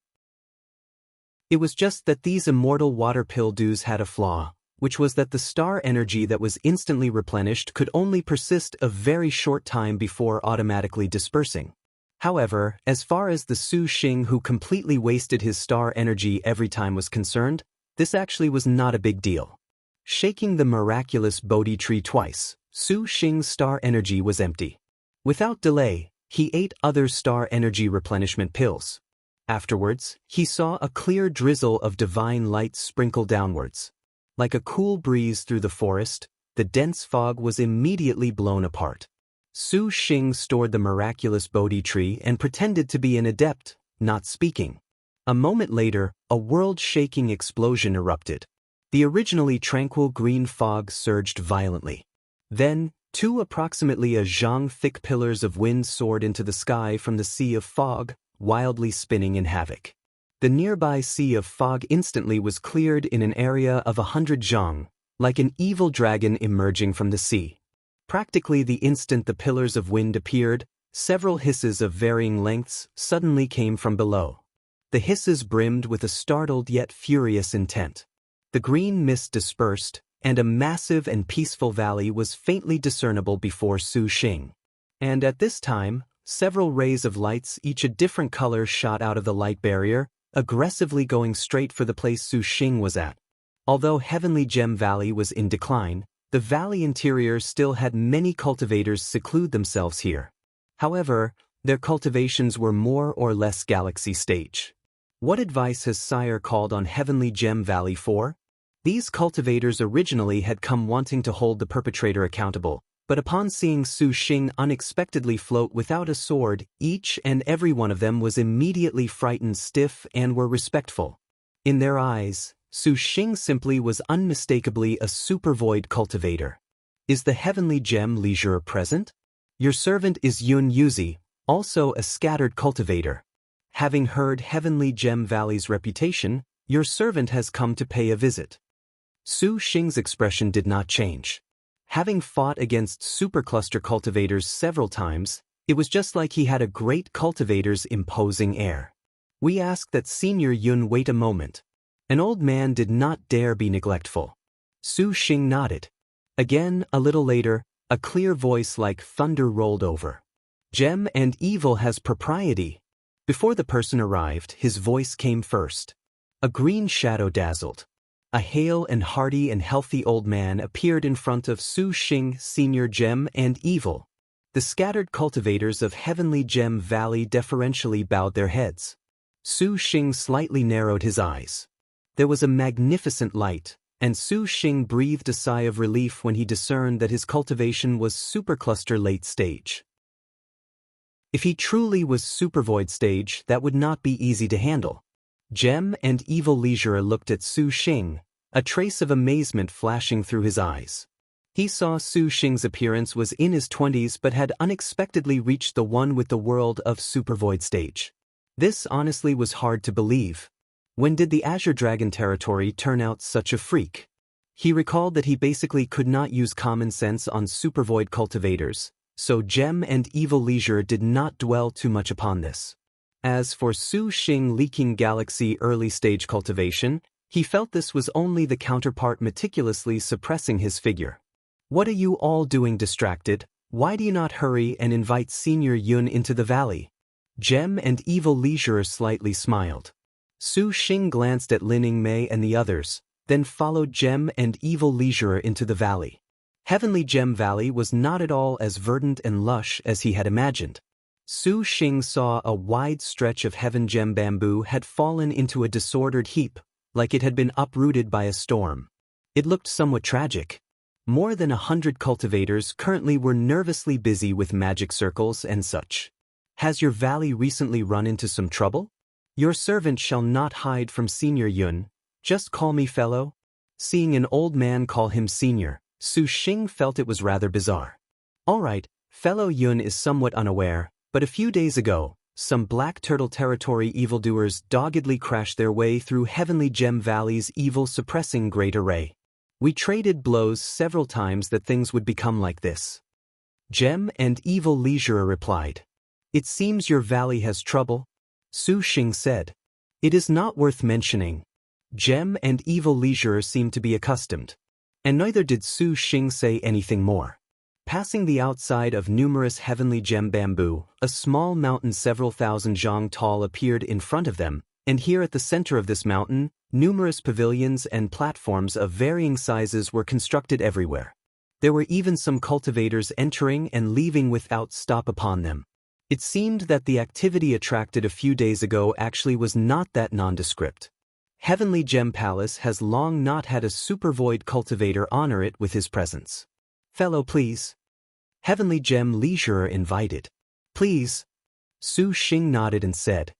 It was just that these immortal water pill dews had a flaw, which was that the star energy that was instantly replenished could only persist a very short time before automatically dispersing. However, as far as the Su Xing who completely wasted his star energy every time was concerned, this actually was not a big deal. Shaking the miraculous Bodhi tree twice, Su Xing's star energy was empty. Without delay, he ate other star energy replenishment pills. Afterwards, he saw a clear drizzle of divine light sprinkle downwards. Like a cool breeze through the forest, the dense fog was immediately blown apart. Su Xing stored the miraculous Bodhi tree and pretended to be an adept, not speaking. A moment later, a world-shaking explosion erupted. The originally tranquil green fog surged violently. Then, 2 approximately a zhang thick pillars of wind soared into the sky from the sea of fog, wildly spinning in havoc. The nearby sea of fog instantly was cleared in an area of 100 zhang, like an evil dragon emerging from the sea. Practically the instant the pillars of wind appeared, several hisses of varying lengths suddenly came from below. The hisses brimmed with a startled yet furious intent. The green mist dispersed, and a massive and peaceful valley was faintly discernible before Su Xing. And at this time, several rays of lights each a different color shot out of the light barrier, aggressively going straight for the place Su Xing was at. Although Heavenly Gem Valley was in decline, the valley interior still had many cultivators seclude themselves here. However, their cultivations were more or less Galaxy Stage. What advice has Sire called on Heavenly Gem Valley for? These cultivators originally had come wanting to hold the perpetrator accountable, but upon seeing Su Xing unexpectedly float without a sword, each and every one of them was immediately frightened stiff and were respectful. In their eyes, Su Xing simply was unmistakably a supervoid cultivator. Is the Heavenly Gem Leisure present? Your servant is Yun Yuzi, also a scattered cultivator. Having heard Heavenly Gem Valley's reputation, your servant has come to pay a visit. Su Xing's expression did not change. Having fought against supercluster cultivators several times, it was just like he had a great cultivator's imposing air. We ask that Senior Yun wait a moment. An old man did not dare be neglectful. Su Xing nodded. Again, a little later, a clear voice like thunder rolled over. Gem and evil has propriety. Before the person arrived, his voice came first. A green shadow dazzled. A hale and hearty and healthy old man appeared in front of Su Xing, Senior Gem and Evil. The scattered cultivators of Heavenly Gem Valley deferentially bowed their heads. Su Xing slightly narrowed his eyes. There was a magnificent light, and Su Xing breathed a sigh of relief when he discerned that his cultivation was supercluster late stage. If he truly was supervoid stage, that would not be easy to handle. Gem and Evil Leisure looked at Su Xing, a trace of amazement flashing through his eyes. He saw Su Xing's appearance was in his 20s but had unexpectedly reached the one with the world of supervoid stage. This honestly was hard to believe. When did the Azure Dragon territory turn out such a freak? He recalled that he basically could not use common sense on supervoid cultivators, so Gem and Evil Leisure did not dwell too much upon this. As for Su Xing leaking galaxy early-stage cultivation, he felt this was only the counterpart meticulously suppressing his figure. What are you all doing distracted? Why do you not hurry and invite Senior Yun into the valley? Gem and Evil Leisure slightly smiled. Su Xing glanced at Lin Yingmei and the others, then followed Gem and Evil Leisure into the valley. Heavenly Gem Valley was not at all as verdant and lush as he had imagined. Su Xing saw a wide stretch of Heaven Gem bamboo had fallen into a disordered heap, like it had been uprooted by a storm. It looked somewhat tragic. More than 100 cultivators currently were nervously busy with magic circles and such. Has your valley recently run into some trouble? Your servant shall not hide from Senior Yun, just call me fellow. Seeing an old man call him senior, Su Xing felt it was rather bizarre. All right, fellow Yun is somewhat unaware, but a few days ago, some Black Turtle Territory evildoers doggedly crashed their way through Heavenly Gem Valley's evil-suppressing Great Array. We traded blows several times that things would become like this. Gem and Evil Leisure replied. It seems your valley has trouble, Su Xing said. It is not worth mentioning. Gem and Evil Leisure seemed to be accustomed. And neither did Su Xing say anything more. Passing the outside of numerous Heavenly Gem bamboo, a small mountain several thousand zhang tall appeared in front of them, and here at the center of this mountain, numerous pavilions and platforms of varying sizes were constructed everywhere. There were even some cultivators entering and leaving without stop upon them. It seemed that the activity attracted a few days ago actually was not that nondescript. Heavenly Gem Palace has long not had a supervoid cultivator honor it with his presence. Fellow, please. Heavenly Gem Leisure invited. Please. Su Xing nodded and said.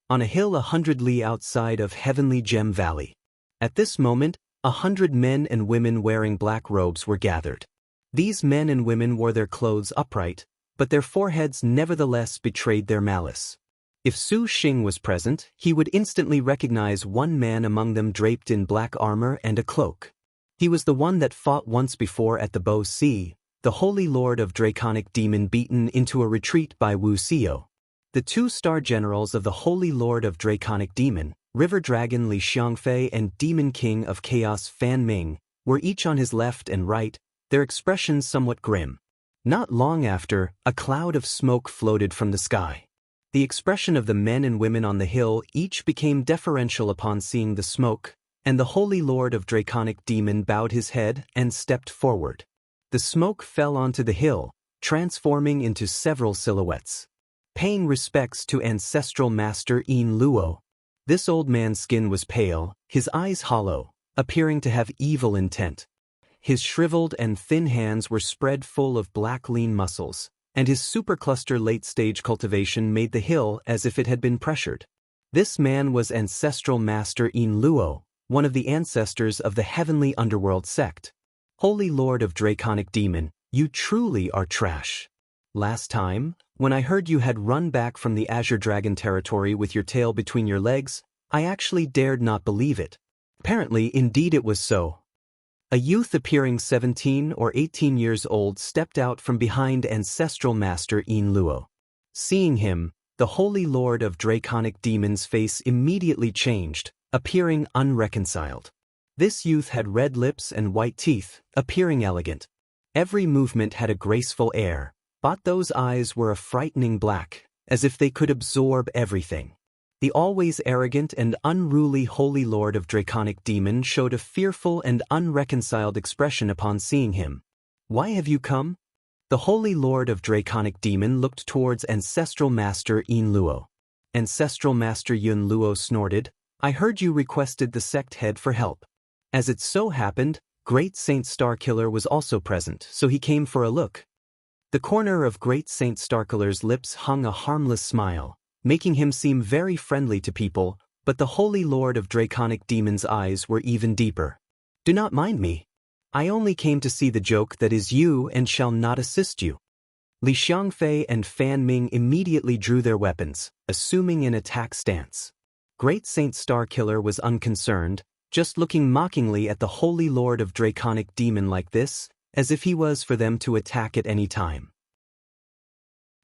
On a hill 100 li outside of Heavenly Gem Valley. At this moment, 100 men and women wearing black robes were gathered. These men and women wore their clothes upright, but their foreheads nevertheless betrayed their malice. If Su Xing was present, he would instantly recognize one man among them draped in black armor and a cloak. He was the one that fought once before at the Bo Sea, the Holy Lord of Draconic Demon beaten into a retreat by Wu Xiao. The two-star generals of the Holy Lord of Draconic Demon, River Dragon Li Xiangfei and Demon King of Chaos Fan Ming, were each on his left and right, their expressions somewhat grim. Not long after, a cloud of smoke floated from the sky. The expression of the men and women on the hill each became deferential upon seeing the smoke, and the Holy Lord of Draconic Demon bowed his head and stepped forward. The smoke fell onto the hill, transforming into several silhouettes. Paying respects to ancestral master Yin Luo. This old man's skin was pale, his eyes hollow, appearing to have evil intent. His shriveled and thin hands were spread full of black lean muscles, and his supercluster late-stage cultivation made the hill as if it had been pressured. This man was ancestral master Yin Luo, one of the ancestors of the heavenly underworld sect. Holy Lord of Draconic Demon, you truly are trash. Last time, when I heard you had run back from the Azure Dragon territory with your tail between your legs, I actually dared not believe it. Apparently, indeed it was so. A youth appearing 17 or 18 years old stepped out from behind ancestral master Yin Luo. Seeing him, the Holy Lord of Draconic Demon's face immediately changed, appearing unreconciled. This youth had red lips and white teeth, appearing elegant. Every movement had a graceful air, but those eyes were a frightening black, as if they could absorb everything. The always arrogant and unruly Holy Lord of Draconic Demon showed a fearful and unreconciled expression upon seeing him. "Why have you come?" The Holy Lord of Draconic Demon looked towards Ancestral Master Yin Luo. Ancestral Master Yun Luo snorted, "I heard you requested the sect head for help." As it so happened, Great Saint Starkiller was also present, so he came for a look. The corner of Great Saint Starkiller's lips hung a harmless smile, making him seem very friendly to people, but the Holy Lord of Draconic Demon's eyes were even deeper. "Do not mind me. I only came to see the joke that is you and shall not assist you." Li Xiangfei and Fan Ming immediately drew their weapons, assuming an attack stance. Great Saint Starkiller was unconcerned, just looking mockingly at the Holy Lord of Draconic Demon like this, as if he was for them to attack at any time.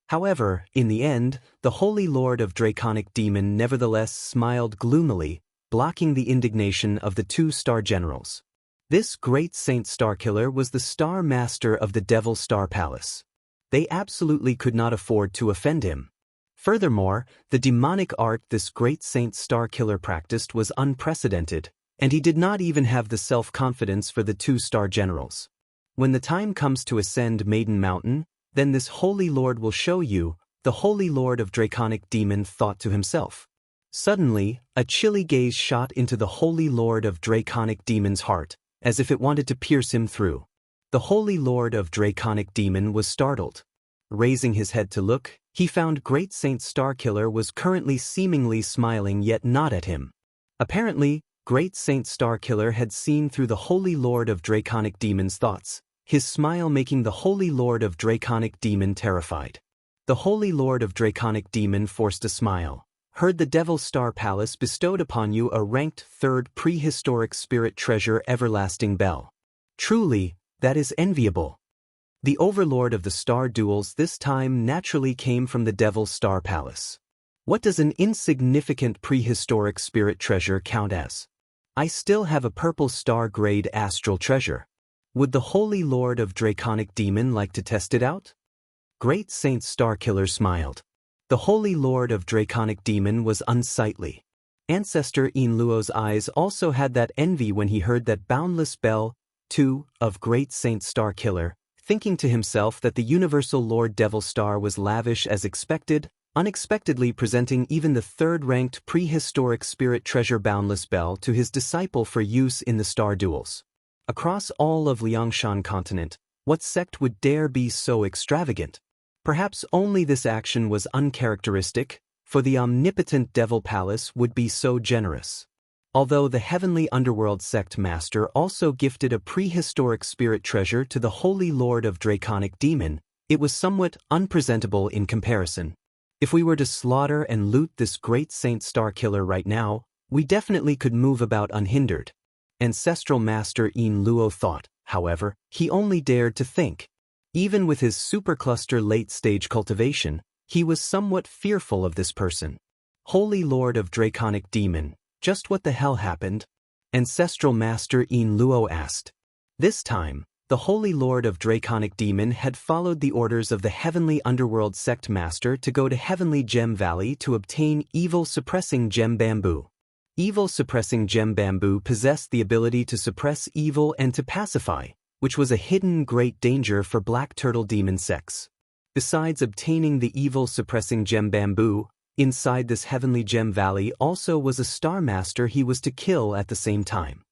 However, in the end, the Holy Lord of Draconic Demon nevertheless smiled gloomily, blocking the indignation of the two Star Generals. This Great Saint Starkiller was the Star Master of the Devil Star Palace. They absolutely could not afford to offend him. Furthermore, the demonic art this Great Saint Starkiller practiced was unprecedented, and he did not even have the self-confidence for the two Star Generals. When the time comes to ascend Maiden Mountain, then this Holy Lord will show you, the Holy Lord of Draconic Demon thought to himself. Suddenly, a chilly gaze shot into the Holy Lord of Draconic Demon's heart, as if it wanted to pierce him through. The Holy Lord of Draconic Demon was startled. Raising his head to look, he found Great Saint Starkiller was currently seemingly smiling yet not at him. Apparently, Great Saint Starkiller had seen through the Holy Lord of Draconic Demon's thoughts, his smile making the Holy Lord of Draconic Demon terrified. The Holy Lord of Draconic Demon forced a smile. "Heard the Devil Star Palace bestowed upon you a ranked 3rd prehistoric spirit treasure Everlasting Bell. Truly, that is enviable." The overlord of the Star Duels this time naturally came from the Devil Star Palace. What does an insignificant prehistoric spirit treasure count as? I still have a purple star-grade astral treasure. Would the Holy Lord of Draconic Demon like to test it out? Great Saint Starkiller smiled. The Holy Lord of Draconic Demon was unsightly. Ancestor Yin Luo's eyes also had that envy when he heard that boundless bell, too, of Great Saint Starkiller, thinking to himself that the Universal Lord Devil Star was lavish as expected, unexpectedly presenting even the 3rd-ranked prehistoric spirit treasure Boundless Bell to his disciple for use in the Star Duels. Across all of Liangshan continent, what sect would dare be so extravagant? Perhaps only this action was uncharacteristic, for the omnipotent Devil Palace would be so generous. Although the Heavenly Underworld Sect Master also gifted a prehistoric spirit treasure to the Holy Lord of Draconic Demon, it was somewhat unpresentable in comparison. If we were to slaughter and loot this Great Saint Starkiller right now, we definitely could move about unhindered. Ancestral Master Yin Luo thought, however, he only dared to think. Even with his supercluster late-stage cultivation, he was somewhat fearful of this person. Holy Lord of Draconic Demon, just what the hell happened? Ancestral Master Yin Luo asked. This time, the Holy Lord of Draconic Demon had followed the orders of the Heavenly Underworld Sect Master to go to Heavenly Gem Valley to obtain evil-suppressing gem bamboo. Evil-suppressing gem bamboo possessed the ability to suppress evil and to pacify, which was a hidden great danger for Black Turtle Demon sects. Besides obtaining the evil-suppressing gem bamboo, inside this Heavenly Gem Valley also was a Star Master he was to kill at the same time.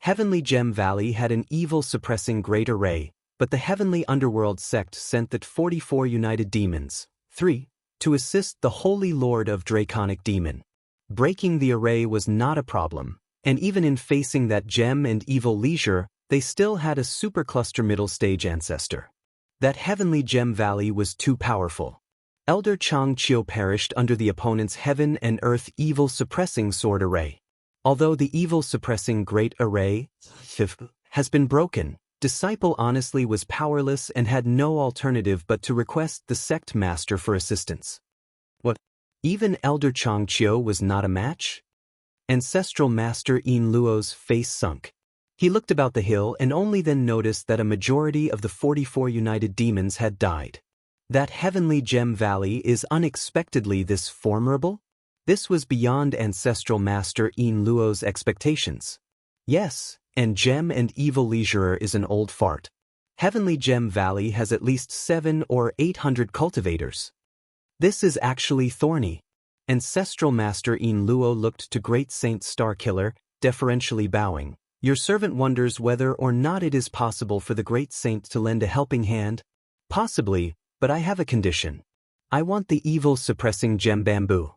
Heavenly Gem Valley had an evil-suppressing great array, but the Heavenly Underworld sect sent the 44 United Demons, 3, to assist the Holy Lord of Draconic Demon. Breaking the array was not a problem, and even in facing that gem and evil leisure, they still had a supercluster middle-stage ancestor. That Heavenly Gem Valley was too powerful. Elder Chang Chiu perished under the opponent's Heaven and Earth evil-suppressing sword array. Although the evil-suppressing great array has been broken, Disciple honestly was powerless and had no alternative but to request the sect master for assistance. What? Even Elder Chang Chiu was not a match? Ancestral Master Yin Luo's face sunk. He looked about the hill and only then noticed that a majority of the 44 United Demons had died. That Heavenly Gem Valley is unexpectedly this formidable? This was beyond Ancestral Master Een Luo's expectations. Yes, and Gem and Evil Leisurer is an old fart. Heavenly Gem Valley has at least 700 or 800 cultivators. This is actually thorny. Ancestral Master Een Luo looked to Great Saint Starkiller, deferentially bowing. Your servant wonders whether or not it is possible for the Great Saint to lend a helping hand. Possibly, but I have a condition. I want the evil-suppressing gem bamboo.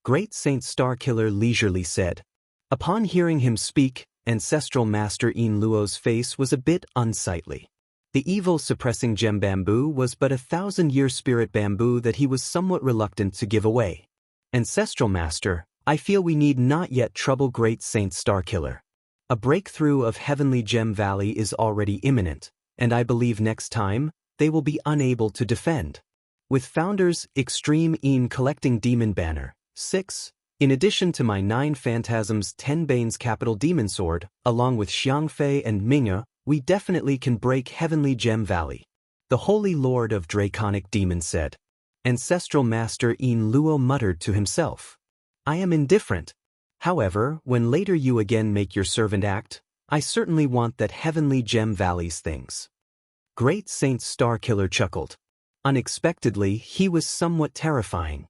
Great Saint Starkiller leisurely said. Upon hearing him speak, Ancestral Master Een Luo's face was a bit unsightly. The evil-suppressing gem bamboo was but a 1,000-year spirit bamboo that he was somewhat reluctant to give away. Ancestral Master, I feel we need not yet trouble Great Saint Starkiller. A breakthrough of Heavenly Gem Valley is already imminent, and I believe next time, they will be unable to defend. With Founders Extreme Een collecting Demon Banner, 6, in addition to my 9 Phantasms 10 Bane's Capital Demon Sword, along with Xiangfei and Mingya, we definitely can break Heavenly Gem Valley. The Holy Lord of Draconic Demons said. Ancestral Master Een Luo muttered to himself. I am indifferent. However, when later you again make your servant act, I certainly want that Heavenly Gem Valley's things. Great Saint Starkiller chuckled. Unexpectedly, he was somewhat terrifying.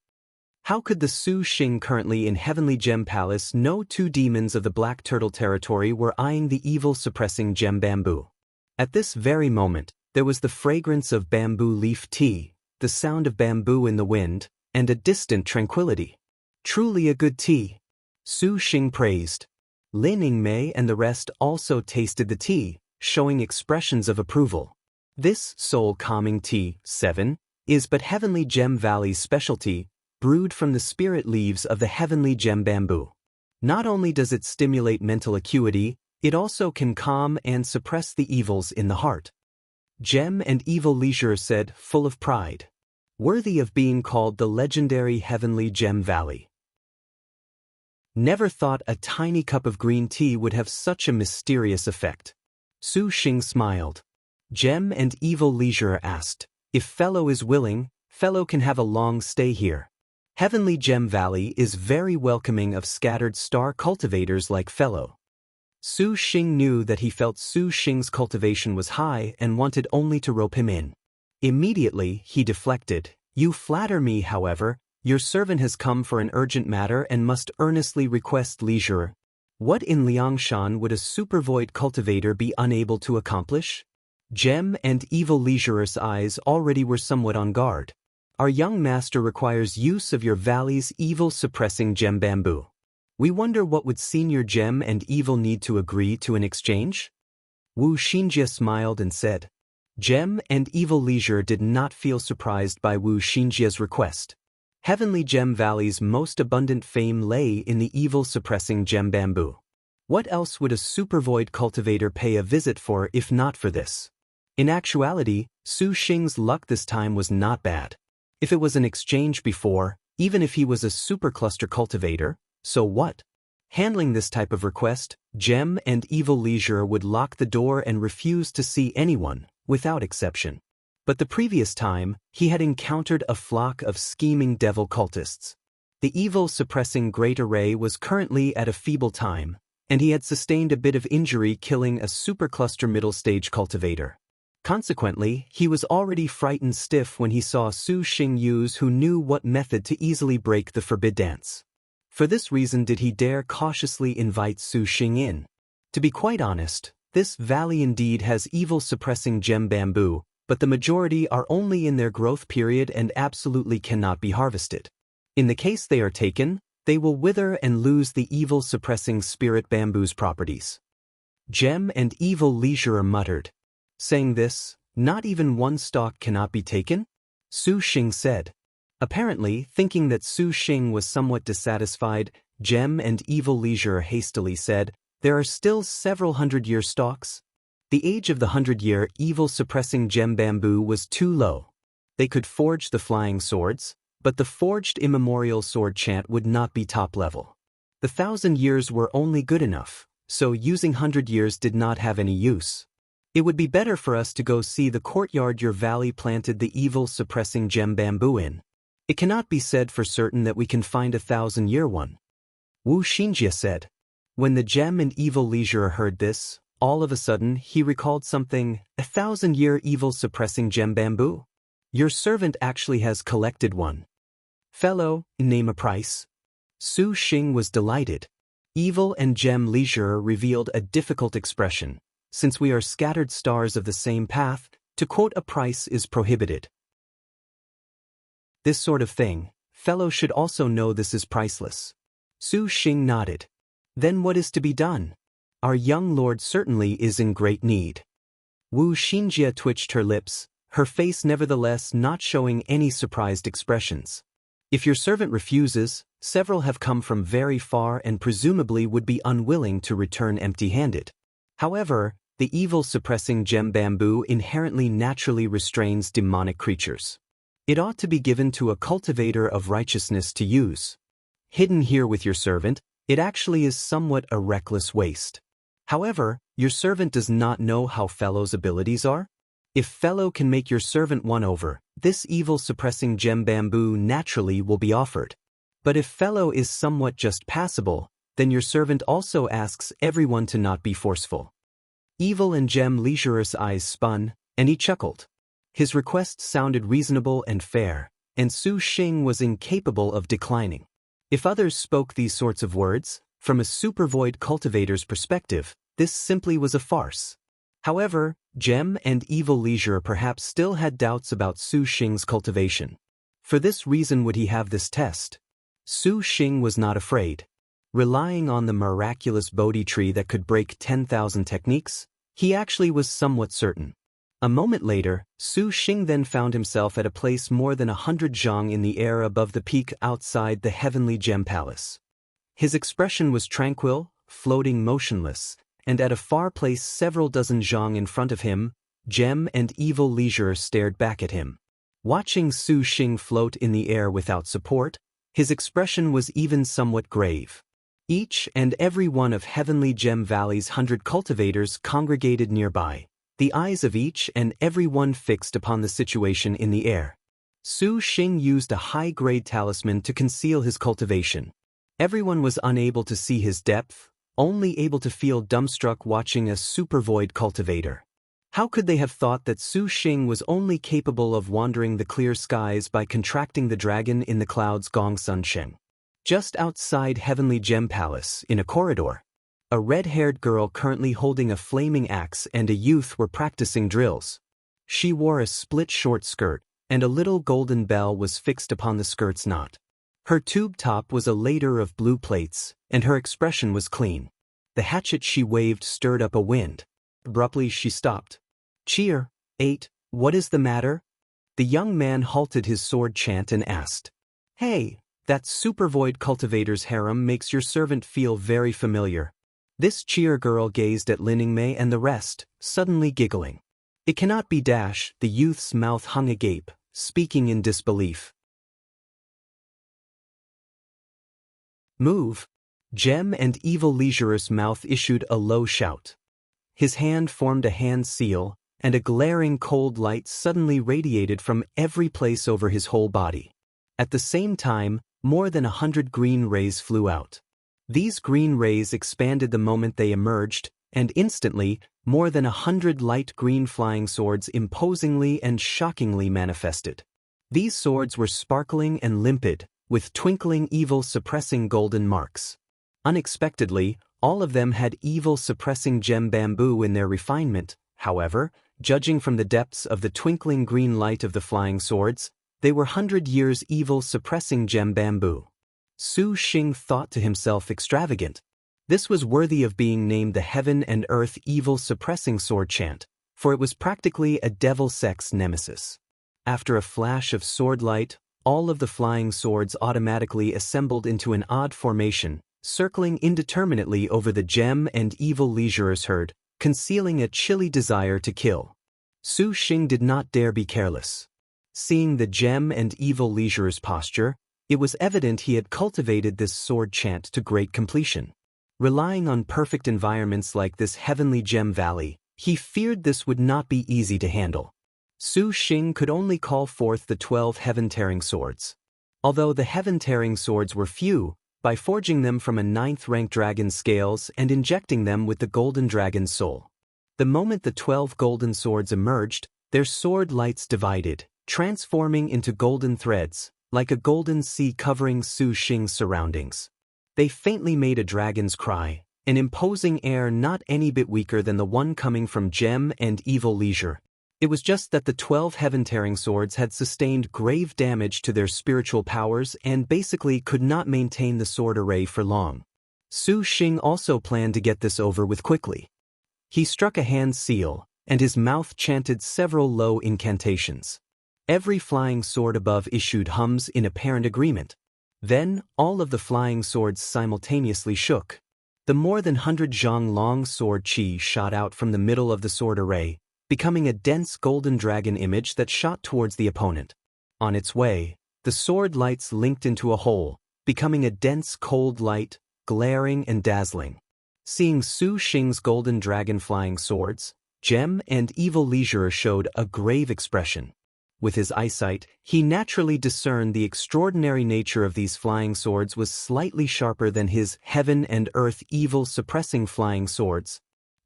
How could the Su Xing currently in Heavenly Gem Palace know 2 demons of the Black Turtle territory were eyeing the evil-suppressing gem bamboo? At this very moment, there was the fragrance of bamboo leaf tea, the sound of bamboo in the wind, and a distant tranquility. Truly a good tea. Su Xing praised. Lin Yingmei and the rest also tasted the tea, showing expressions of approval. This soul-calming tea, 7, is but Heavenly Gem Valley's specialty, brewed from the spirit leaves of the Heavenly Gem Bamboo. Not only does it stimulate mental acuity, it also can calm and suppress the evils in the heart. Gem and Evil Leisure said, full of pride. Worthy of being called the legendary Heavenly Gem Valley. Never thought a tiny cup of green tea would have such a mysterious effect. Su Xing smiled. Gem and Evil Leisure asked, if Fellow is willing, Fellow can have a long stay here. Heavenly Gem Valley is very welcoming of scattered star cultivators like Fellow. Su Xing knew that he felt Su Xing's cultivation was high and wanted only to rope him in. Immediately, he deflected. You flatter me, however. Your servant has come for an urgent matter and must earnestly request leisure. What in Liangshan would a supervoid cultivator be unable to accomplish? Gem and Evil Leisure's eyes already were somewhat on guard. Our young master requires use of your valley's evil-suppressing gem bamboo. We wonder what would Senior Gem and Evil need to agree to in exchange? Wu Xinjie smiled and said. Gem and Evil Leisure did not feel surprised by Wu Xinjie's request. Heavenly Gem Valley's most abundant fame lay in the evil-suppressing gem bamboo. What else would a supervoid cultivator pay a visit for if not for this? In actuality, Su Xing's luck this time was not bad. If it was an exchange before, even if he was a supercluster cultivator, so what? Handling this type of request, Gem and Evil Leisure would lock the door and refuse to see anyone, without exception. But the previous time, he had encountered a flock of scheming devil cultists. The evil-suppressing Great Array was currently at a feeble time, and he had sustained a bit of injury killing a supercluster middle-stage cultivator. Consequently, he was already frightened stiff when he saw Su Xing use who knew what method to easily break the forbid dance. For this reason did he dare cautiously invite Su Xing in. To be quite honest, this valley indeed has evil-suppressing gem bamboo, but the majority are only in their growth period and absolutely cannot be harvested. In the case they are taken, they will wither and lose the evil-suppressing spirit bamboo's properties. Gem and Evil Leisure muttered. Saying this, not even one stalk cannot be taken? Su Xing said. Apparently, thinking that Su Xing was somewhat dissatisfied, Gem and Evil Leisure hastily said, there are still several 100-year stalks. The age of the 100-year evil-suppressing gem bamboo was too low. They could forge the flying swords, but the forged immemorial sword chant would not be top level. The 1,000 years were only good enough, so using 100 years did not have any use. It would be better for us to go see the courtyard your valley planted the evil-suppressing gem bamboo in. It cannot be said for certain that we can find a 1,000-year one. Wu Xinjie said. When the gem and evil leisurer heard this, all of a sudden he recalled something, a 1,000-year evil-suppressing gem bamboo? Your servant actually has collected one. Fellow, name a price. Su Xing was delighted. Evil and gem leisurer revealed a difficult expression. Since we are scattered stars of the same path, to quote a price is prohibited. This sort of thing, fellow should also know this is priceless. Su Xing nodded. Then what is to be done? Our young lord certainly is in great need. Wu Xinjie twitched her lips, her face nevertheless not showing any surprised expressions. If your servant refuses, several have come from very far and presumably would be unwilling to return empty-handed. However, the evil-suppressing gem bamboo inherently naturally restrains demonic creatures. It ought to be given to a cultivator of righteousness to use. Hidden here with your servant, it actually is somewhat a reckless waste. However, your servant does not know how fellow's abilities are? If fellow can make your servant won over, this evil-suppressing gem bamboo naturally will be offered. But if fellow is somewhat just passable, then your servant also asks everyone to not be forceful. Evil and gem leisurer's eyes spun, and he chuckled. His request sounded reasonable and fair, and Su Xing was incapable of declining. If others spoke these sorts of words, from a supervoid cultivator's perspective, this simply was a farce. However, gem and evil leisurer perhaps still had doubts about Su Xing's cultivation. For this reason would he have this test? Su Xing was not afraid. Relying on the miraculous Bodhi tree that could break 10,000 techniques, he actually was somewhat certain. A moment later, Su Xing then found himself at a place more than 100 zhang in the air above the peak outside the heavenly gem palace. His expression was tranquil, floating motionless, and at a far place several dozen zhang in front of him, gem and evil leisurer stared back at him. Watching Su Xing float in the air without support, his expression was even somewhat grave. Each and every one of Heavenly Gem Valley's 100 cultivators congregated nearby, the eyes of each and every one fixed upon the situation in the air. Su Xing used a high-grade talisman to conceal his cultivation. Everyone was unable to see his depth, only able to feel dumbstruck watching a supervoid cultivator. How could they have thought that Su Xing was only capable of wandering the clear skies by contracting the dragon in the clouds Gong Sun Sheng? Just outside Heavenly Gem Palace, in a corridor, a red-haired girl currently holding a flaming axe and a youth were practicing drills. She wore a split short skirt, and a little golden bell was fixed upon the skirt's knot. Her tube top was a ladder of blue plates, and her expression was clean. The hatchet she waved stirred up a wind. Abruptly she stopped. "Cheer, 8, what is the matter?" The young man halted his sword chant and asked. "Hey, that supervoid cultivator's harem makes your servant feel very familiar." This cheer girl gazed at Lin Ningmei and the rest, suddenly giggling. "It cannot be dash," the youth's mouth hung agape, speaking in disbelief. "Move." Gem and evil leisurer's mouth issued a low shout. His hand formed a hand seal, and a glaring cold light suddenly radiated from every place over his whole body. At the same time, more than 100 green rays flew out. These green rays expanded the moment they emerged, and instantly, more than 100 light green flying swords imposingly and shockingly manifested. These swords were sparkling and limpid, with twinkling evil-suppressing golden marks. Unexpectedly, all of them had evil-suppressing gem bamboo in their refinement. However, judging from the depths of the twinkling green light of the flying swords, they were 100 years evil-suppressing gem bamboo. Su Xing thought to himself, extravagant. This was worthy of being named the Heaven and Earth Evil-Suppressing Sword Chant, for it was practically a devil-sex nemesis. After a flash of sword light, all of the flying swords automatically assembled into an odd formation, circling indeterminately over the gem and evil leisurer's herd, concealing a chilly desire to kill. Su Xing did not dare be careless. Seeing the gem and evil leisurer's posture, it was evident he had cultivated this sword chant to great completion. Relying on perfect environments like this Heavenly Gem Valley, He feared this would not be easy to handle. Su Xing could only call forth the 12 heaven-tearing swords. Although the heaven-tearing swords were few, by forging them from a 9th-rank dragon's scales and injecting them with the golden dragon's soul. The moment the 12 golden swords emerged, their sword lights divided, transforming into golden threads, like a golden sea covering Su Xing's surroundings. They faintly made a dragon's cry, an imposing air not any bit weaker than the one coming from Gem and Evil Leisure. It was just that the 12 heaven-tearing swords had sustained grave damage to their spiritual powers and basically could not maintain the sword array for long. Su Xing also planned to get this over with quickly. He struck a hand seal, and his mouth chanted several low incantations. Every flying sword above issued hums in apparent agreement. Then, all of the flying swords simultaneously shook. The more than 100 zhang long sword chi shot out from the middle of the sword array, becoming a dense golden dragon image that shot towards the opponent. On its way, the sword lights linked into a whole, becoming a dense cold light, glaring and dazzling. Seeing Su Xing's golden dragon flying swords, Gem and Evil Leisure showed a grave expression. With his eyesight, he naturally discerned the extraordinary nature of these flying swords was slightly sharper than his heaven and earth evil suppressing flying swords.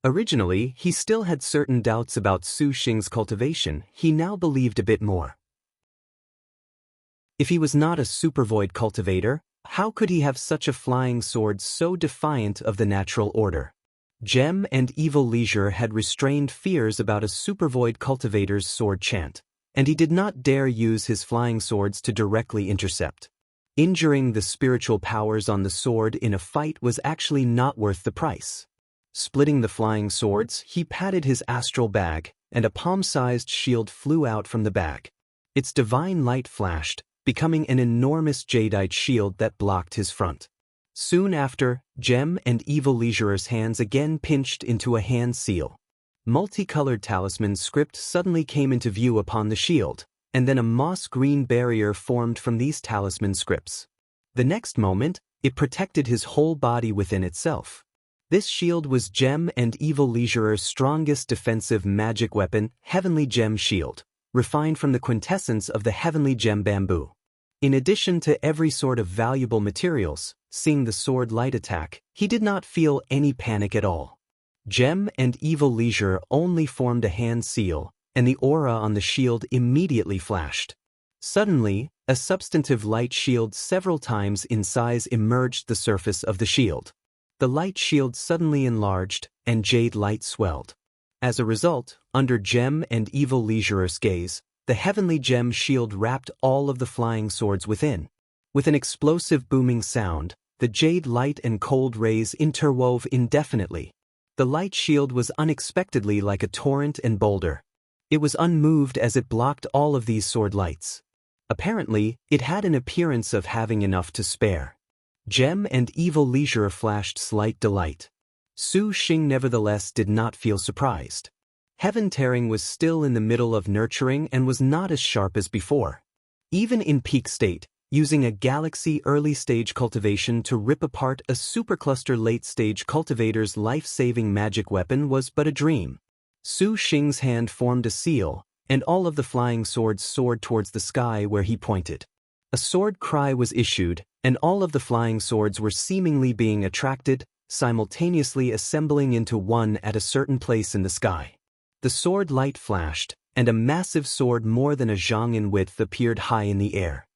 Originally, he still had certain doubts about Su Xing's cultivation. He now believed a bit more. If he was not a supervoid cultivator, how could he have such a flying sword so defiant of the natural order? Gem and Evil Leisure had restrained fears about a supervoid cultivator's sword chant, and he did not dare use his flying swords to directly intercept. Injuring the spiritual powers on the sword in a fight was actually not worth the price. Splitting the flying swords, he patted his astral bag, and a palm-sized shield flew out from the bag. Its divine light flashed, becoming an enormous jadeite shield that blocked his front. Soon after, Gem and Evil Leisure's hands again pinched into a hand seal. Multicolored talisman script suddenly came into view upon the shield, and then a moss-green barrier formed from these talisman scripts. The next moment, it protected his whole body within itself. This shield was Gem and Evil Leisure's strongest defensive magic weapon, Heavenly Gem Shield, refined from the quintessence of the Heavenly Gem bamboo. In addition to every sort of valuable materials, seeing the sword light attack, he did not feel any panic at all. Gem and Evil Leisure only formed a hand seal, and the aura on the shield immediately flashed. Suddenly, a substantive light shield several times in size emerged the surface of the shield. The light shield suddenly enlarged, and jade light swelled. As a result, under Gem and Evil Leisure's gaze, the Heavenly Gem Shield wrapped all of the flying swords within. With an explosive booming sound, the jade light and cold rays interwove indefinitely. The light shield was unexpectedly like a torrent and boulder. It was unmoved as it blocked all of these sword lights. Apparently, it had an appearance of having enough to spare. Gem and Evil Leisure flashed slight delight. Su Xing nevertheless did not feel surprised. Heaven Tearing was still in the middle of nurturing and was not as sharp as before. Even in peak state, using a galaxy early-stage cultivation to rip apart a supercluster late-stage cultivator's life-saving magic weapon was but a dream. Su Xing's hand formed a seal, and all of the flying swords soared towards the sky where he pointed. A sword cry was issued, and all of the flying swords were seemingly being attracted, simultaneously assembling into one at a certain place in the sky. The sword light flashed, and a massive sword more than a zhang in width appeared high in the air.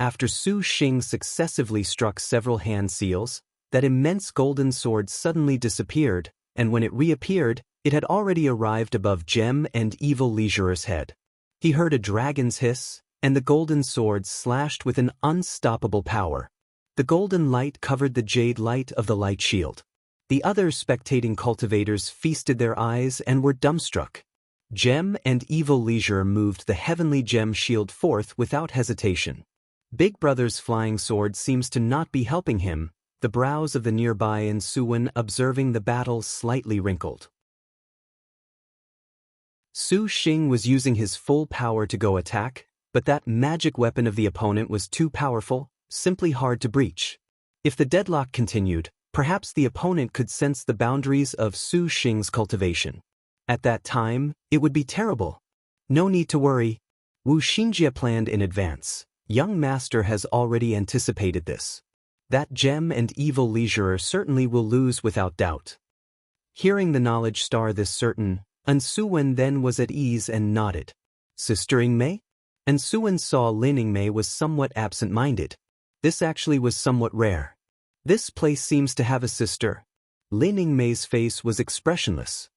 After Su Xing successively struck several hand seals, that immense golden sword suddenly disappeared, and when it reappeared, it had already arrived above Gem and Evil Leisure's head. He heard a dragon's hiss, and the golden sword slashed with an unstoppable power. The golden light covered the jade light of the light shield. The other spectating cultivators feasted their eyes and were dumbstruck. Gem and Evil Leisure moved the Heavenly Gem Shield forth without hesitation. Big Brother's flying sword seems to not be helping him, the brows of the nearby Suwen observing the battle slightly wrinkled. Su Xing was using his full power to go attack, but that magic weapon of the opponent was too powerful, simply hard to breach. If the deadlock continued, perhaps the opponent could sense the boundaries of Su Xing's cultivation. At that time, it would be terrible. No need to worry. Wu Xinjie planned in advance. Young master has already anticipated this. That gem and evil leisurer certainly will lose without doubt. Hearing the knowledge star this certain, An Suwen then was at ease and nodded. Sister Ingmei? An Suwen saw Lin Ingmei was somewhat absent-minded. This actually was somewhat rare. This place seems to have a sister. Lin Ingmei's face was expressionless.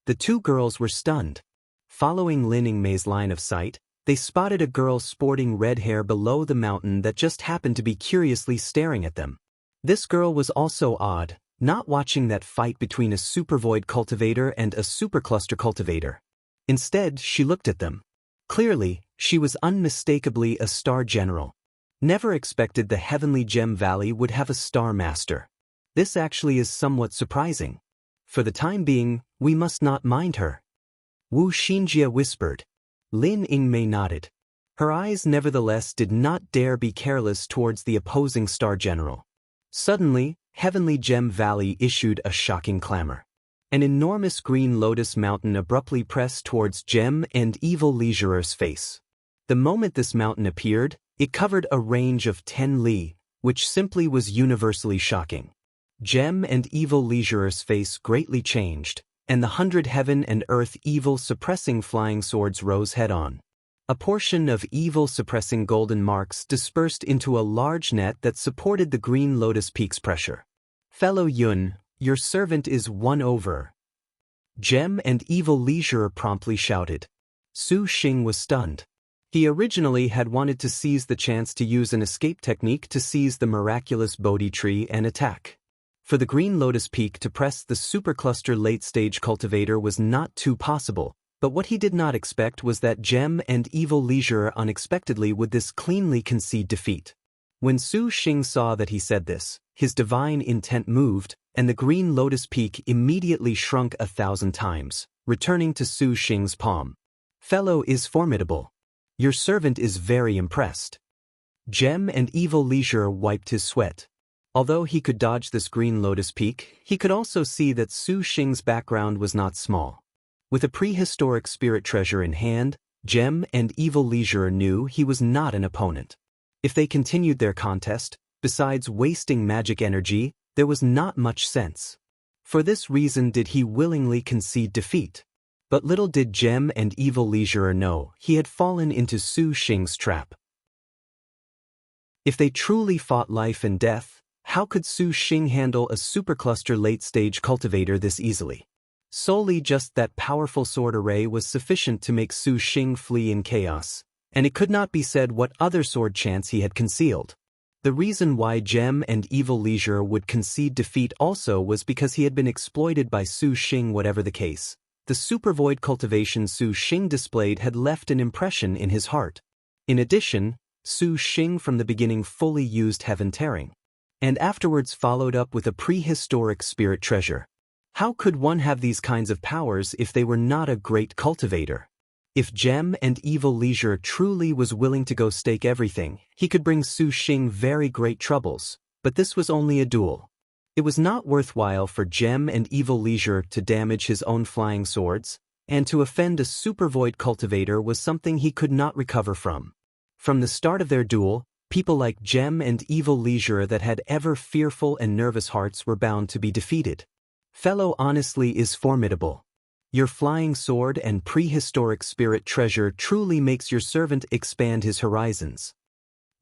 The two girls were stunned. Following Lin Ingmei's line of sight, they spotted a girl sporting red hair below the mountain that just happened to be curiously staring at them. This girl was also odd, not watching that fight between a supervoid cultivator and a supercluster cultivator. Instead, she looked at them. Clearly, she was unmistakably a star general. Never expected the Heavenly Gem Valley would have a star master. This actually is somewhat surprising. For the time being, we must not mind her. Wu Xinjie whispered. Lin Ingmei nodded. Her eyes nevertheless did not dare be careless towards the opposing star general. Suddenly, Heavenly Gem Valley issued a shocking clamor. An enormous green lotus mountain abruptly pressed towards Gem and Evil Leisurer's face. The moment this mountain appeared, it covered a range of 10 li, which simply was universally shocking. Gem and Evil Leisurer's face greatly changed, and the 100 heaven and earth evil suppressing flying swords rose head-on. A portion of evil suppressing golden marks dispersed into a large net that supported the green lotus peak's pressure. Fellow Yun, your servant is won over. Gem and Evil Leisurer promptly shouted. Su Xing was stunned. He originally had wanted to seize the chance to use an escape technique to seize the miraculous Bodhi tree and attack. For the Green Lotus Peak to press the supercluster late-stage cultivator was not too possible, but what he did not expect was that Gem and Evil Leisurer unexpectedly would this cleanly concede defeat. When Su Xing saw that he said this, his divine intent moved, and the Green Lotus Peak immediately shrunk 1,000 times, returning to Su Xing's palm. Fellow is formidable. Your servant is very impressed. Gem and Evil Leisurer wiped his sweat. Although he could dodge this Green Lotus Peak, he could also see that Su Xing's background was not small. With a prehistoric spirit treasure in hand, Gem and Evil Leisurer knew he was not an opponent. If they continued their contest, besides wasting magic energy, there was not much sense. For this reason did he willingly concede defeat. But little did Gem and Evil Leisurer know he had fallen into Su Xing's trap. If they truly fought life and death, how could Su Xing handle a supercluster late-stage cultivator this easily? Solely just that powerful sword array was sufficient to make Su Xing flee in chaos, and it could not be said what other sword chance he had concealed. The reason why Gem and Evil Leisurer would concede defeat also was because he had been exploited by Su Xing. Whatever the case, the supervoid cultivation Su Xing displayed had left an impression in his heart. In addition, Su Xing from the beginning fully used Heaven Tearing, and afterwards followed up with a prehistoric spirit treasure. How could one have these kinds of powers if they were not a great cultivator? If Gem and Evil Leisurer truly was willing to go stake everything, he could bring Su Xing very great troubles, but this was only a duel. It was not worthwhile for Gem and Evil Leisurer to damage his own flying swords, and to offend a supervoid cultivator was something he could not recover from. From the start of their duel, people like Gem and Evil Leisurer that had ever fearful and nervous hearts were bound to be defeated. Fellow honestly is formidable. Your flying sword and prehistoric spirit treasure truly makes your servant expand his horizons.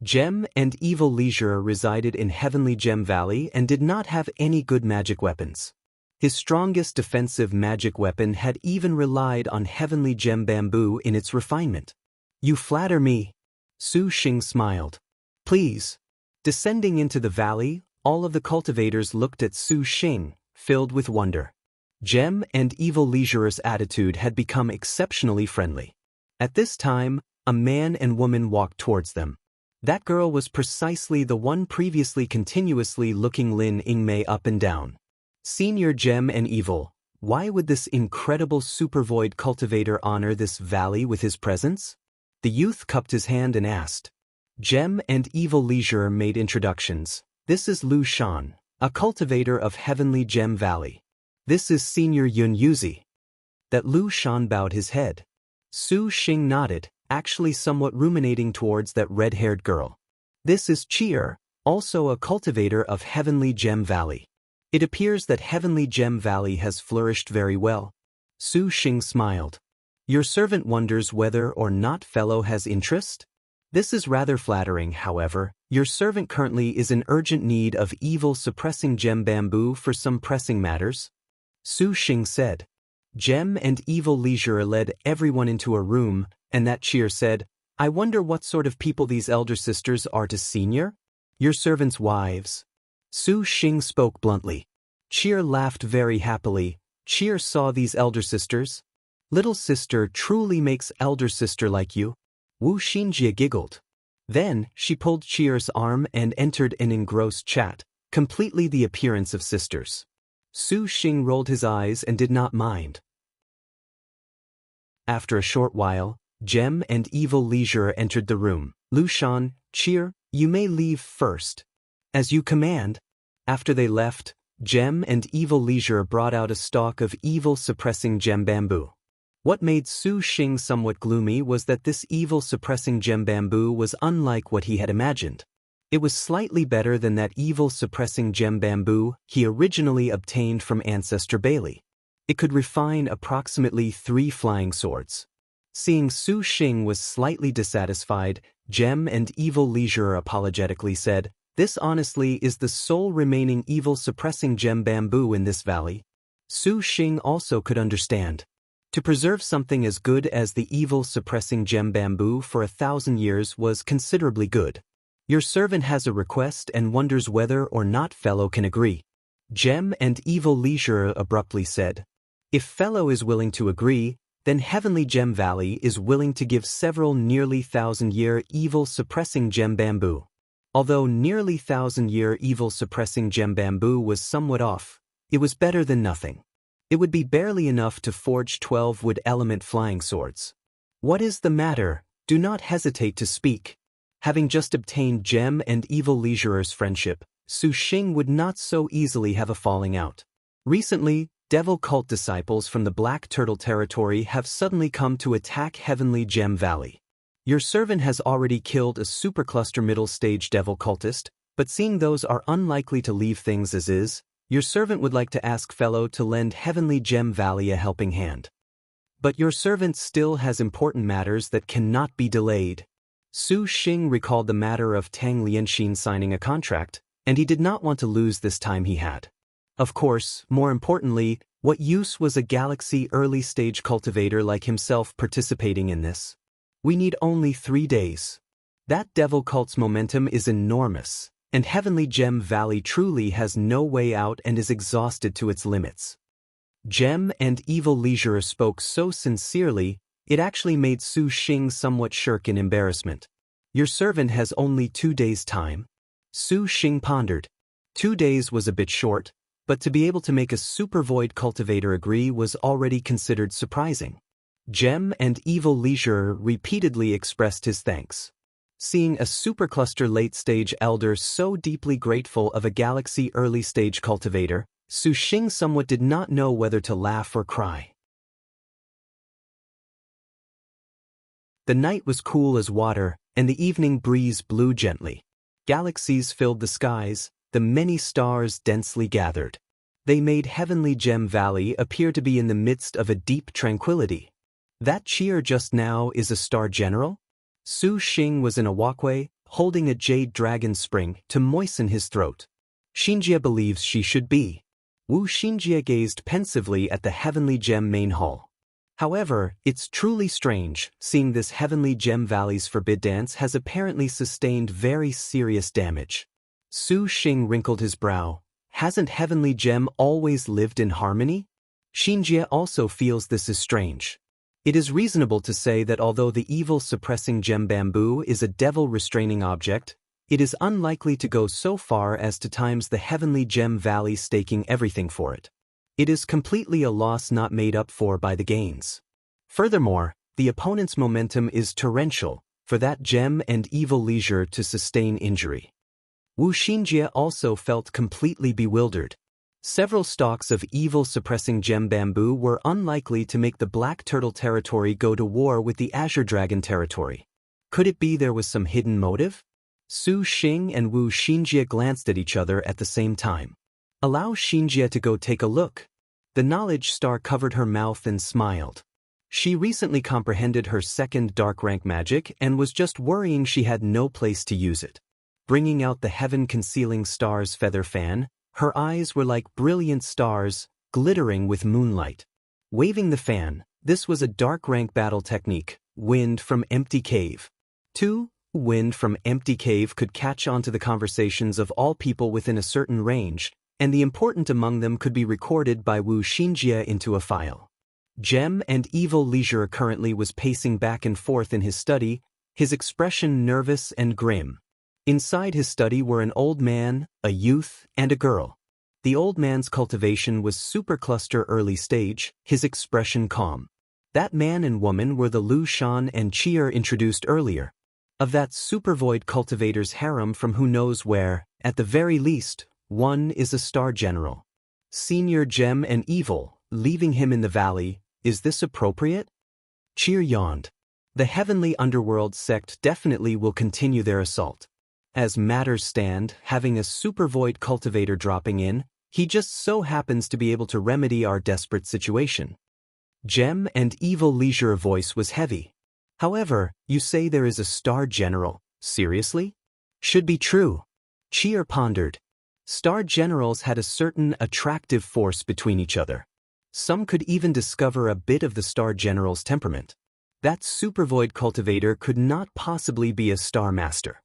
Gem and Evil Leisurer resided in Heavenly Gem Valley and did not have any good magic weapons. His strongest defensive magic weapon had even relied on Heavenly Gem Bamboo in its refinement. You flatter me. Su Xing smiled. Please. Descending into the valley, all of the cultivators looked at Su Xing, filled with wonder. Gem and Evil Leisurer's attitude had become exceptionally friendly. At this time, a man and woman walked towards them. That girl was precisely the one previously continuously looking Lin Ingmei up and down. Senior Gem and Evil, why would this incredible supervoid cultivator honor this valley with his presence? The youth cupped his hand and asked. Gem and Evil Leisurer made introductions. This is Lu Shan, a cultivator of Heavenly Gem Valley. This is Senior Yun Yuzi. That Lu Shan bowed his head. Su Xing nodded, actually somewhat ruminating towards that red-haired girl. This is Cheer, also a cultivator of Heavenly Gem Valley. It appears that Heavenly Gem Valley has flourished very well. Su Xing smiled. Your servant wonders whether or not fellow has interest? This is rather flattering, however. Your servant currently is in urgent need of evil-suppressing gem bamboo for some pressing matters. Su Xing said. Gem and Evil Leisure led everyone into a room, and that Cheer said, I wonder what sort of people these elder sisters are to Senior? Your servants' wives. Su Xing spoke bluntly. Cheer laughed very happily. Cheer saw these elder sisters. Little sister truly makes elder sister like you. Wu Xinjie giggled. Then, she pulled Cheer's arm and entered an engrossed chat, completely the appearance of sisters. Su Xing rolled his eyes and did not mind. After a short while, Gem and Evil Leisure entered the room. Lu Shan, Cheer, you may leave first. As you command. After they left, Gem and Evil Leisure brought out a stalk of evil-suppressing gem bamboo. What made Su Xing somewhat gloomy was that this evil-suppressing gem bamboo was unlike what he had imagined. It was slightly better than that evil-suppressing gem bamboo he originally obtained from Ancestor Bailey. It could refine approximately 3 flying swords. Seeing Su Xing was slightly dissatisfied, Gem and Evil Leisure apologetically said, This honestly is the sole remaining evil-suppressing gem bamboo in this valley. Su Xing also could understand. To preserve something as good as the evil-suppressing gem bamboo for 1,000 years was considerably good. Your servant has a request and wonders whether or not fellow can agree. Gem and Evil Leisure abruptly said. If fellow is willing to agree, then Heavenly Gem Valley is willing to give several nearly 1,000-year evil-suppressing gem bamboo. Although nearly 1,000-year evil-suppressing gem bamboo was somewhat off, it was better than nothing. It would be barely enough to forge 12 wood element flying swords. What is the matter? Do not hesitate to speak. Having just obtained Gem and Evil Leisure's friendship, Su Xing would not so easily have a falling out. Recently, devil cult disciples from the Black Turtle territory have suddenly come to attack Heavenly Gem Valley. Your servant has already killed a supercluster middle-stage devil cultist, but seeing those are unlikely to leave things as is, your servant would like to ask fellow to lend Heavenly Gem Valley a helping hand. But your servant still has important matters that cannot be delayed. Su Xing recalled the matter of Tang Lianxin signing a contract, and he did not want to lose this time he had. Of course, more importantly, what use was a galaxy early-stage cultivator like himself participating in this? We need only 3 days. That devil cult's momentum is enormous, and Heavenly Gem Valley truly has no way out and is exhausted to its limits. Gem and Evil Leisure spoke so sincerely, it actually made Su Xing somewhat shirk in embarrassment. Your servant has only 2 days' time. Su Xing pondered. 2 days was a bit short, but to be able to make a super void cultivator agree was already considered surprising. Gem and Evil Leisure repeatedly expressed his thanks. Seeing a supercluster late-stage elder so deeply grateful of a galaxy early-stage cultivator, Su Xing somewhat did not know whether to laugh or cry. The night was cool as water, and the evening breeze blew gently. Galaxies filled the skies, the many stars densely gathered. They made Heavenly Gem Valley appear to be in the midst of a deep tranquility. That Cheer just now is a star general? Su Xing was in a walkway, holding a jade dragon spring to moisten his throat. Xinjie believes she should be. Wu Xinjie gazed pensively at the Heavenly Gem main hall. However, it's truly strange, seeing this Heavenly Gem Valley's forbid dance has apparently sustained very serious damage. Su Xing wrinkled his brow. Hasn't Heavenly Gem always lived in harmony? Xinjie also feels this is strange. It is reasonable to say that although the evil-suppressing gem bamboo is a devil-restraining object, it is unlikely to go so far as to times the Heavenly Gem Valley staking everything for it. It is completely a loss not made up for by the gains. Furthermore, the opponent's momentum is torrential, for that Gem and Evil Leisure to sustain injury. Wu Xinjie also felt completely bewildered. Several stalks of evil-suppressing gem bamboo were unlikely to make the Black Turtle territory go to war with the Azure Dragon territory. Could it be there was some hidden motive? Su Xing and Wu Xinjie glanced at each other at the same time. Allow Xinjie to go take a look. The knowledge star covered her mouth and smiled. She recently comprehended her second dark rank magic and was just worrying she had no place to use it. Bringing out the heaven-concealing star's feather fan, her eyes were like brilliant stars, glittering with moonlight. Waving the fan, this was a dark rank battle technique, wind from empty cave. 2. Wind from empty cave could catch on to the conversations of all people within a certain range, and the important among them could be recorded by Wu Xinjie into a file. Gem and Evil Leisure currently was pacing back and forth in his study, his expression nervous and grim. Inside his study were an old man, a youth, and a girl. The old man's cultivation was supercluster early stage, his expression calm. That man and woman were the Lu Shan and Chi'er introduced earlier. Of that supervoid cultivator's harem from who knows where, at the very least, one is a star general. Senior Gem and Evil, leaving him in the valley, is this appropriate? Chi'er yawned. The heavenly underworld sect definitely will continue their assault. As matters stand, having a supervoid cultivator dropping in, he just so happens to be able to remedy our desperate situation. Gem and Evil Leisure voice was heavy. However, you say there is a star general, seriously? Should be true. Chi'er pondered. Star generals had a certain attractive force between each other. Some could even discover a bit of the star general's temperament. That supervoid cultivator could not possibly be a star master.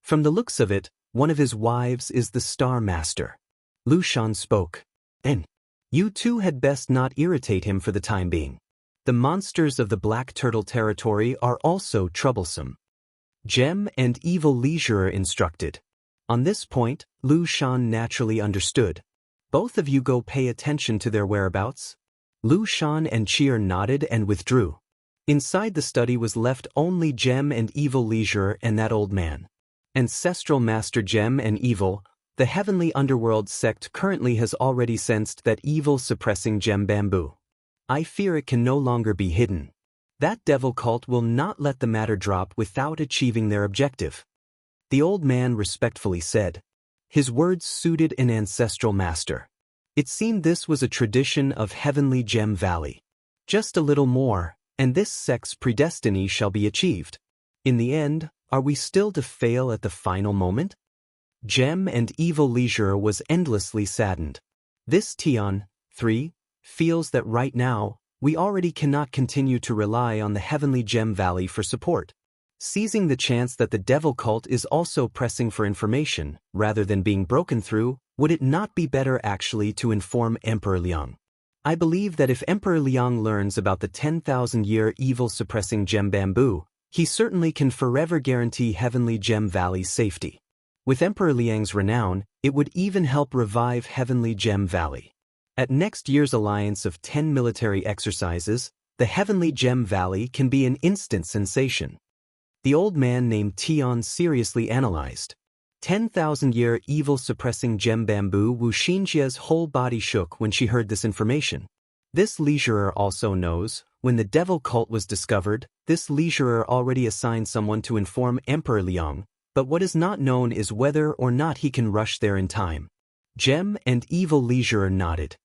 From the looks of it, one of his wives is the star master. Lu Shan spoke. And you two had best not irritate him for the time being. The monsters of the Black Turtle territory are also troublesome. Gem and Evil Leisure instructed. On this point, Lu Shan naturally understood. Both of you go pay attention to their whereabouts. Lu Shan and Chi'er nodded and withdrew. Inside the study was left only Gem and Evil Leisure and that old man. Ancestral Master Gem and Evil, the heavenly underworld sect currently has already sensed that evil-suppressing gem bamboo. I fear it can no longer be hidden. That devil cult will not let the matter drop without achieving their objective. The old man respectfully said. His words suited an ancestral master. It seemed this was a tradition of heavenly Gem Valley. Just a little more, and this sect's predestiny shall be achieved. In the end, are we still to fail at the final moment? Gem and Evil Leisure was endlessly saddened. This Tian, 3, feels that right now, we already cannot continue to rely on the heavenly Gem Valley for support. Seizing the chance that the devil cult is also pressing for information, rather than being broken through, would it not be better actually to inform Emperor Liang? I believe that if Emperor Liang learns about the 10,000-year evil-suppressing gem bamboo, he certainly can forever guarantee heavenly Gem Valley's safety. With Emperor Liang's renown, it would even help revive heavenly Gem Valley. At next year's alliance of 10 military exercises, the heavenly Gem Valley can be an instant sensation. The old man named Tian seriously analyzed. 10,000-year evil-suppressing gem bamboo. Wu Xinjie's whole body shook when she heard this information. This leisurer also knows, when the devil cult was discovered, this leisurer already assigned someone to inform Emperor Liang, but what is not known is whether or not he can rush there in time. Gem and Evil Leisurer nodded.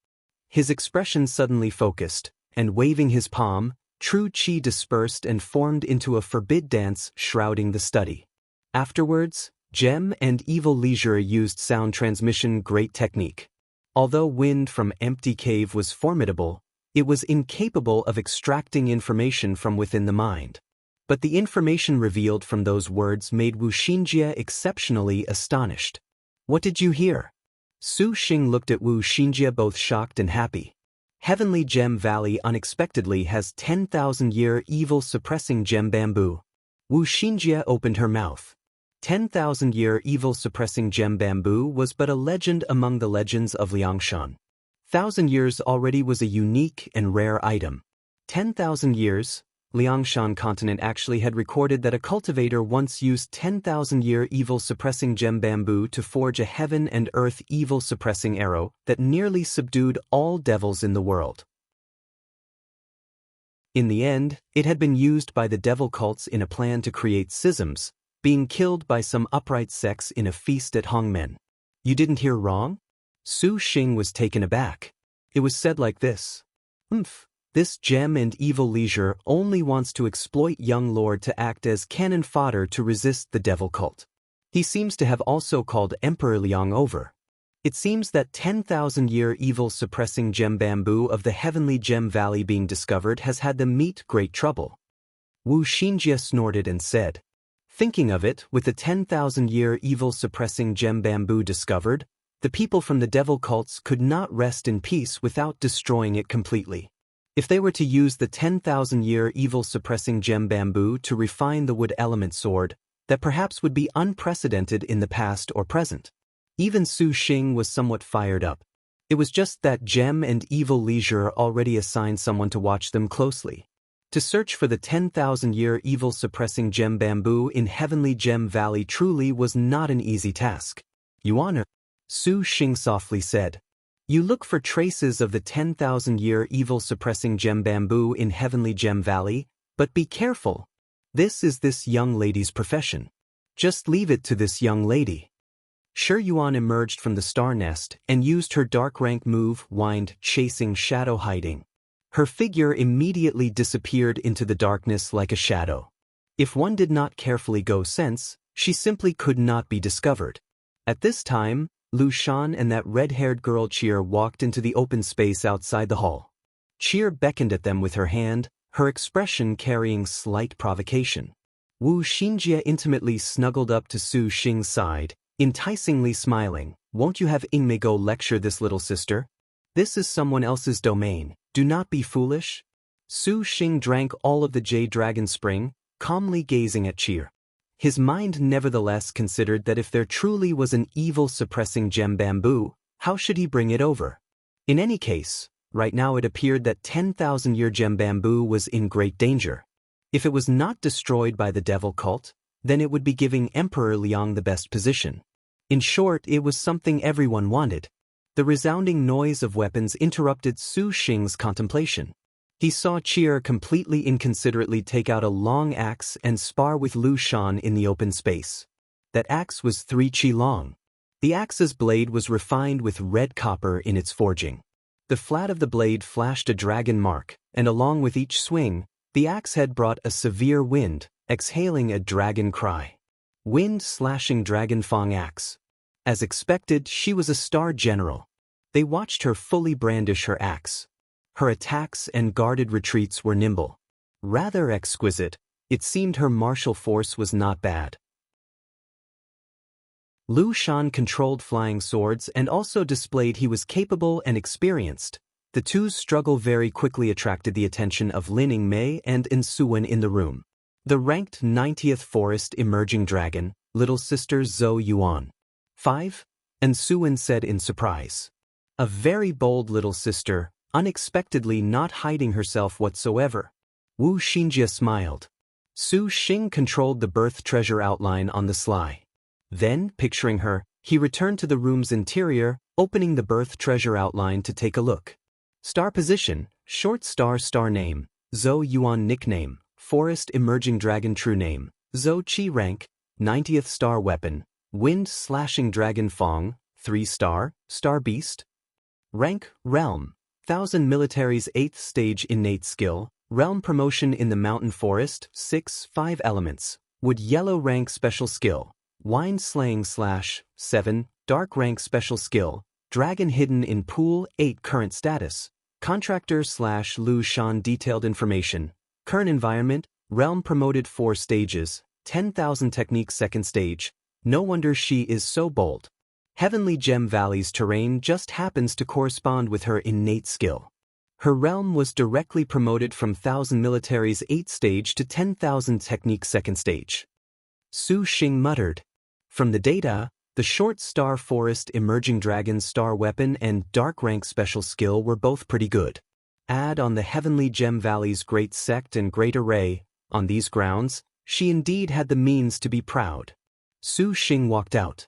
His expression suddenly focused, and waving his palm, true chi dispersed and formed into a forbid dance shrouding the study. Afterwards, Gem and Evil Leisure used sound transmission great technique. Although wind from empty cave was formidable, it was incapable of extracting information from within the mind. But the information revealed from those words made Wu Xinjie exceptionally astonished. What did you hear? Su Xing looked at Wu Xinjie both shocked and happy. Heavenly Gem Valley unexpectedly has 10,000-year evil-suppressing gem bamboo. Wu Xinjie opened her mouth. 10,000-year evil-suppressing gem bamboo was but a legend among the legends of Liangshan. 1,000 years already was a unique and rare item. 10,000 years, Liangshan continent actually had recorded that a cultivator once used 10,000-year evil-suppressing gem bamboo to forge a heaven and earth evil-suppressing arrow that nearly subdued all devils in the world. In the end, it had been used by the devil cults in a plan to create schisms, being killed by some upright sects in a feast at Hongmen. You didn't hear wrong? Su Xing was taken aback. It was said like this. This gem and evil leisure only wants to exploit young lord to act as cannon fodder to resist the devil cult. He seems to have also called Emperor Liang over. It seems that 10,000-year evil-suppressing gem bamboo of the heavenly gem valley being discovered has had them meet great trouble. Wu Xinjie snorted and said, thinking of it, with the 10,000-year evil-suppressing gem bamboo discovered, the people from the devil cults could not rest in peace without destroying it completely. If they were to use the 10,000-year evil-suppressing gem bamboo to refine the wood element sword, that perhaps would be unprecedented in the past or present. Even Su Xing was somewhat fired up. It was just that gem and evil leisure already assigned someone to watch them closely. To search for the 10,000-year evil-suppressing gem bamboo in Heavenly Gem Valley truly was not an easy task. Yuan, Su Xing softly said. You look for traces of the 10,000-year evil-suppressing gem bamboo in Heavenly Gem Valley, but be careful. This is this young lady's profession. Just leave it to this young lady. Shi Yuan emerged from the star nest and used her dark rank move, wind, chasing shadow hiding. Her figure immediately disappeared into the darkness like a shadow. If one did not carefully go sense, she simply could not be discovered. At this time, Lu Shan and that red-haired girl Cheer walked into the open space outside the hall. Cheer beckoned at them with her hand, her expression carrying slight provocation. Wu Xinjie intimately snuggled up to Su Xing's side, enticingly smiling. Won't you have Ingmei go lecture this little sister? This is someone else's domain, do not be foolish. Su Xing drank all of the Jade Dragon Spring, calmly gazing at Cheer. His mind nevertheless considered that if there truly was an evil-suppressing gem bamboo, how should he bring it over? In any case, right now it appeared that 10,000-year gem bamboo was in great danger. If it was not destroyed by the devil cult, then it would be giving Emperor Liang the best position. In short, it was something everyone wanted. The resounding noise of weapons interrupted Su Xing's contemplation. He saw Cheer completely inconsiderately take out a long axe and spar with Lu Shan in the open space. That axe was 3 qi long. The axe's blade was refined with red copper in its forging. The flat of the blade flashed a dragon mark, and along with each swing, the axe head brought a severe wind, exhaling a dragon cry. Wind-slashing dragon fang axe. As expected, she was a star general. They watched her fully brandish her axe. Her attacks and guarded retreats were nimble. Rather exquisite, it seemed her martial force was not bad. Lu Shan controlled flying swords and also displayed he was capable and experienced. The two's struggle very quickly attracted the attention of Lin Ingmei and Insuwen in the room. The ranked 90th Forest Emerging Dragon, little sister Zhou Yuan. 5? Insuwen said in surprise. A very bold little sister, unexpectedly not hiding herself whatsoever. Wu Xinjie smiled. Su Xing controlled the birth treasure outline on the sly. Then, picturing her, he returned to the room's interior, opening the birth treasure outline to take a look. Star position, short star name, Zhou Yuan nickname, Forest Emerging Dragon true name, Zhou Qi rank, 90th star weapon, Wind-slashing Dragon Fang, 3 star, Star Beast. Rank, Realm. 1000 Military's 8th stage innate skill, Realm promotion in the Mountain Forest, 6, 5 elements. Wood Yellow rank special skill, Wind Slaying / 7, Dark rank special skill, Dragon hidden in Pool, 8 current status. Contractor / Lu Shan detailed information. Current environment, Realm promoted 4 stages, 10,000 technique 2nd stage. No wonder she is so bold. Heavenly Gem Valley's terrain just happens to correspond with her innate skill. Her realm was directly promoted from 1000 Military's 8th stage to 10,000 technique 2nd stage. Su Xing muttered. From the data, the short star forest emerging dragon star weapon and dark rank special skill were both pretty good. Add on the Heavenly Gem Valley's great sect and great array. On these grounds, she indeed had the means to be proud. Su Xing walked out.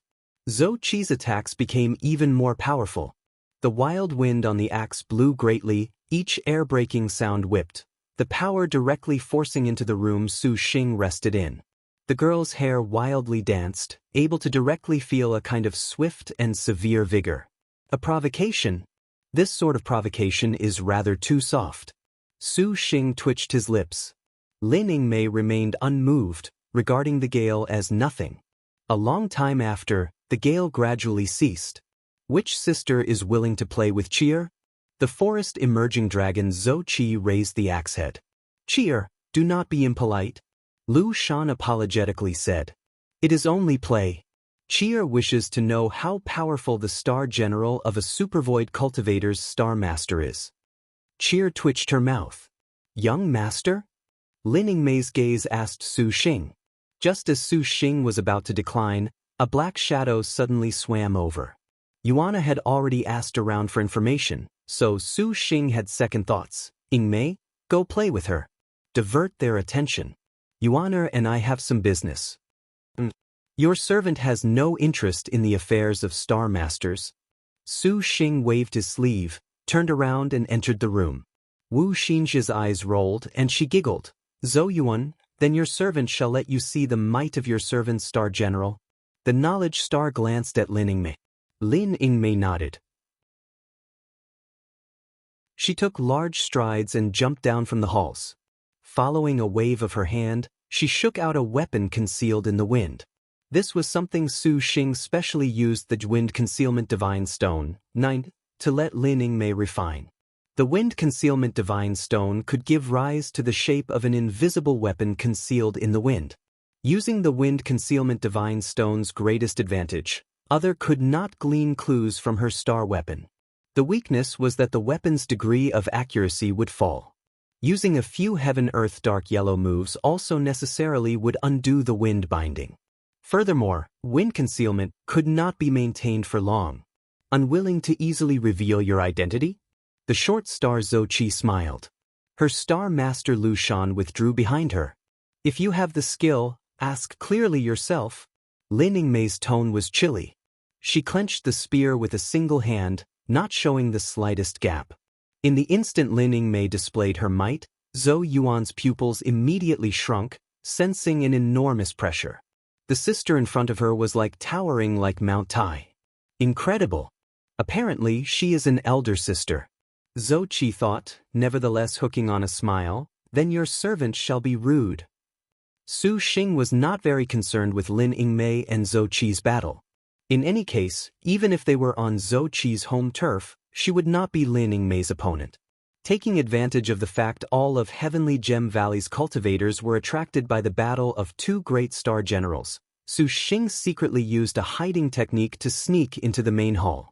Zhou Qi's attacks became even more powerful. The wild wind on the axe blew greatly, each air-breaking sound whipped, the power directly forcing into the room Su Xing rested in. The girl's hair wildly danced, able to directly feel a kind of swift and severe vigor. A provocation? This sort of provocation is rather too soft. Su Xing twitched his lips. Lin Yingmei remained unmoved, regarding the gale as nothing. A long time after, the gale gradually ceased. Which sister is willing to play with Cheer? The forest emerging dragon Zhou Qi raised the axe head. Cheer, do not be impolite. Lu Shan apologetically said. It is only play. Cheer wishes to know how powerful the star general of a supervoid cultivator's star master is. Cheer twitched her mouth. Young master? Lin Yingmei's gaze asked Su Xing. Just as Su Xing was about to decline, a black shadow suddenly swam over. Yuana had already asked around for information, so Su Xing had second thoughts. Yingmei, go play with her. Divert their attention. Yuana and I have some business. Your servant has no interest in the affairs of Star Masters. Su Xing waved his sleeve, turned around and entered the room. Wu Xinji's eyes rolled and she giggled. Zhou Yuan, then your servant shall let you see the might of your servant's star general. The knowledge star glanced at Lin Yingmei. Lin Yingmei nodded. She took large strides and jumped down from the halls. Following a wave of her hand, she shook out a weapon concealed in the wind. This was something Su Xing specially used the Wind Concealment Divine Stone, 9, to let Lin Yingmei refine. The Wind Concealment Divine Stone could give rise to the shape of an invisible weapon concealed in the wind. Using the Wind Concealment Divine Stone's greatest advantage, Other could not glean clues from her star weapon. The weakness was that the weapon's degree of accuracy would fall. Using a few Heaven-Earth Dark Yellow moves also necessarily would undo the wind binding. Furthermore, wind concealment could not be maintained for long. Unwilling to easily reveal your identity? The short star Zhou Qi smiled. Her star master Lu Shan withdrew behind her. If you have the skill, ask clearly yourself. Lin Yingmei's tone was chilly. She clenched the spear with a single hand, not showing the slightest gap. In the instant Lin Yingmei displayed her might, Zhou Yuan's pupils immediately shrunk, sensing an enormous pressure. The sister in front of her was towering like Mount Tai. Incredible. Apparently she is an elder sister. Zhou Qi thought, nevertheless hooking on a smile, then your servant shall be rude. Su Xing was not very concerned with Lin Yingmei and Zhou Qi's battle. In any case, even if they were on Zhou Qi's home turf, she would not be Lin Yingmei's opponent. Taking advantage of the fact all of Heavenly Gem Valley's cultivators were attracted by the battle of two great star generals, Su Xing secretly used a hiding technique to sneak into the main hall.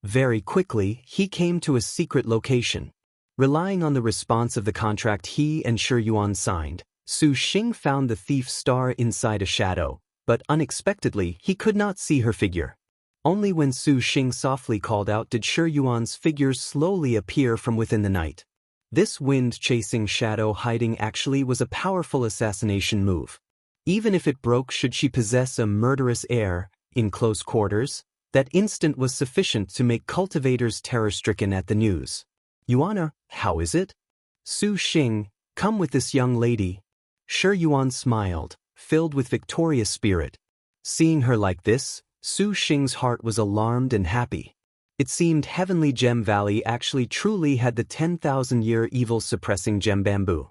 Very quickly, he came to a secret location. Relying on the response of the contract he and Shi Yuan signed, Su Xing found the thief's star inside a shadow, but unexpectedly he could not see her figure. Only when Su Xing softly called out did Shi Yuan's figure slowly appear from within the night. This wind-chasing shadow hiding actually was a powerful assassination move. Even if it broke should she possess a murderous air, in close quarters, that instant was sufficient to make cultivators terror-stricken at the news. Yuana, how is it? Su Xing, come with this young lady. Shi Yuan smiled, filled with victorious spirit. Seeing her like this, Su Xing's heart was alarmed and happy. It seemed Heavenly Gem Valley actually truly had the 10,000-year evil-suppressing gem bamboo.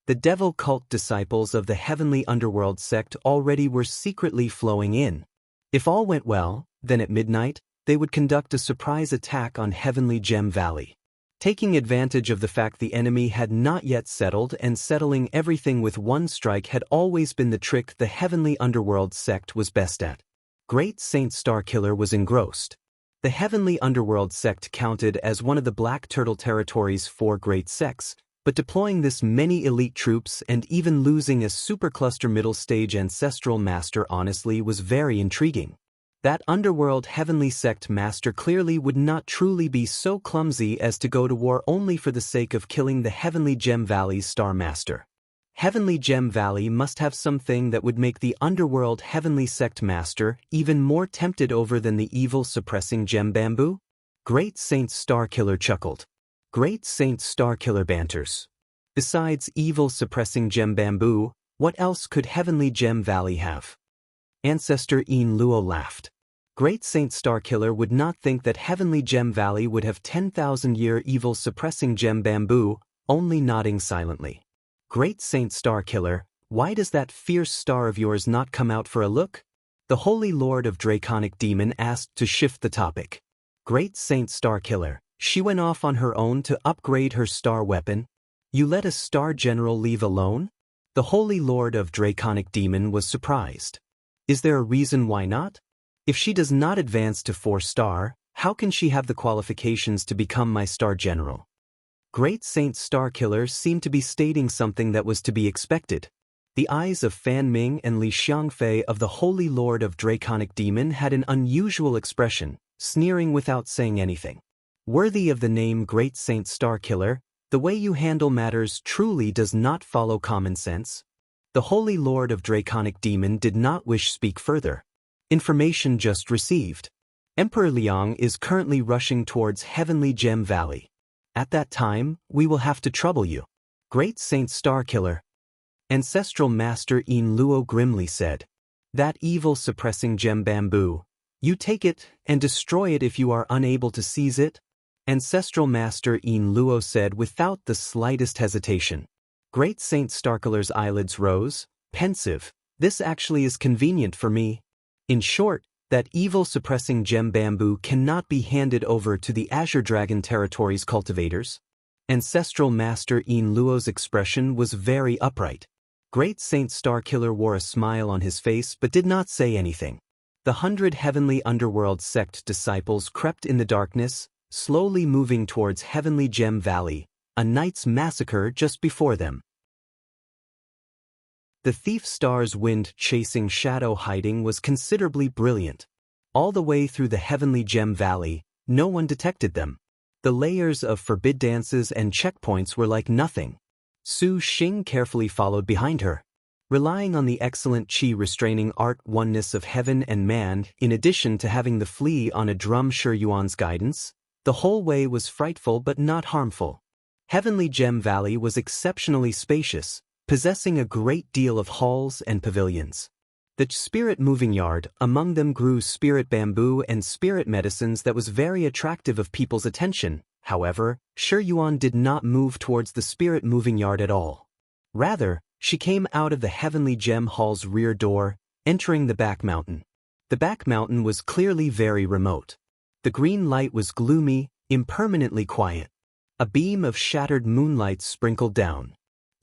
The devil cult disciples of the Heavenly Underworld sect already were secretly flowing in. If all went well, then at midnight, they would conduct a surprise attack on Heavenly Gem Valley. Taking advantage of the fact the enemy had not yet settled and settling everything with one strike had always been the trick the Heavenly Underworld sect was best at. Great Saint Starkiller was engrossed. The Heavenly Underworld sect counted as one of the Black Turtle Territory's 4 great sects, but deploying this many elite troops and even losing a supercluster middle stage ancestral master honestly was very intriguing. That underworld heavenly sect master clearly would not truly be so clumsy as to go to war only for the sake of killing the Heavenly Gem Valley's Star Master. Heavenly Gem Valley must have something that would make the underworld heavenly sect master even more tempted over than the evil suppressing gem bamboo? Great Saint Starkiller chuckled. Great Saint Starkiller banters. Besides evil suppressing gem bamboo, what else could Heavenly Gem Valley have? Ancestor Een Luo laughed. Great Saint Starkiller would not think that Heavenly Gem Valley would have 10,000-year evil suppressing gem bamboo, only nodding silently. Great Saint Starkiller, why does that fierce star of yours not come out for a look? The Holy Lord of Draconic Demon asked to shift the topic. Great Saint Starkiller, she went off on her own to upgrade her star weapon. You let a star general leave alone? The Holy Lord of Draconic Demon was surprised. Is there a reason why not? If she does not advance to 4-star, how can she have the qualifications to become my star general? Great Saint Starkiller seemed to be stating something that was to be expected. The eyes of Fan Ming and Li Xiangfei of the Holy Lord of Draconic Demon had an unusual expression, sneering without saying anything. Worthy of the name Great Saint Starkiller, the way you handle matters truly does not follow common sense. The Holy Lord of Draconic Demon did not wish to speak further. Information just received. Emperor Liang is currently rushing towards Heavenly Gem Valley. At that time, we will have to trouble you. Great Saint Starkiller. Ancestral Master Een Luo grimly said. That evil suppressing gem bamboo. You take it and destroy it if you are unable to seize it? Ancestral Master Een Luo said without the slightest hesitation. Great Saint Starkiller's eyelids rose, pensive. This actually is convenient for me. In short, that evil suppressing gem bamboo cannot be handed over to the Azure Dragon Territory's cultivators. Ancestral Master Een Luo's expression was very upright. Great Saint Starkiller wore a smile on his face but did not say anything. The 100 Heavenly Underworld sect disciples crept in the darkness, slowly moving towards Heavenly Gem Valley, a night's massacre just before them. The thief star's wind-chasing shadow hiding was considerably brilliant. All the way through the Heavenly Gem Valley, no one detected them. The layers of forbid dances and checkpoints were like nothing. Su Xing carefully followed behind her. Relying on the excellent qi-restraining art oneness of heaven and man, in addition to having the flea on a drum Shi Yuan's guidance, the whole way was frightful but not harmful. Heavenly Gem Valley was exceptionally spacious, possessing a great deal of halls and pavilions. The spirit moving yard, among them grew spirit bamboo and spirit medicines that was very attractive of people's attention. However, Shi Yuan did not move towards the spirit moving yard at all. Rather, she came out of the Heavenly Gem Hall's rear door, entering the back mountain. The back mountain was clearly very remote. The green light was gloomy, impermanently quiet. A beam of shattered moonlight sprinkled down.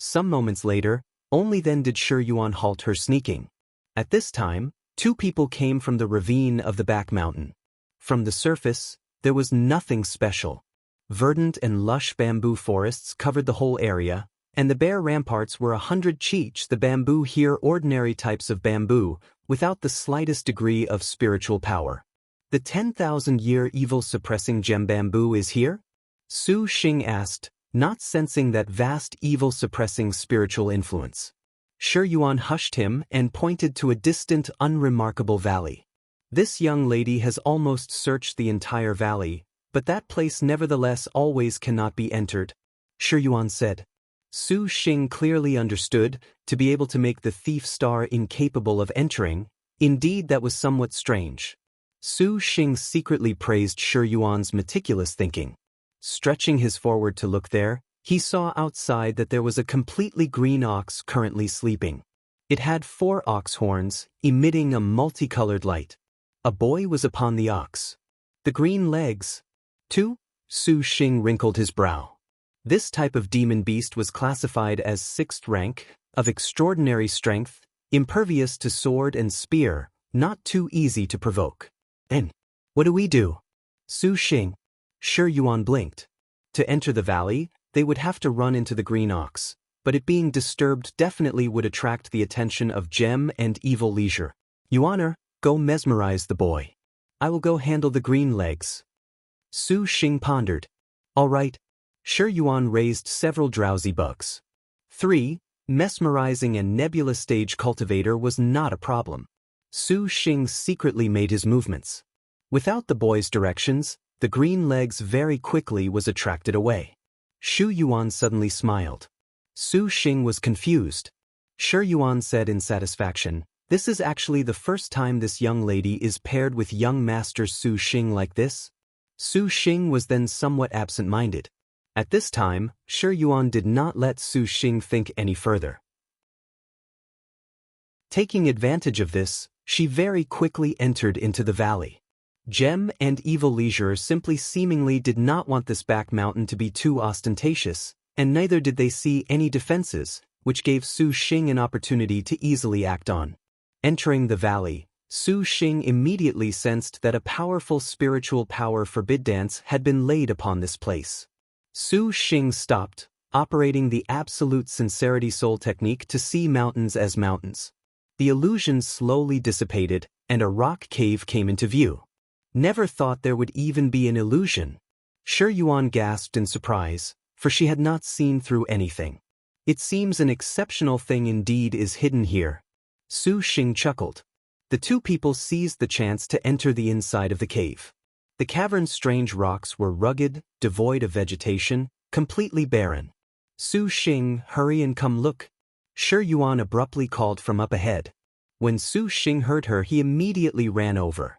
Some moments later, only then did Shi Yuan halt her sneaking. At this time, 2 people came from the ravine of the back mountain. From the surface, there was nothing special. Verdant and lush bamboo forests covered the whole area, and the bare ramparts were 100 cheech the bamboo here ordinary types of bamboo, without the slightest degree of spiritual power. The 10,000-year evil-suppressing gem bamboo is here? Su Xing asked, not sensing that vast evil-suppressing spiritual influence. Shi Yuan hushed him and pointed to a distant, unremarkable valley. This young lady has almost searched the entire valley, but that place nevertheless always cannot be entered, Shi Yuan said. Su Xing clearly understood, to be able to make the thief star incapable of entering, indeed that was somewhat strange. Su Xing secretly praised Shi Yuan's meticulous thinking. Stretching his forward to look there, he saw outside that there was a completely green ox currently sleeping. It had 4 ox horns, emitting a multicolored light. A boy was upon the ox. The green legs. 2? Su Xing wrinkled his brow. This type of demon beast was classified as 6th rank, of extraordinary strength, impervious to sword and spear, not too easy to provoke. Then, what do we do? Su Xing. Shi Yuan blinked. To enter the valley, they would have to run into the green ox, but it being disturbed definitely would attract the attention of Gem and Evil Leisure. Yuaner, go mesmerize the boy. I will go handle the green legs. Su Xing pondered. All right. Shi Yuan raised several drowsy bugs. 3. Mesmerizing and nebula stage cultivator was not a problem. Su Xing secretly made his movements. Without the boy's directions, the green legs very quickly was attracted away. Shu Yuan suddenly smiled. Su Xing was confused. Shi Yuan said in satisfaction, "This is actually the first time this young lady is paired with young master Su Xing like this." Su Xing was then somewhat absent-minded. At this time, Shi Yuan did not let Su Xing think any further. Taking advantage of this, she very quickly entered into the valley. Gem and Evil Leisure simply seemingly did not want this back mountain to be too ostentatious, and neither did they see any defenses, which gave Su Xing an opportunity to easily act on. Entering the valley, Su Xing immediately sensed that a powerful spiritual power forbid dance had been laid upon this place. Su Xing stopped, operating the absolute sincerity soul technique to see mountains as mountains. The illusion slowly dissipated, and a rock cave came into view. Never thought there would even be an illusion. Shi Yuan gasped in surprise, for she had not seen through anything. It seems an exceptional thing indeed is hidden here. Su Xing chuckled. The two people seized the chance to enter the inside of the cave. The cavern's strange rocks were rugged, devoid of vegetation, completely barren. Su Xing, hurry and come look. Shi Yuan abruptly called from up ahead. When Su Xing heard her, he immediately ran over.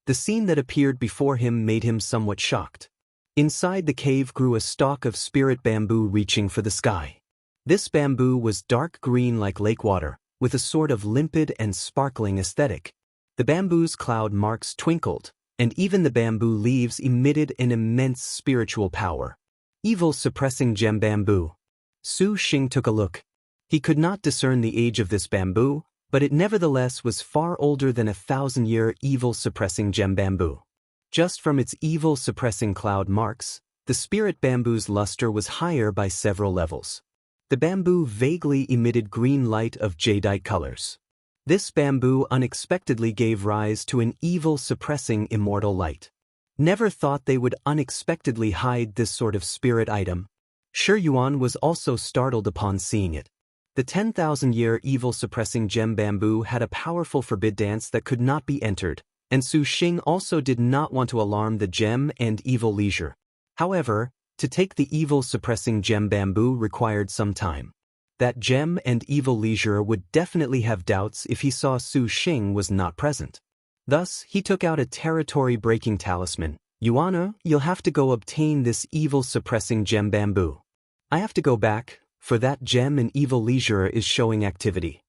The scene that appeared before him made him somewhat shocked. Inside the cave grew a stalk of spirit bamboo reaching for the sky. This bamboo was dark green like lake water, with a sort of limpid and sparkling aesthetic. The bamboo's cloud marks twinkled, and even the bamboo leaves emitted an immense spiritual power. Evil suppressing gem bamboo. Su Xing took a look. He could not discern the age of this bamboo, but it nevertheless was far older than 1,000-year evil-suppressing gem bamboo. Just from its evil-suppressing cloud marks, the spirit bamboo's luster was higher by several levels. The bamboo vaguely emitted green light of jadeite colors. This bamboo unexpectedly gave rise to an evil-suppressing immortal light. Never thought they would unexpectedly hide this sort of spirit item. Shi Yuan was also startled upon seeing it. The 10,000-year evil-suppressing gem bamboo had a powerful forbid dance that could not be entered, and Su Xing also did not want to alarm the gem and evil leisure. However, to take the evil-suppressing gem bamboo required some time. That gem and evil leisure would definitely have doubts if he saw Su Xing was not present. Thus, he took out a territory-breaking talisman. Yuana, you'll have to go obtain this evil-suppressing gem bamboo. I have to go back, for that gem and evil leisure is showing activity.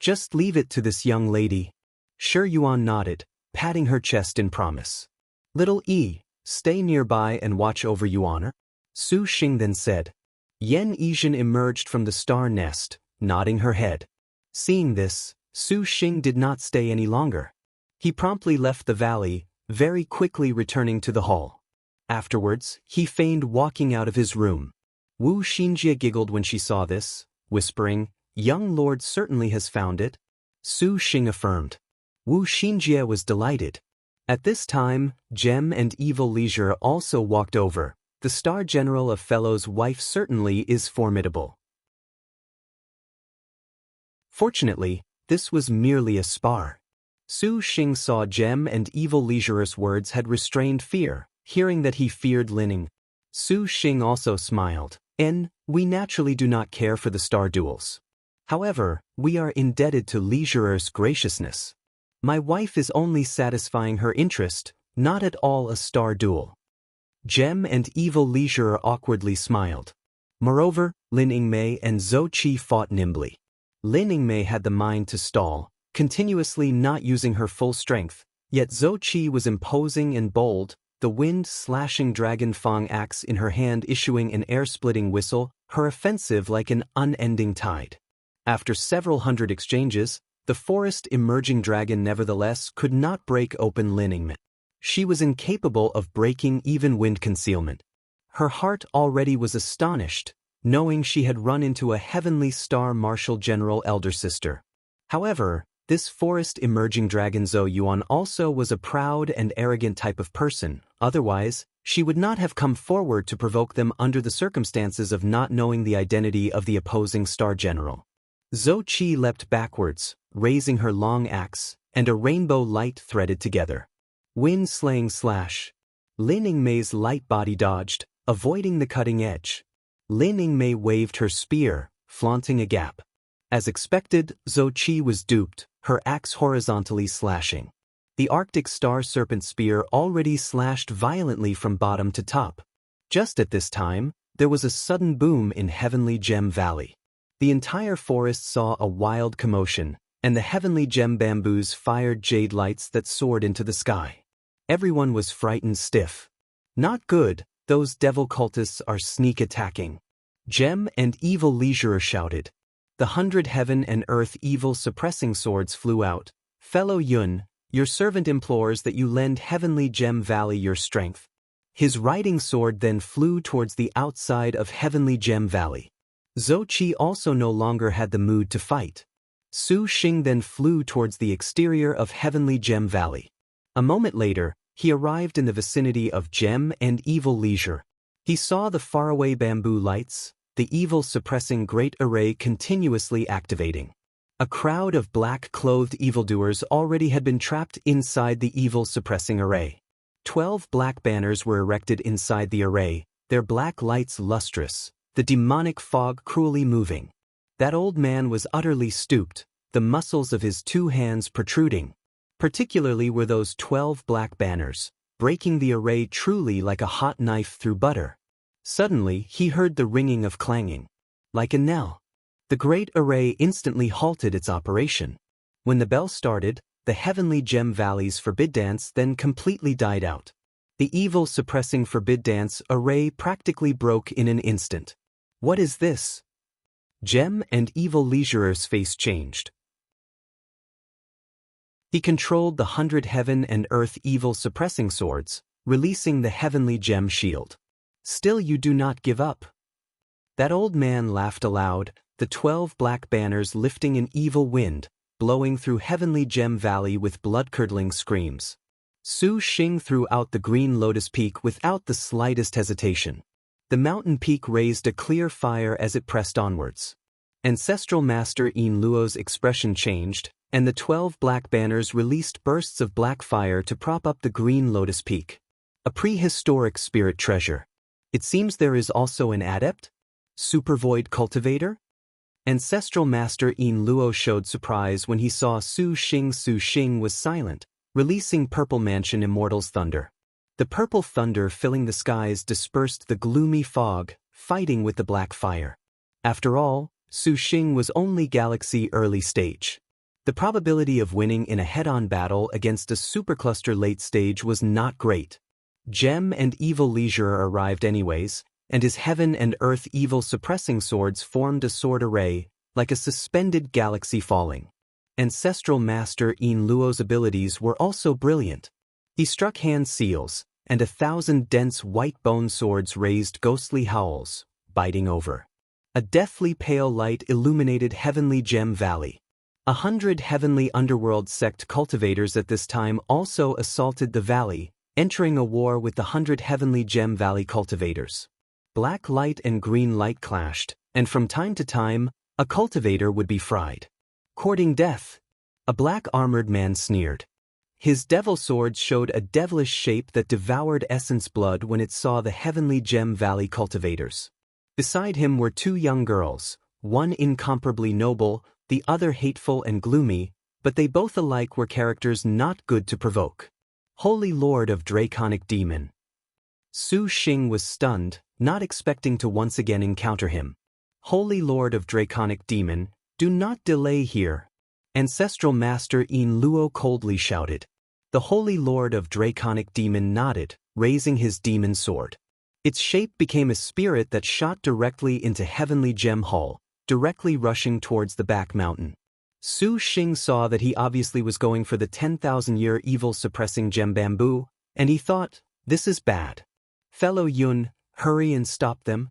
Just leave it to this young lady. Shi Yuan nodded, patting her chest in promise. Little E, stay nearby and watch over Yuana. Su Xing then said. Yen Yizhen emerged from the star nest, nodding her head. Seeing this, Su Xing did not stay any longer. He promptly left the valley, very quickly returning to the hall. Afterwards, he feigned walking out of his room. Wu Xinjie giggled when she saw this, whispering, Young Lord certainly has found it. Su Xing affirmed. Wu Xinjie was delighted. At this time, Gem and Evil Leisure also walked over. The Star General of Fellow's wife certainly is formidable. Fortunately, this was merely a spar. Su Xing saw Gem and Evil Leisure's words had restrained fear, hearing that he feared Linning. Su Xing also smiled. We naturally do not care for the star duels. However, we are indebted to Leisure's graciousness. My wife is only satisfying her interest, not at all a star duel. Gem and Evil Leisure awkwardly smiled. Moreover, Lin Yingmei and Zhou Qi fought nimbly. Lin Yingmei had the mind to stall, continuously not using her full strength, yet Zhou Qi was imposing and bold, the wind-slashing dragon fang axe in her hand issuing an air-splitting whistle, her offensive like an unending tide. After several hundred exchanges, the forest emerging dragon nevertheless could not break open Lin Yingmei. She was incapable of breaking even wind concealment. Her heart already was astonished, knowing she had run into a heavenly star martial general elder sister. However, This forest emerging dragon Zhou Yuan also was a proud and arrogant type of person, otherwise, she would not have come forward to provoke them under the circumstances of not knowing the identity of the opposing star general. Zhou Qi leapt backwards, raising her long axe, and a rainbow light threaded together. Wind slaying slash. Lin Yingmei's light body dodged, avoiding the cutting edge. Lin Yingmei waved her spear, flaunting a gap. As expected, Zhou Qi was duped, her axe horizontally slashing. The Arctic Star Serpent spear already slashed violently from bottom to top. Just at this time, there was a sudden boom in Heavenly Gem Valley. The entire forest saw a wild commotion, and the Heavenly Gem bamboos fired jade lights that soared into the sky. Everyone was frightened stiff. Not good, those devil cultists are sneak attacking. Gem and Evil Leisurer shouted. The 100 heaven and earth evil suppressing swords flew out. Fellow Yun, your servant implores that you lend Heavenly Gem Valley your strength. His riding sword then flew towards the outside of Heavenly Gem Valley. Zhou Qi also no longer had the mood to fight. Su Xing then flew towards the exterior of Heavenly Gem Valley. A moment later, he arrived in the vicinity of Gem and Evil Leisure. He saw the faraway bamboo lights, the evil-suppressing great array continuously activating. A crowd of black-clothed evildoers already had been trapped inside the evil-suppressing array. 12 black banners were erected inside the array, their black lights lustrous, the demonic fog cruelly moving. That old man was utterly stooped, the muscles of his 2 hands protruding. Particularly were those 12 black banners, breaking the array truly like a hot knife through butter. Suddenly, he heard the ringing of clanging. Like a knell. The great array instantly halted its operation. When the bell started, the Heavenly Gem Valley's forbid dance then completely died out. The evil-suppressing forbid dance array practically broke in an instant. What is this? Gem and Evil Leisurer's face changed. He controlled the 100 heaven and earth evil-suppressing swords, releasing the Heavenly Gem shield. Still you do not give up. That old man laughed aloud, the 12 black banners lifting an evil wind, blowing through Heavenly Gem Valley with blood-curdling screams. Su Xing threw out the green lotus peak without the slightest hesitation. The mountain peak raised a clear fire as it pressed onwards. Ancestral Master Yin Luo's expression changed, and the 12 black banners released bursts of black fire to prop up the green lotus peak. A prehistoric spirit treasure. It seems there is also an adept? Supervoid cultivator? Ancestral Master Yin Luo showed surprise when he saw Su Xing. Su Xing was silent, releasing Purple Mansion Immortal's thunder. The purple thunder filling the skies dispersed the gloomy fog, fighting with the black fire. After all, Su Xing was only Galaxy early stage. The probability of winning in a head-on battle against a supercluster late stage was not great. Gem and Evil Leisure arrived anyways, and his heaven and earth evil-suppressing swords formed a sword array, like a suspended galaxy falling. Ancestral Master Yin Luo's abilities were also brilliant. He struck hand seals, and 1,000 dense white bone swords raised ghostly howls, biting over. A deathly pale light illuminated Heavenly Gem Valley. 100 heavenly underworld sect cultivators at this time also assaulted the valley, entering a war with the 100 Heavenly Gem Valley cultivators. Black light and green light clashed, and from time to time, a cultivator would be fried. Courting death. A black-armored man sneered. His devil sword showed a devilish shape that devoured essence blood when it saw the Heavenly Gem Valley cultivators. Beside him were 2 young girls, one incomparably noble, the other hateful and gloomy, but they both alike were characters not good to provoke. Holy Lord of Draconic Demon. Su Xing was stunned, not expecting to once again encounter him. Holy Lord of Draconic Demon, do not delay here. Ancestral Master Yin Luo coldly shouted. The Holy Lord of Draconic Demon nodded, raising his demon sword. Its shape became a spirit that shot directly into Heavenly Gem Hall, directly rushing towards the back mountain. Su Xing saw that he obviously was going for the 10,000-year evil-suppressing gem bamboo, and he thought, this is bad. Fellow Yun, hurry and stop them.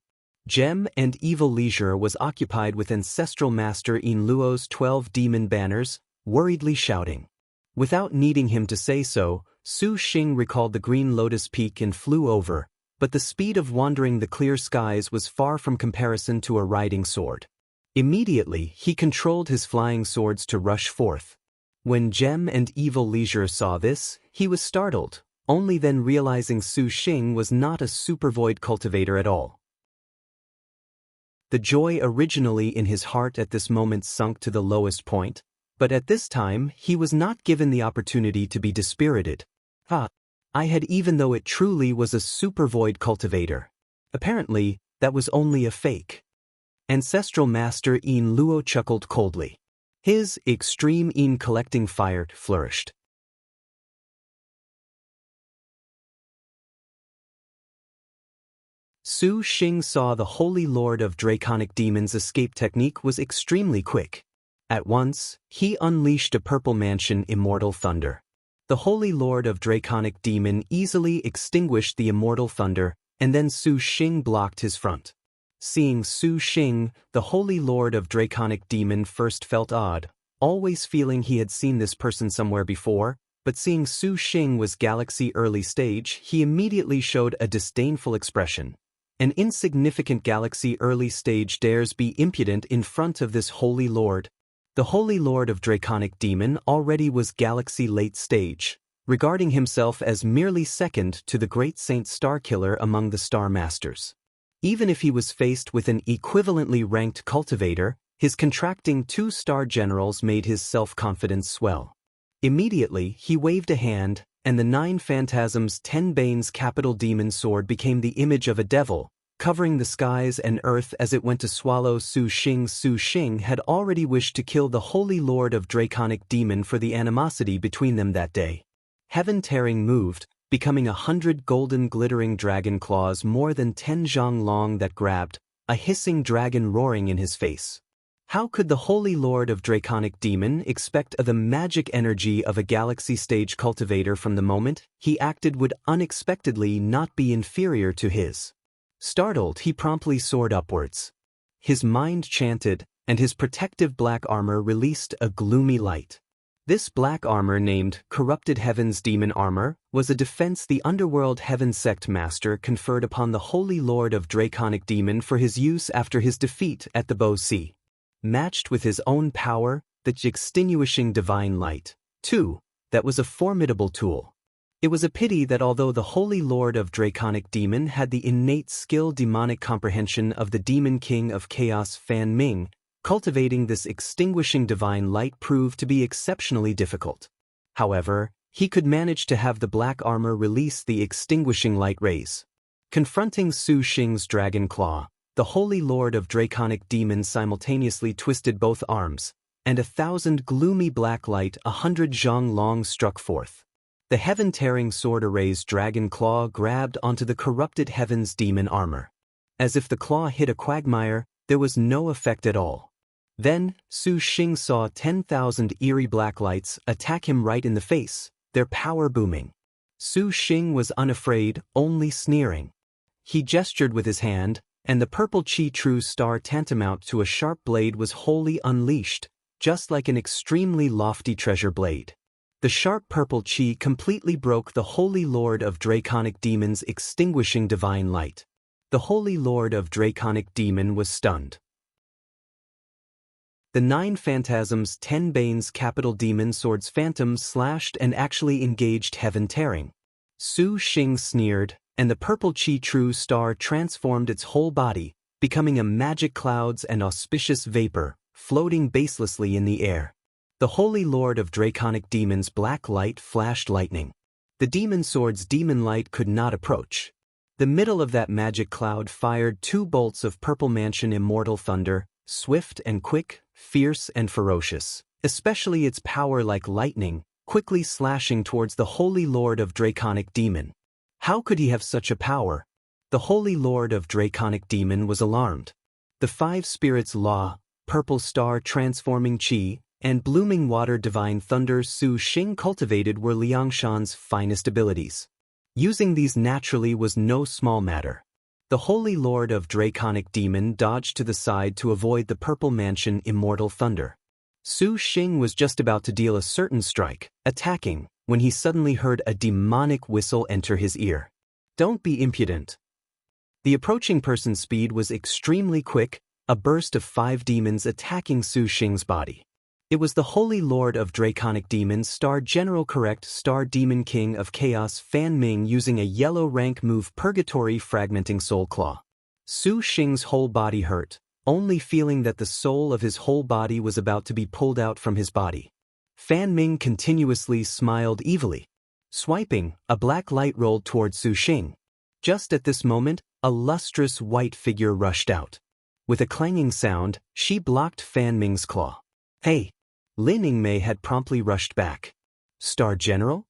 Gem and Evil Leisure was occupied with Ancestral Master Yin Luo's 12 demon banners, worriedly shouting. Without needing him to say so, Su Xing recalled the green lotus peak and flew over, but the speed of wandering the clear skies was far from comparison to a riding sword. Immediately, he controlled his flying swords to rush forth. When Gem and Evil Leisure saw this, he was startled, only then realizing Su Xing was not a supervoid cultivator at all. The joy originally in his heart at this moment sunk to the lowest point, but at this time he was not given the opportunity to be dispirited. I had, even though it truly was a supervoid cultivator. Apparently, that was only a fake. Ancestral Master Yin Luo chuckled coldly. His extreme Yin collecting fire flourished. Su Xing saw the Holy Lord of Draconic Demons' escape technique was extremely quick. At once, he unleashed a purple mansion immortal thunder. The Holy Lord of Draconic Demon easily extinguished the immortal thunder, and then Su Xing blocked his front. Seeing Su Xing, the Holy Lord of Draconic Demon first felt odd, always feeling he had seen this person somewhere before, but seeing Su Xing was Galaxy early stage, he immediately showed a disdainful expression. An insignificant Galaxy early stage dares be impudent in front of this Holy Lord. The Holy Lord of Draconic Demon already was Galaxy late stage, regarding himself as merely second to the great Saint Starkiller among the Star Masters. Even if he was faced with an equivalently ranked cultivator, his contracting 2-star generals made his self-confidence swell. Immediately, he waved a hand, and the 9 Phantasms 10 Bane's capital demon sword became the image of a devil, covering the skies and earth as it went to swallow Su Xing. Su Xing had already wished to kill the Holy Lord of Draconic Demon for the animosity between them that day. Heaven tearing moved, becoming 100 golden glittering dragon claws more than 10 zhang long that grabbed, a hissing dragon roaring in his face. How could the Holy Lord of Draconic Demon expect the magic energy of a Galaxy stage cultivator from the moment he acted would unexpectedly not be inferior to his? Startled, he promptly soared upwards. His mind chanted, and his protective black armor released a gloomy light. This black armor, named Corrupted Heavens Demon Armor, was a defense the Underworld Heaven Sect Master conferred upon the Holy Lord of Draconic Demon for his use after his defeat at the Bo Sea. Matched with his own power, the extinguishing divine light, too, that was a formidable tool. It was a pity that although the Holy Lord of Draconic Demon had the innate skill demonic comprehension of the Demon King of Chaos Fan Ming, cultivating this extinguishing divine light proved to be exceptionally difficult. However, he could manage to have the black armor release the extinguishing light rays. Confronting Su Xing's dragon claw, the Holy Lord of Draconic Demon simultaneously twisted both arms, and 1,000 gloomy black light 100 zhang long struck forth. The heaven-tearing sword array's dragon claw grabbed onto the Corrupted Heavens Demon armor. As if the claw hit a quagmire, there was no effect at all. Then, Su Xing saw 10,000 eerie black lights attack him right in the face, their power booming. Su Xing was unafraid, only sneering. He gestured with his hand, and the purple chi true star tantamount to a sharp blade was wholly unleashed, just like an extremely lofty treasure blade. The sharp purple chi completely broke the Holy Lord of Draconic Demon's extinguishing divine light. The Holy Lord of Draconic Demon was stunned. The 9 Phantasms 10 Bane's capital demon sword's phantoms slashed and actually engaged heaven tearing. Su Xing sneered, and the purple chi true star transformed its whole body, becoming a magic clouds and auspicious vapor, floating baselessly in the air. The Holy Lord of Draconic Demon's black light flashed lightning. The demon sword's demon light could not approach. The middle of that magic cloud fired 2 bolts of purple mansion immortal thunder, swift and quick, fierce and ferocious, especially its power like lightning, quickly slashing towards the Holy Lord of Draconic Demon. How could he have such a power? The Holy Lord of Draconic Demon was alarmed. The 5 spirits law, purple star transforming chi, and blooming water divine thunder Su Xing cultivated were Liangshan's finest abilities. Using these naturally was no small matter. The Holy Lord of Draconic Demon dodged to the side to avoid the purple mansion immortal thunder. Su Xing was just about to deal a certain strike, attacking, when he suddenly heard a demonic whistle enter his ear. Don't be impudent. The approaching person's speed was extremely quick, a burst of 5 demons attacking Su Xing's body. It was the Holy Lord of Draconic Demons, Star General Correct Star Demon King of Chaos Fan Ming, using a yellow rank move Purgatory Fragmenting Soul Claw. Su Xing's whole body hurt, only feeling that the soul of his whole body was about to be pulled out from his body. Fan Ming continuously smiled evilly. Swiping, a black light rolled toward Su Xing. Just at this moment, a lustrous white figure rushed out. With a clanging sound, she blocked Fan Ming's claw. Hey! Lin Yingmei had promptly rushed back. Star General?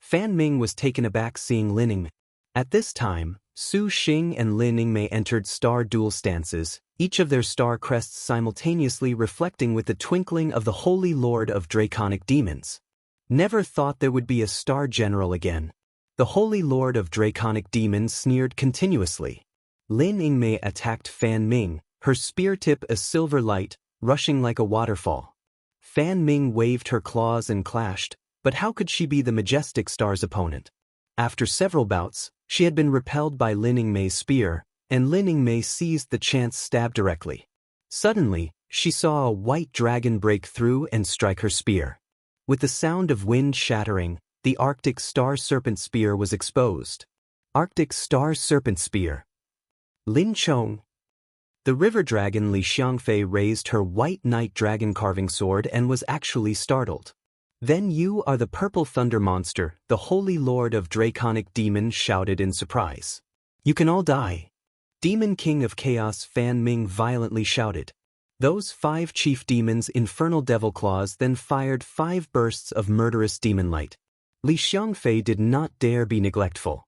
Fan Ming was taken aback seeing Lin Yingmei. At this time, Su Xing and Lin Yingmei entered star dual stances, each of their star crests simultaneously reflecting with the twinkling of the Holy Lord of Draconic Demons. Never thought there would be a Star General again. The Holy Lord of Draconic Demons sneered continuously. Lin Yingmei attacked Fan Ming, her spear tip a silver light, rushing like a waterfall. Fan Ming waved her claws and clashed, but how could she be the majestic star's opponent? After several bouts, she had been repelled by Lin Yingmei's spear, and Lin Yingmei seized the chance stab directly. Suddenly, she saw a white dragon break through and strike her spear. With the sound of wind shattering, the Arctic Star Serpent Spear was exposed. Arctic Star Serpent Spear. Lin Chong. The river dragon Li Xiangfei raised her white night dragon carving sword and was actually startled. Then you are the purple thunder monster, the Holy Lord of Draconic Demons shouted in surprise. You can all die. Demon King of Chaos Fan Ming violently shouted. Those 5 chief demons' infernal devil claws then fired 5 bursts of murderous demon light. Li Xiangfei did not dare be neglectful.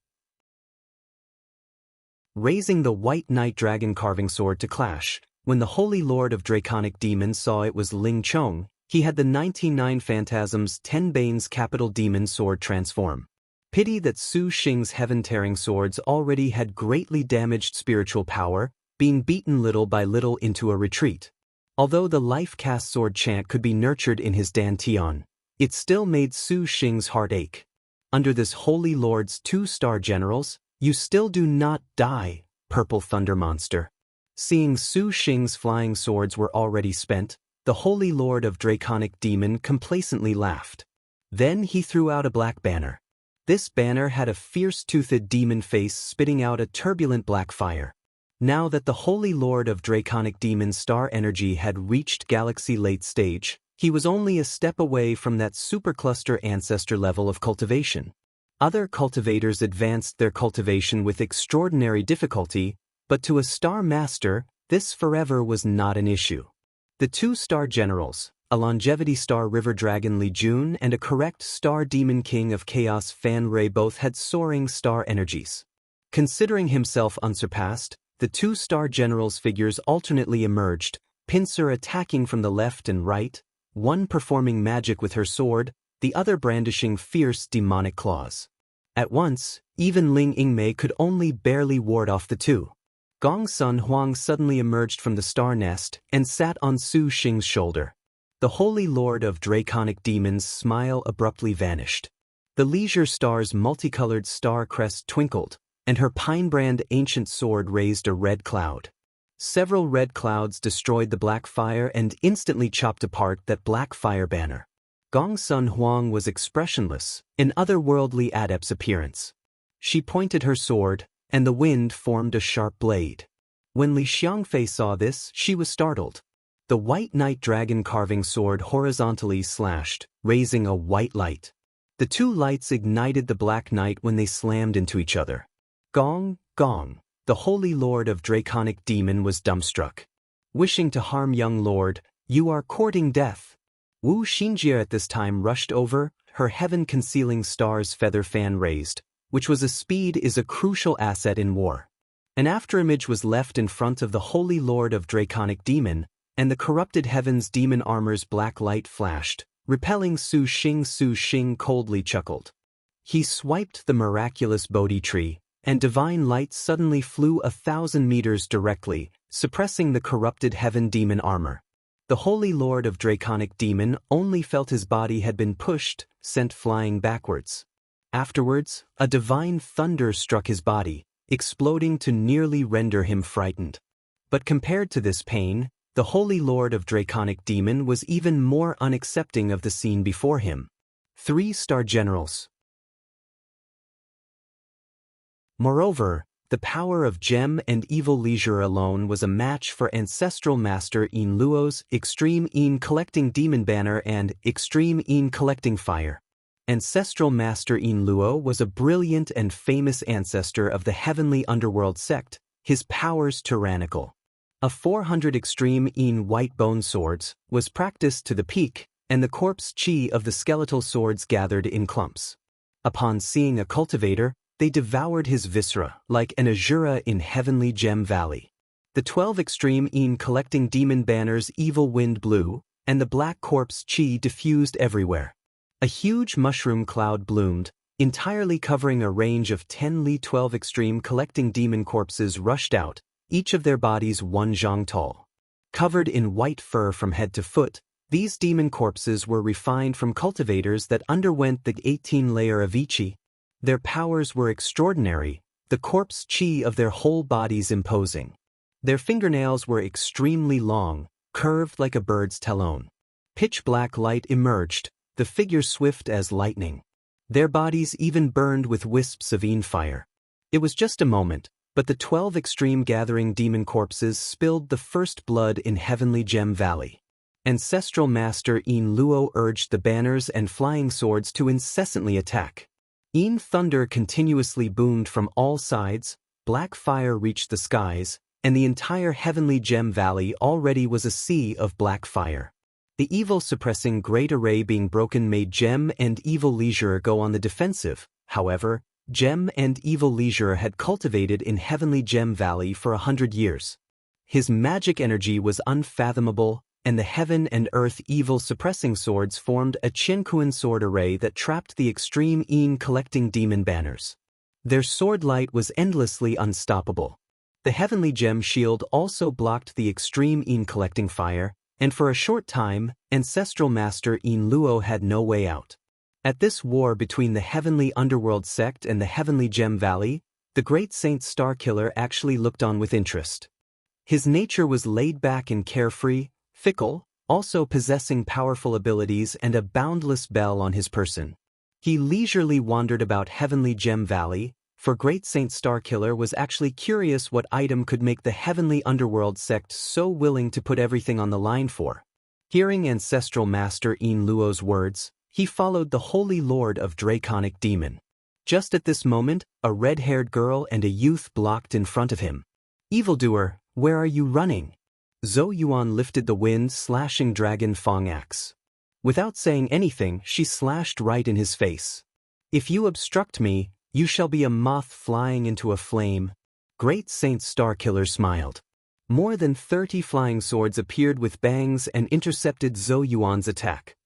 Raising the white night dragon carving sword to clash, when the Holy Lord of Draconic Demons saw it was Ling Chong, he had the 99 Phantasms 10 Bane's capital demon sword transform. Pity that Su Xing's heaven-tearing swords already had greatly damaged spiritual power, being beaten little by little into a retreat. Although the life-cast sword chant could be nurtured in his dantian, it still made Su Xing's heart ache. Under this Holy Lord's 2-star generals, you still do not die, purple thunder monster. Seeing Su Xing's flying swords were already spent, the Holy Lord of Draconic Demon complacently laughed. Then he threw out a black banner. This banner had a fierce-toothed demon face spitting out a turbulent black fire. Now that the Holy Lord of Draconic Demons' star energy had reached galaxy late stage, he was only a step away from that supercluster ancestor level of cultivation. Other cultivators advanced their cultivation with extraordinary difficulty, but to a star master, this forever was not an issue. The 2-star generals, a longevity star river dragon Li Jun and a correct star demon king of chaos Fan Rui both had soaring star energies. Considering himself unsurpassed, the 2-star generals' figures alternately emerged, pincer attacking from the left and right, one performing magic with her sword, the other brandishing fierce demonic claws. At once, even Lin Yingmei could only barely ward off the two. Gong Sun Huang suddenly emerged from the star nest and sat on Su Xing's shoulder. The Holy Lord of Draconic Demons' smile abruptly vanished. The Leisure Star's multicolored star crest twinkled, and her pine-brand ancient sword raised a red cloud. Several red clouds destroyed the black fire and instantly chopped apart that black fire banner. Gong Sun Huang was expressionless, an otherworldly adept's appearance. She pointed her sword, and the wind formed a sharp blade. When Li Xiangfei saw this, she was startled. The white night dragon carving sword horizontally slashed, raising a white light. The two lights ignited the black night when they slammed into each other. Gong, Gong, the Holy Lord of Draconic Demon was dumbstruck. Wishing to harm young lord, you are courting death. Wu Xinjie at this time rushed over, her heaven-concealing star's feather fan raised, which was a speed is a crucial asset in war. An afterimage was left in front of the Holy Lord of Draconic Demon, and the corrupted heaven's demon armor's black light flashed, repelling Su Xing. Su Xing coldly chuckled. He swiped the miraculous Bodhi tree, and divine light suddenly flew 1,000 meters directly, suppressing the corrupted heaven demon armor. The Holy Lord of Draconic Demon only felt his body had been pushed, sent flying backwards. Afterwards, a divine thunder struck his body, exploding to nearly render him frightened. But compared to this pain, the Holy Lord of Draconic Demon was even more unaccepting of the scene before him. 3-star generals. Moreover, the power of Gem and Evil Leisure alone was a match for Ancestral Master Een Luo's Extreme Een Collecting Demon Banner and Extreme Een Collecting Fire. Ancestral Master Een Luo was a brilliant and famous ancestor of the heavenly underworld sect, his powers tyrannical. A 400 Extreme Een White Bone Swords was practiced to the peak, and the corpse chi of the skeletal swords gathered in clumps. Upon seeing a cultivator, they devoured his viscera like an Azura in Heavenly Gem Valley. The 12 Extreme Een Collecting Demon Banners Evil Wind blew, and the black corpse chi diffused everywhere. A huge mushroom cloud bloomed, entirely covering a range of 10 Li 12 Extreme Collecting Demon corpses rushed out, each of their bodies 1 zhang tall. Covered in white fur from head to foot, these demon corpses were refined from cultivators that underwent the 18-layer of Ichi. Their powers were extraordinary, the corpse chi of their whole bodies imposing. Their fingernails were extremely long, curved like a bird's talon. Pitch-black light emerged, the figure swift as lightning. Their bodies even burned with wisps of Een fire. It was just a moment, but the 12 extreme gathering demon corpses spilled the first blood in Heavenly Gem Valley. Ancestral Master Een Luo urged the banners and flying swords to incessantly attack. Een thunder continuously boomed from all sides, black fire reached the skies, and the entire Heavenly Gem Valley already was a sea of black fire. The evil-suppressing Great Array being broken made Gem and Evil Leisure go on the defensive. However, Gem and Evil Leisure had cultivated in Heavenly Gem Valley for 100 years. His magic energy was unfathomable, and the heaven and earth evil-suppressing swords formed a Qianquan sword array that trapped the Extreme Een Collecting Demon Banners. Their sword light was endlessly unstoppable. The Heavenly Gem Shield also blocked the Extreme Een Collecting Fire, and for a short time, Ancestral Master Een Luo had no way out. At this war between the Heavenly Underworld sect and the Heavenly Gem Valley, the Great Saint Starkiller actually looked on with interest. His nature was laid back and carefree, fickle, also possessing powerful abilities and a boundless bell on his person. He leisurely wandered about Heavenly Gem Valley, for Great Saint Starkiller was actually curious what item could make the Heavenly Underworld sect so willing to put everything on the line for. Hearing Ancestral Master Een Luo's words, he followed the Holy Lord of Draconic Demon. Just at this moment, a red-haired girl and a youth blocked in front of him. "Evildoer, where are you running?" Zhou Yuan lifted the wind-slashing dragon Fong axe. Without saying anything, she slashed right in his face. "If you obstruct me, you shall be a moth flying into a flame." Great Saint Starkiller smiled. More than 30 flying swords appeared with bangs and intercepted Zhou Yuan's attack.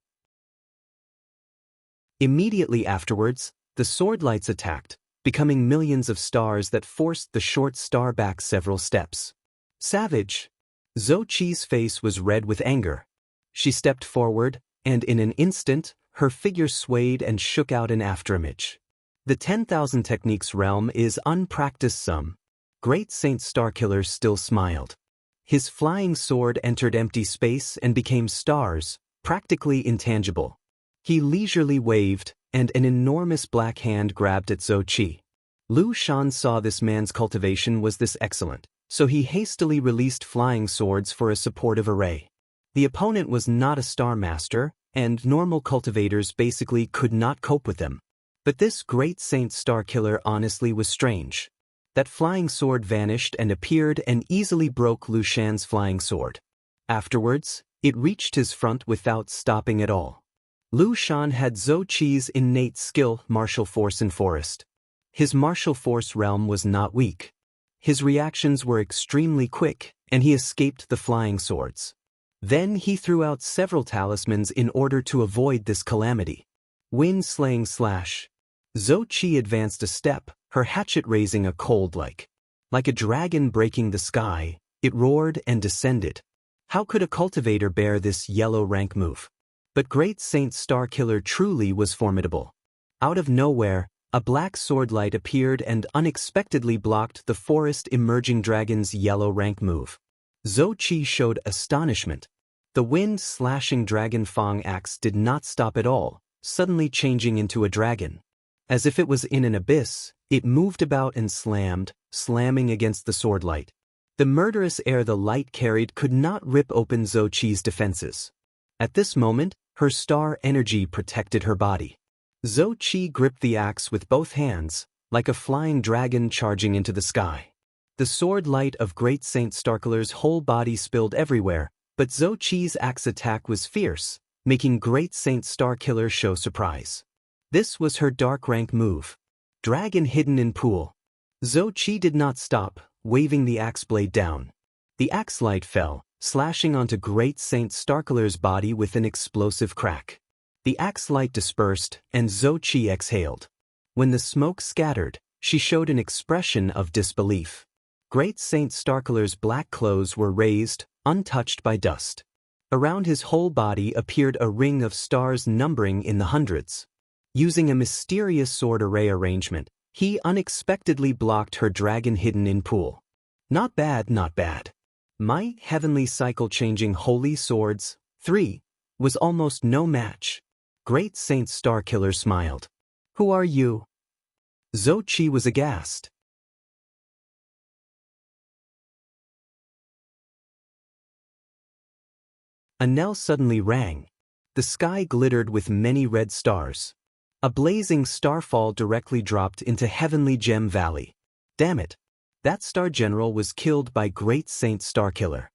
Immediately afterwards, the sword lights attacked, becoming millions of stars that forced the short star back several steps. "Savage!" Zhou Qi's face was red with anger. She stepped forward, and in an instant, her figure swayed and shook out an afterimage. The 10,000 techniques realm is unpracticed some. Great Saint Starkiller still smiled. His flying sword entered empty space and became stars, practically intangible. He leisurely waved, and an enormous black hand grabbed at Zhou Qi. Lu Shan saw this man's cultivation was this excellent, so he hastily released flying swords for a supportive array. The opponent was not a star master, and normal cultivators basically could not cope with them. But this Great Saint Starkiller honestly was strange. That flying sword vanished and appeared and easily broke Lu Shan's flying sword. Afterwards, it reached his front without stopping at all. Lu Shan had Zhou Qi's innate skill, martial force in forest. His martial force realm was not weak. His reactions were extremely quick, and he escaped the flying swords. Then he threw out several talismans in order to avoid this calamity. Wind-slaying slash. Zhou Qi advanced a step, her hatchet raising a cold like a dragon breaking the sky, it roared and descended. How could a cultivator bear this yellow rank move? But Great Saint Starkiller truly was formidable. Out of nowhere, a black sword light appeared and unexpectedly blocked the forest emerging dragon's yellow rank move. Zhou Qi showed astonishment. The wind-slashing dragon Fang axe did not stop at all, suddenly changing into a dragon. As if it was in an abyss, it moved about and slamming against the sword light. The murderous air the light carried could not rip open Zhou Qi's defenses. At this moment, her star energy protected her body. Zhou Qi gripped the axe with both hands, like a flying dragon charging into the sky. The sword light of Great Saint Starkiller's whole body spilled everywhere, but Zhou Qi's axe attack was fierce, making Great Saint Starkiller show surprise. This was her dark rank move. Dragon hidden in pool. Zhou Qi did not stop, waving the axe blade down. The axe light fell, slashing onto Great Saint Starkiller's body with an explosive crack. The axe light dispersed, and Zhou Qi exhaled. When the smoke scattered, she showed an expression of disbelief. Great Saint Starkiller's black clothes were raised, untouched by dust. Around his whole body appeared a ring of stars numbering in the hundreds. Using a mysterious sword array arrangement, he unexpectedly blocked her dragon hidden in pool. Not bad, not bad. My heavenly cycle-changing holy swords, 3, was almost no match. Great Saint Starkiller smiled. Who are you? Zhou Qi was aghast. A knell suddenly rang. The sky glittered with many red stars. A blazing starfall directly dropped into Heavenly Gem Valley. Damn it! That Star General was killed by Great Saint Starkiller.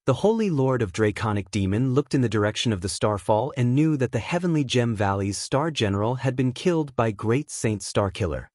The Holy Lord of Draconic Demon looked in the direction of the starfall and knew that the Heavenly Gem Valley's Star General had been killed by Great Saint Starkiller.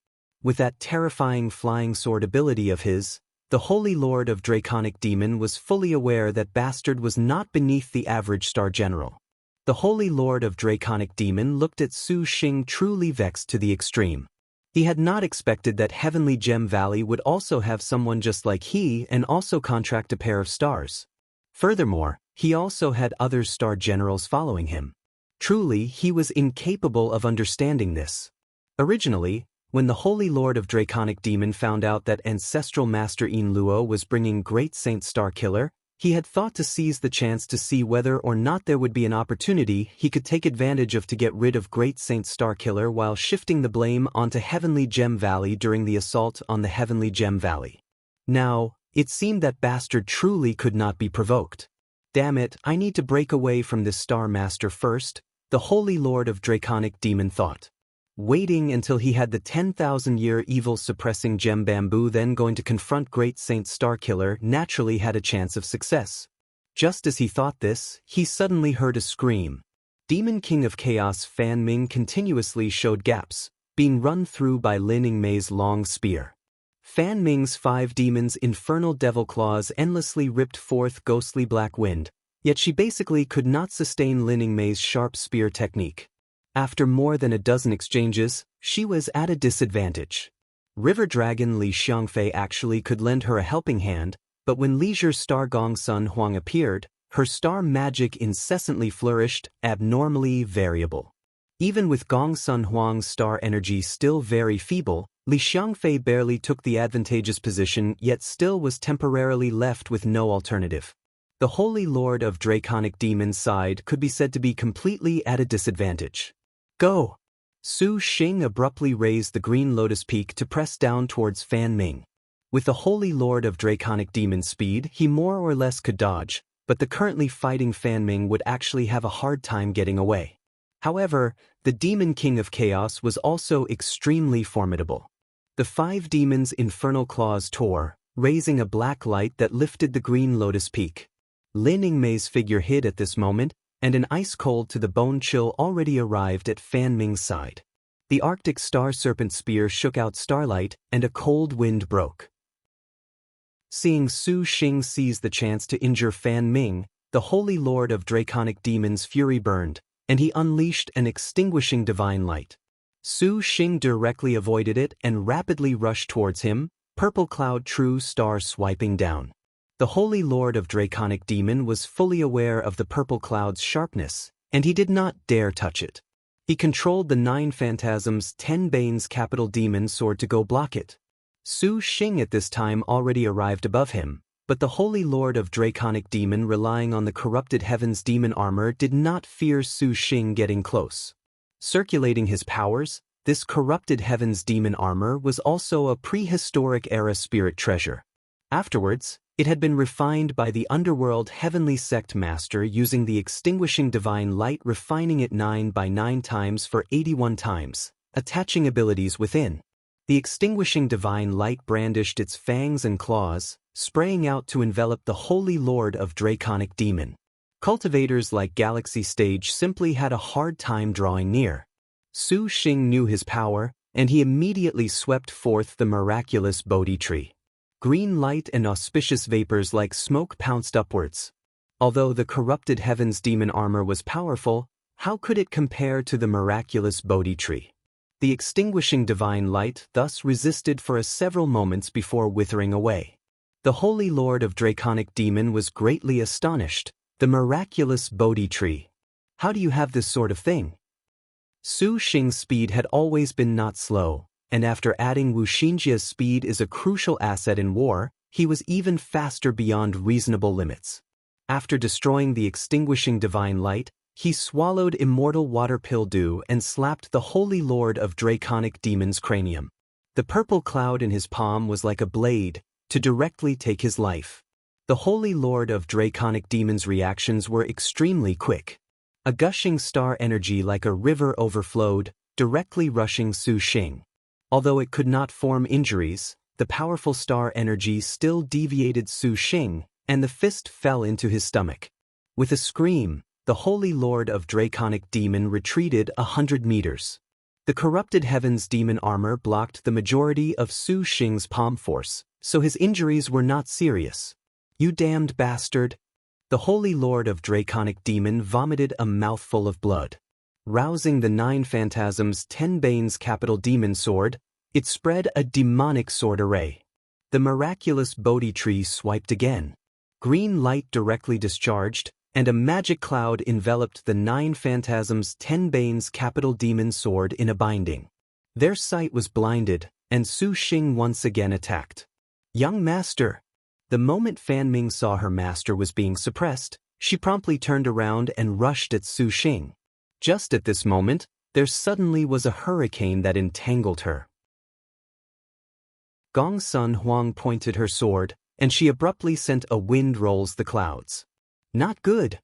With that terrifying flying sword ability of his, the Holy Lord of Draconic Demon was fully aware that Bastard was not beneath the average Star General. The Holy Lord of Draconic Demon looked at Su Xing truly vexed to the extreme. He had not expected that Heavenly Gem Valley would also have someone just like he and also contract a pair of stars. Furthermore, he also had other Star Generals following him. Truly, he was incapable of understanding this. Originally, when the Holy Lord of Draconic Demon found out that Ancestral Master Yin Luo was bringing Great Saint Starkiller, he had thought to seize the chance to see whether or not there would be an opportunity he could take advantage of to get rid of Great Saint Starkiller while shifting the blame onto Heavenly Gem Valley during the assault on the Heavenly Gem Valley. Now, it seemed that Bastard truly could not be provoked. Damn it, I need to break away from this Star Master first, the Holy Lord of Draconic Demon thought. Waiting until he had the 10,000-year evil-suppressing gem bamboo then going to confront Great Saint Starkiller naturally had a chance of success. Just as he thought this, he suddenly heard a scream. Demon King of Chaos Fan Ming continuously showed gaps, being run through by Lin Yingmei's long spear. Fan Ming's 5 demons' infernal devil claws endlessly ripped forth ghostly black wind, yet she basically could not sustain Lin Yingmei's sharp spear technique. After more than a dozen exchanges, she was at a disadvantage. River Dragon Li Xiangfei actually could lend her a helping hand, but when Leisure Star Gong Sun Huang appeared, her star magic incessantly flourished, abnormally variable. Even with Gong Sun Huang's star energy still very feeble, Li Xiangfei barely took the advantageous position yet still was temporarily left with no alternative. The Holy Lord of Draconic Demon's side could be said to be completely at a disadvantage. Go! Su Xing abruptly raised the green lotus peak to press down towards Fan Ming. With the Holy Lord of Draconic Demon's speed, he more or less could dodge, but the currently fighting Fan Ming would actually have a hard time getting away. However, the Demon King of Chaos was also extremely formidable. The 5 demons' infernal claws tore, raising a black light that lifted the green lotus peak. Lin Yingmei's figure hid at this moment, and an ice-cold to the bone chill already arrived at Fan Ming's side. The Arctic Star Serpent Spear shook out starlight, and a cold wind broke. Seeing Su Xing seize the chance to injure Fan Ming, the Holy Lord of Draconic Demon's fury burned, and he unleashed an extinguishing divine light. Su Xing directly avoided it and rapidly rushed towards him, Purple Cloud True Star swiping down. The Holy Lord of Draconic Demon was fully aware of the purple cloud's sharpness, and he did not dare touch it. He controlled the 9 Phantasms 10 Bane's capital demon sword to go block it. Su Xing at this time already arrived above him, but the Holy Lord of Draconic Demon, relying on the corrupted heavens demon armor, did not fear Su Xing getting close. Circulating his powers, this corrupted heavens demon armor was also a prehistoric era spirit treasure. Afterwards, it had been refined by the underworld heavenly sect master using the extinguishing divine light, refining it 9 by 9 times for 81 times, attaching abilities within. The extinguishing divine light brandished its fangs and claws, spraying out to envelop the Holy Lord of Draconic Demon. Cultivators like Galaxy Stage simply had a hard time drawing near. Su Xing knew his power, and he immediately swept forth the miraculous Bodhi tree. Green light and auspicious vapors like smoke pounced upwards. Although the corrupted heavens demon armor was powerful, how could it compare to the miraculous Bodhi tree? The extinguishing divine light thus resisted for several moments before withering away. The Holy Lord of Draconic Demon was greatly astonished. The miraculous Bodhi tree. How do you have this sort of thing? Su Xing's speed had always been not slow, and after adding Wu Xingjia's speed is a crucial asset in war, he was even faster beyond reasonable limits. After destroying the extinguishing divine light, he swallowed immortal water pill dew and slapped the Holy Lord of Draconic Demon's cranium. The purple cloud in his palm was like a blade, to directly take his life. The Holy Lord of Draconic Demon's reactions were extremely quick. A gushing star energy like a river overflowed, directly rushing Su Xing. Although it could not form injuries, the powerful star energy still deviated Su Xing, and the fist fell into his stomach. With a scream, the Holy Lord of Draconic Demon retreated 100 meters. The corrupted heavens demon armor blocked the majority of Su Xing's palm force, so his injuries were not serious. You damned bastard! The Holy Lord of Draconic Demon vomited a mouthful of blood. Rousing the 9 Phantasms 10 Bane's capital demon sword, it spread a demonic sword array. The miraculous Bodhi tree swiped again. Green light directly discharged, and a magic cloud enveloped the 9 Phantasms 10 Bane's capital demon sword in a binding. Their sight was blinded, and Su Xing once again attacked. Young master! The moment Fan Ming saw her master was being suppressed, she promptly turned around and rushed at Su Xing. Just at this moment, there suddenly was a hurricane that entangled her. Gong Sun Huang pointed her sword, and she abruptly sent a wind rolls the clouds. Not good!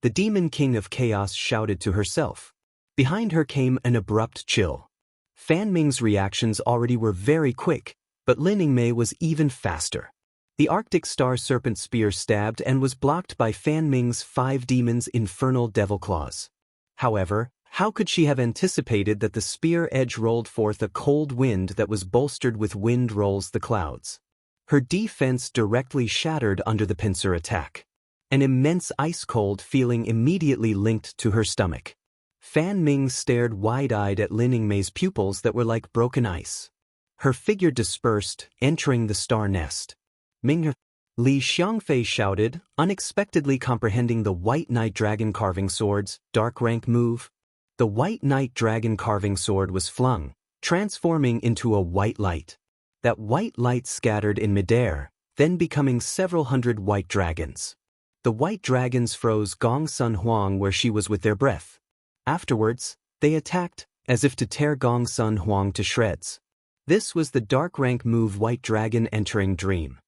The Demon King of Chaos shouted to herself. Behind her came an abrupt chill. Fan Ming's reactions already were very quick, but Lin Yingmei was even faster. The Arctic Star Serpent Spear stabbed and was blocked by Fan Ming's 5 demons' infernal devil claws. However, how could she have anticipated that the spear edge rolled forth a cold wind that was bolstered with wind rolls the clouds? Her defense directly shattered under the pincer attack. An immense ice-cold feeling immediately linked to her stomach. Fan Ming stared wide-eyed at Lin Yingmei's pupils that were like broken ice. Her figure dispersed, entering the star nest. Ming. Li Xiangfei shouted, unexpectedly comprehending the White Knight Dragon Carving Sword's dark rank move. The White Knight Dragon Carving Sword was flung, transforming into a white light. That white light scattered in midair, then becoming several hundred white dragons. The white dragons froze Gong Sun Huang where she was with their breath. Afterwards, they attacked, as if to tear Gong Sun Huang to shreds. This was the dark rank move White Dragon entering Dream.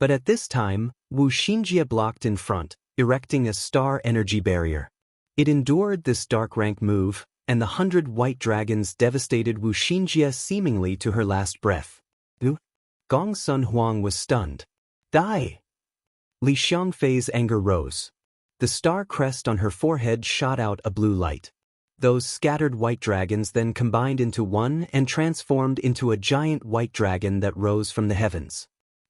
But at this time, Wu Xingjie blocked in front, erecting a star energy barrier. It endured this dark rank move, and the 100 white dragons devastated Wu Xingjie seemingly to her last breath. Gong Sun Huang was stunned. Die! Li Xiangfei's anger rose. The star crest on her forehead shot out a blue light. Those scattered white dragons then combined into one and transformed into a giant white dragon that rose from the heavens.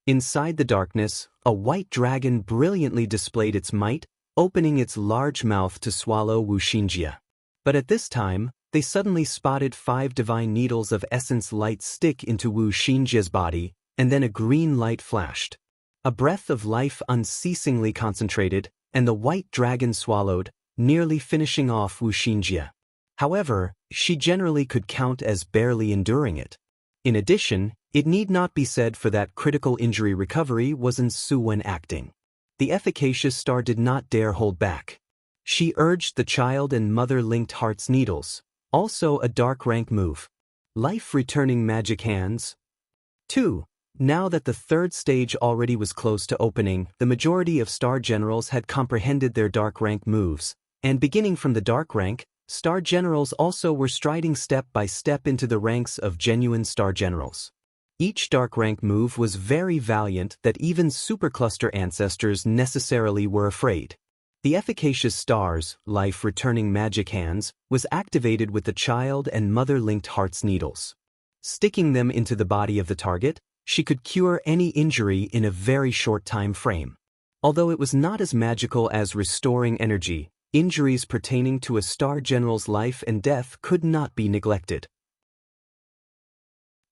Inside the darkness, a white dragon brilliantly displayed its might, opening its large mouth to swallow Wu Xingjie. But at this time, they suddenly spotted 5 divine needles of essence light stick into Wu Xingjie's body, and then a green light flashed. A breath of life unceasingly concentrated, and the white dragon swallowed, nearly finishing off Wu Xinjie. However, she generally could count as barely enduring it. In addition, it need not be said for that critical injury recovery was in Su Wen acting. The efficacious star did not dare hold back. She urged the child and mother-linked heart's needles, also a dark rank move. Life-returning magic hands. 2. Now that the third stage already was close to opening, the majority of star generals had comprehended their dark rank moves, and beginning from the dark rank, star generals also were striding step by step into the ranks of genuine star generals. Each dark rank move was very valiant that even supercluster ancestors necessarily were afraid. The efficacious star's life-returning magic hands was activated with the child and mother-linked heart's needles. Sticking them into the body of the target, she could cure any injury in a very short time frame. Although it was not as magical as restoring energy, injuries pertaining to a star general's life and death could not be neglected.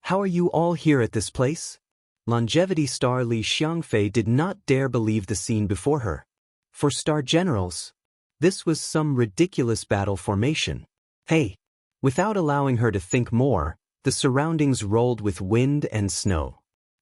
How are you all here at this place? Longevity star Li Xiangfei did not dare believe the scene before her. For star generals, this was some ridiculous battle formation. Hey! Without allowing her to think more, the surroundings rolled with wind and snow.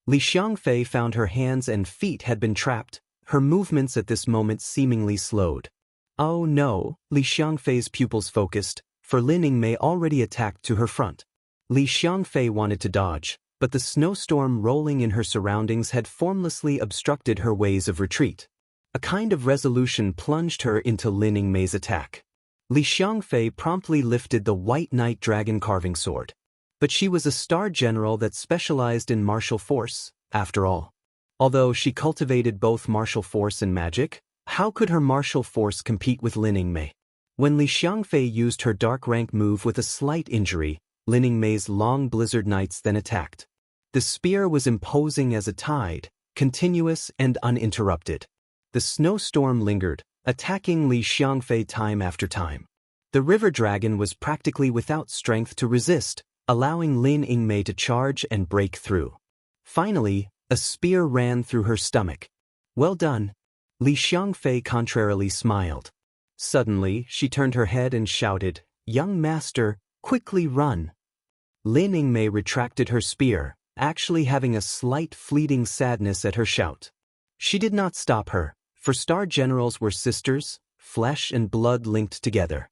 Li Xiangfei found her hands and feet had been trapped, her movements at this moment seemingly slowed. Oh no, Li Xiangfei's pupils focused, for Lin Yingmei already attacked to her front. Li Xiangfei wanted to dodge, but the snowstorm rolling in her surroundings had formlessly obstructed her ways of retreat. A kind of resolution plunged her into Lin Yingmei's attack. Li Xiangfei promptly lifted the White Knight Dragon Carving Sword. But she was a star general that specialized in martial force, after all. Although she cultivated both martial force and magic, how could her martial force compete with Lin Yingmei? When Li Xiangfei used her dark rank move with a slight injury, Lin Yingmei's long blizzard knights then attacked. The spear was imposing as a tide, continuous and uninterrupted. The snowstorm lingered, attacking Li Xiangfei time after time. The river dragon was practically without strength to resist, allowing Lin Yingmei to charge and break through. Finally, a spear ran through her stomach. Well done. Li Xiangfei contrarily smiled. Suddenly, she turned her head and shouted, "Young master, quickly run." Lin Yingmei retracted her spear, actually having a slight fleeting sadness at her shout. She did not stop her, for star generals were sisters, flesh and blood linked together.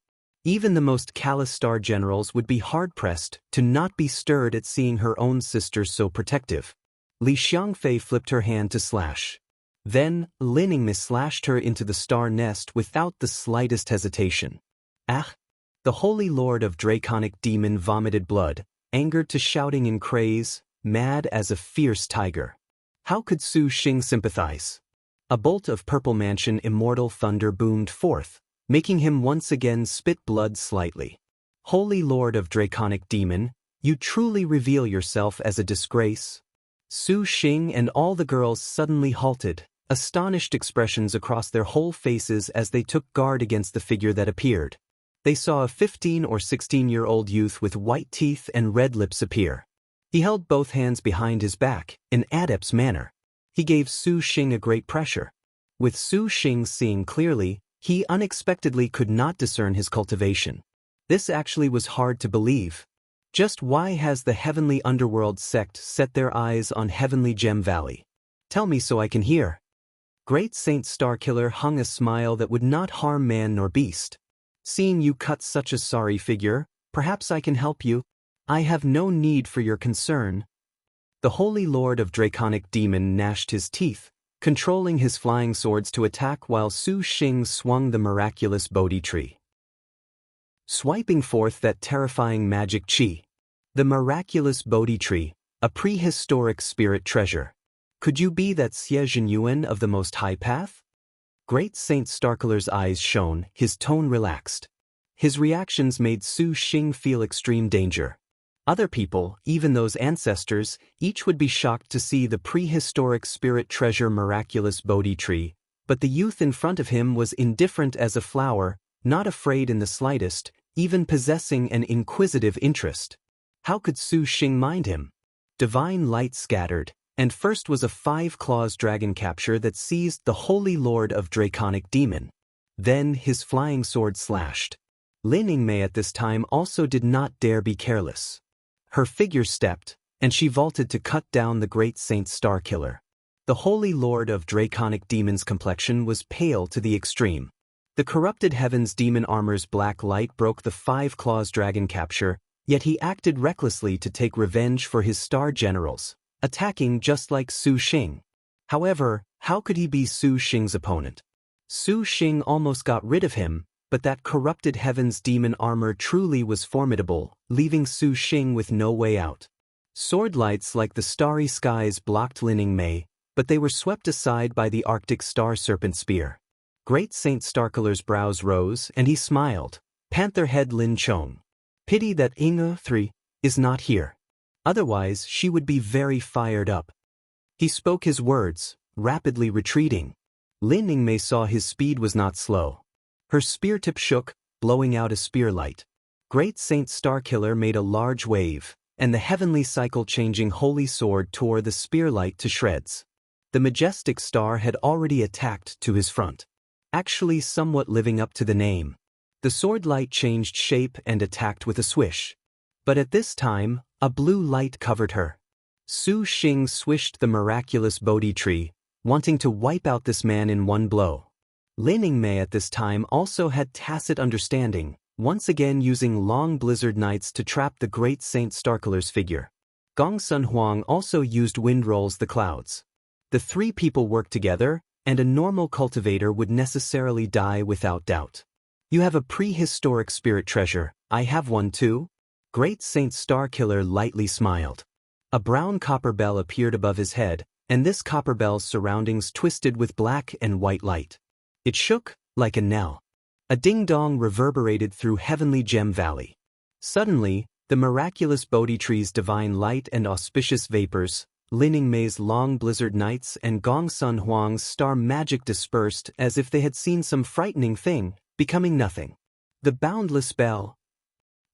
Even the most callous star generals would be hard-pressed to not be stirred at seeing her own sister so protective. Li Xiangfei flipped her hand to slash. Then, Lin Yingmei slashed her into the star nest without the slightest hesitation. Ah! The Holy Lord of Draconic Demon vomited blood, angered to shouting in craze, mad as a fierce tiger. How could Su Xing sympathize? A bolt of purple mansion immortal thunder boomed forth, making him once again spit blood slightly. Holy Lord of Draconic Demon, you truly reveal yourself as a disgrace. Su Xing and all the girls suddenly halted, astonished expressions across their whole faces as they took guard against the figure that appeared. They saw a 15 or 16-year-old youth with white teeth and red lips appear. He held both hands behind his back, in adept's manner. He gave Su Xing a great pressure. With Su Xing seeing clearly, he unexpectedly could not discern his cultivation. This actually was hard to believe. Just why has the Heavenly Underworld sect set their eyes on Heavenly Gem Valley? Tell me so I can hear. Great Saint Starkiller hung a smile that would not harm man nor beast. Seeing you cut such a sorry figure, perhaps I can help you. I have no need for your concern. The Holy Lord of Draconic Demon gnashed his teeth, controlling his flying swords to attack while Su Xing swung the miraculous Bodhi tree, swiping forth that terrifying magic chi. The miraculous Bodhi tree, a prehistoric spirit treasure. Could you be that Xie Zhenyuan of the Most High Path? Great Saint Starkiller's eyes shone, his tone relaxed. His reactions made Su Xing feel extreme danger. Other people, even those ancestors, each would be shocked to see the prehistoric spirit treasure miraculous Bodhi tree, but the youth in front of him was indifferent as a flower, not afraid in the slightest, even possessing an inquisitive interest. How could Su Xing mind him? Divine light scattered, And first was a 5-claws dragon capture that seized the Holy Lord of Draconic Demon. Then his flying sword slashed. Lin Yingmei at this time also did not dare be careless. Her figure stepped, and she vaulted to cut down the great Saint Starkiller. The Holy Lord of Draconic Demon's complexion was pale to the extreme. The corrupted heaven's demon armor's black light broke the 5-claws dragon capture, yet he acted recklessly to take revenge for his star generals, attacking just like Su Xing. However, how could he be Su Xing's opponent? Su Xing almost got rid of him, but that corrupted heaven's demon armor truly was formidable, leaving Su Xing with no way out. Sword lights like the starry skies blocked Lin Yingmei, but they were swept aside by the Arctic Star Serpent Spear. Great Saint Starkiller's brows rose, and he smiled. Pantherhead Lin Chong. Pity that Inga 3 is not here. Otherwise, she would be very fired up. He spoke his words, rapidly retreating. Lin Yingmei saw his speed was not slow. Her spear tip shook, blowing out a spear light. Great Saint Starkiller made a large wave, and the heavenly cycle-changing holy sword tore the spear light to shreds. The majestic star had already attacked to his front. Actually somewhat living up to the name. The sword light changed shape and attacked with a swish. But at this time, a blue light covered her. Su Xing swished the miraculous Bodhi tree, wanting to wipe out this man in one blow. Lin Yingmei at this time also had tacit understanding, once again using long blizzard nights to trap the great Saint Starkiller's figure. Gong Sun Huang also used wind rolls the clouds. The 3 people worked together, and a normal cultivator would necessarily die without doubt. You have a prehistoric spirit treasure, I have one too? Great Saint Starkiller lightly smiled. A brown copper bell appeared above his head, and this copper bell's surroundings twisted with black and white light. It shook, like a knell. A ding-dong reverberated through heavenly Gem Valley. Suddenly, the miraculous Bodhi tree's divine light and auspicious vapors, Lin Yingmei's long blizzard nights and Gong Sun Huang's star magic dispersed as if they had seen some frightening thing, becoming nothing. The boundless bell.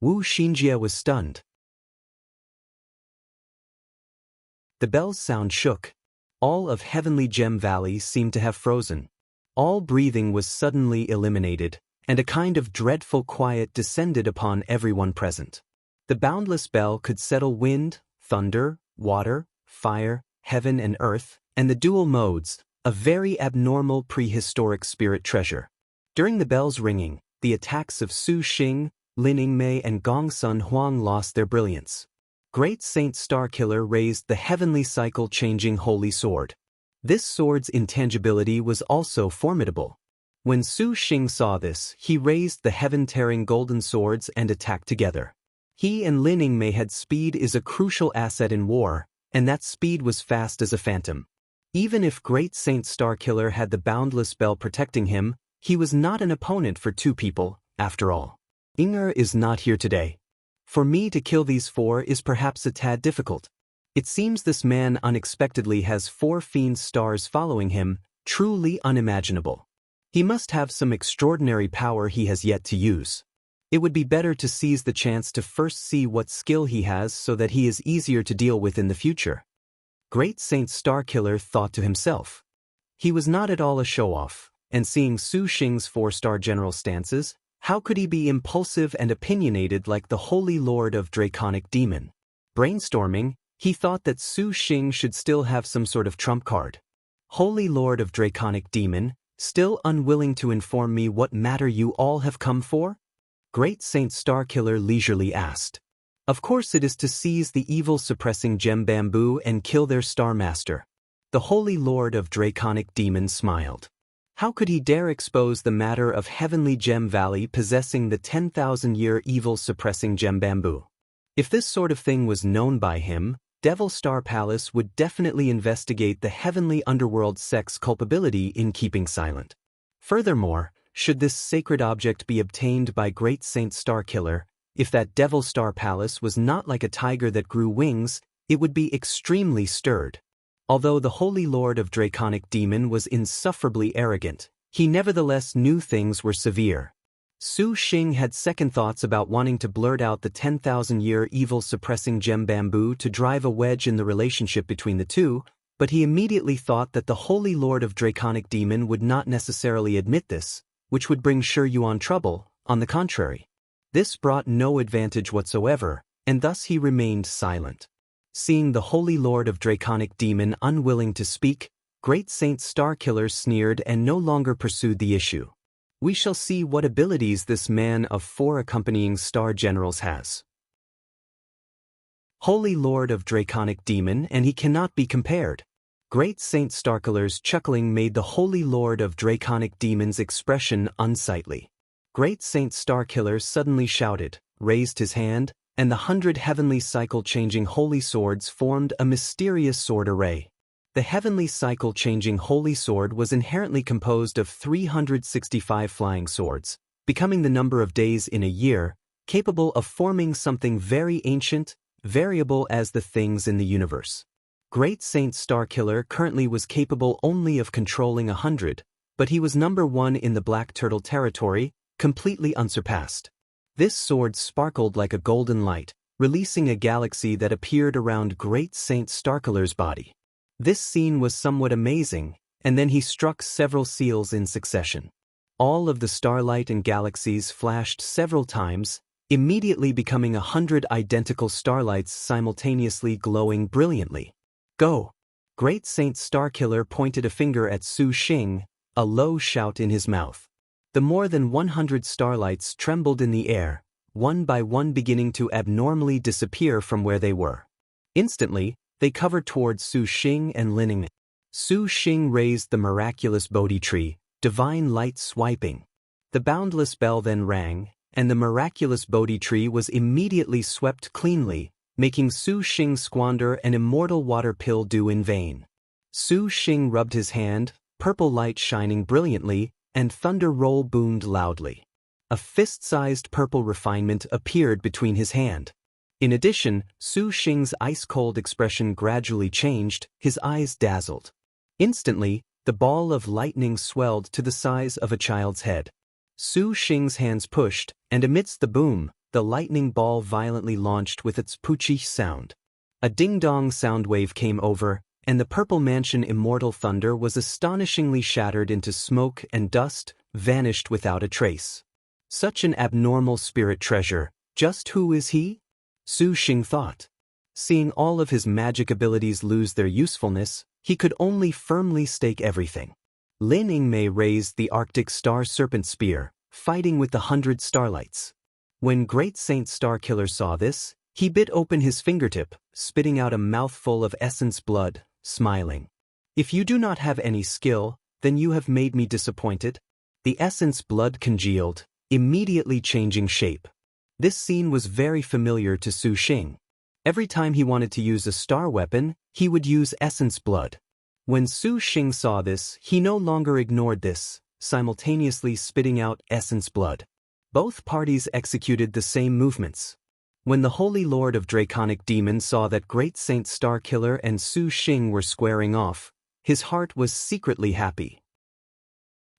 Wu Xinjie was stunned. The bell's sound shook. All of heavenly Gem Valley seemed to have frozen. All breathing was suddenly eliminated, and a kind of dreadful quiet descended upon everyone present. The boundless bell could settle wind, thunder, water, fire, heaven and earth, and the dual modes, a very abnormal prehistoric spirit treasure. During the bell's ringing, the attacks of Su Xing, Lin Yingmei and Gong Sun Huang lost their brilliance. Great Saint Starkiller raised the heavenly cycle-changing holy sword. This sword's intangibility was also formidable. When Su Xing saw this, he raised the heaven-tearing golden swords and attacked together. He and Lin Yingmei had speed is a crucial asset in war, and that speed was fast as a phantom. Even if Great Saint Starkiller had the boundless bell protecting him, he was not an opponent for 2 people, after all. Inger is not here today. For me to kill these 4 is perhaps a tad difficult. It seems this man unexpectedly has 4 fiend stars following him, truly unimaginable. He must have some extraordinary power he has yet to use. It would be better to seize the chance to first see what skill he has so that he is easier to deal with in the future. Great Saint Starkiller thought to himself. He was not at all a show-off, and seeing Su Xing's 4-star general stances, how could he be impulsive and opinionated like the Holy Lord of Draconic Demon? Brainstorming, he thought that Su Xing should still have some sort of trump card. Holy Lord of Draconic Demon, still unwilling to inform me what matter you all have come for? Great Saint Starkiller leisurely asked. Of course it is to seize the evil-suppressing gem bamboo and kill their Star Master. The Holy Lord of Draconic Demon smiled. How could he dare expose the matter of heavenly Gem Valley possessing the 10,000-year evil-suppressing gem bamboo? If this sort of thing was known by him, Devil Star Palace would definitely investigate the heavenly underworld sect's culpability in keeping silent. Furthermore, should this sacred object be obtained by Great Saint Starkiller, if that Devil Star Palace was not like a tiger that grew wings, it would be extremely stirred. Although the Holy Lord of Draconic Demon was insufferably arrogant, he nevertheless knew things were severe. Su Xing had second thoughts about wanting to blurt out the 10,000-year evil-suppressing gem bamboo to drive a wedge in the relationship between the two, But he immediately thought that the Holy Lord of Draconic Demon would not necessarily admit this, which would bring Shi Yuan trouble. On the contrary. This brought no advantage whatsoever, and thus he remained silent. Seeing the Holy Lord of Draconic Demon unwilling to speak, Great Saint Starkiller sneered and no longer pursued the issue. We shall see what abilities this man of 4 accompanying star generals has. Holy Lord of Draconic Demon, and he cannot be compared. Great Saint Starkiller's chuckling made the Holy Lord of Draconic Demon's expression unsightly. Great Saint Starkiller suddenly shouted, raised his hand, and the 100 heavenly cycle-changing holy swords formed a mysterious sword array. The heavenly cycle-changing holy sword was inherently composed of 365 flying swords, becoming the number of days in a year, capable of forming something very ancient, variable as the things in the universe. Great Saint Starkiller currently was capable only of controlling 100, but he was number 1 in the Black Turtle territory, completely unsurpassed. This sword sparkled like a golden light, releasing a galaxy that appeared around Great Saint Starkiller's body. This scene was somewhat amazing, and then he struck several seals in succession. All of the starlight and galaxies flashed several times, immediately becoming 100 identical starlights simultaneously glowing brilliantly. Go! Great Saint Starkiller pointed a finger at Su Xing, a low shout in his mouth. The more than 100 starlights trembled in the air, one by one beginning to abnormally disappear from where they were. Instantly, they covered towards Su Xing and Lining. Su Xing raised the miraculous Bodhi tree, divine light swiping. The boundless bell then rang, and the miraculous Bodhi tree was immediately swept cleanly, making Su Xing squander an immortal water pill due in vain. Su Xing rubbed his hand, purple light shining brilliantly, and thunder roll boomed loudly. A fist-sized purple refinement appeared between his hand. In addition, Su Xing's ice-cold expression gradually changed, his eyes dazzled. Instantly, the ball of lightning swelled to the size of a child's head. Su Xing's hands pushed, and amidst the boom, the lightning ball violently launched with its poochie sound. A ding-dong sound wave came over, and the Purple Mansion immortal thunder was astonishingly shattered into smoke and dust, vanished without a trace. Such an abnormal spirit treasure, just who is he? Su Xing thought. Seeing all of his magic abilities lose their usefulness, he could only firmly stake everything. Lin Yingmei raised the Arctic Star Serpent Spear, fighting with the 100 starlights. When Great Saint Starkiller saw this, he bit open his fingertip, spitting out a mouthful of essence blood, smiling. If you do not have any skill, then you have made me disappointed. The essence blood congealed, immediately changing shape. This scene was very familiar to Su Xing. Every time he wanted to use a star weapon, he would use essence blood. When Su Xing saw this, he no longer ignored this, simultaneously spitting out essence blood. Both parties executed the same movements. When the Holy Lord of Draconic Demon saw that Great Saint Starkiller and Su Xing were squaring off, his heart was secretly happy.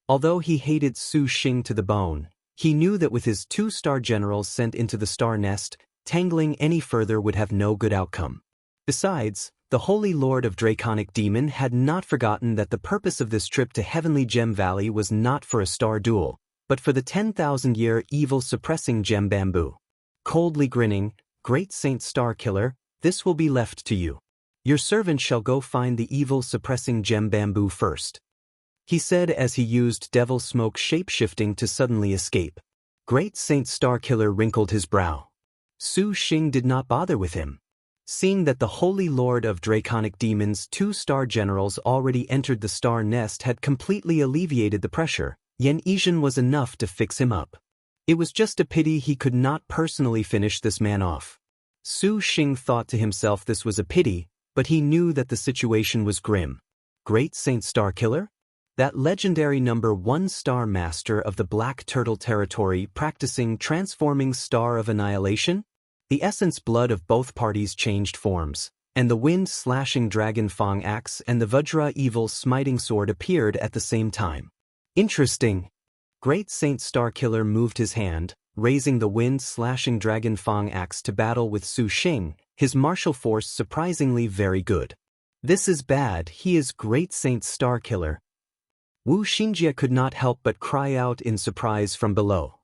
Although he hated Su Xing to the bone, he knew that with his 2 star generals sent into the star nest, tangling any further would have no good outcome. Besides, the Holy Lord of Draconic Demon had not forgotten that the purpose of this trip to Heavenly Gem Valley was not for a star duel, but for the 10,000-year evil-suppressing gem bamboo. Coldly grinning, Great Saint Starkiller, this will be left to you. Your servant shall go find the evil-suppressing gem bamboo first, he said as he used devil smoke shape-shifting to suddenly escape. Great Saint Starkiller wrinkled his brow. Su Xing did not bother with him. Seeing that the Holy Lord of Draconic Demon's 2 star generals already entered the star nest had completely alleviated the pressure, Yan Yizhen was enough to fix him up. It was just a pity he could not personally finish this man off. Su Xing thought to himself this was a pity, but he knew that the situation was grim. Great Saint Starkiller? That legendary number 1 star master of the Black Turtle territory practicing transforming Star of Annihilation? The essence blood of both parties changed forms, and the wind-slashing Dragon Fang axe and the Vajra evil smiting sword appeared at the same time. Interesting. Great Saint Starkiller moved his hand, raising the wind-slashing Dragon Fang axe to battle with Su Xing, his martial force surprisingly very good. This is bad, he is Great Saint Starkiller. Wu Xinjie could not help but cry out in surprise from below.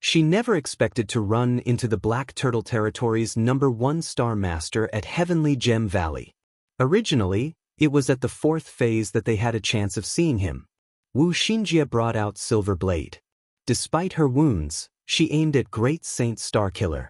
She never expected to run into the Black Turtle Territory's #1 Star Master at Heavenly Gem Valley. Originally, it was at the 4th phase that they had a chance of seeing him. Wu Xinjie brought out Silver Blade. Despite her wounds, she aimed at Great Saint Starkiller.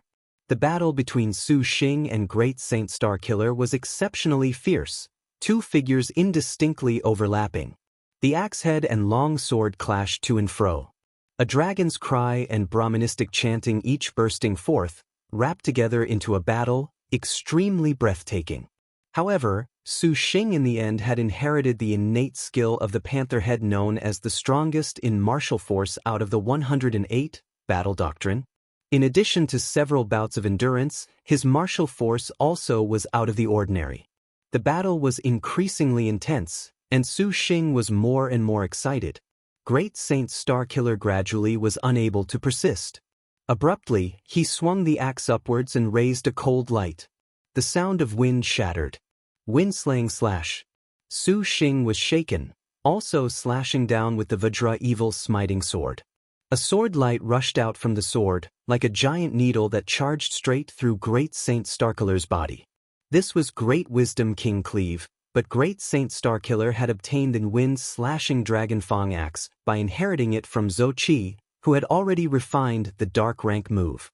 The battle between Su Xing and Great Saint Starkiller was exceptionally fierce, two figures indistinctly overlapping. The axe head and long sword clashed to and fro. A dragon's cry and Brahmanistic chanting each bursting forth, wrapped together into a battle, extremely breathtaking. However, Su Xing in the end had inherited the innate skill of the panther head known as the strongest in martial force out of the 108, battle doctrine. In addition to several bouts of endurance, his martial force also was out of the ordinary. The battle was increasingly intense, and Su Xing was more and more excited. Great Saint Starkiller gradually was unable to persist. Abruptly, he swung the axe upwards and raised a cold light. The sound of wind shattered. Wind-slaying slash. Su Xing was shaken, also slashing down with the Vajra evil smiting sword. A sword light rushed out from the sword, like a giant needle that charged straight through Great Saint Starkiller's body. This was Great Wisdom King Cleave, but Great Saint Starkiller had obtained the wind-slashing Dragon Fang axe by inheriting it from Zhou Qi, who had already refined the dark rank move.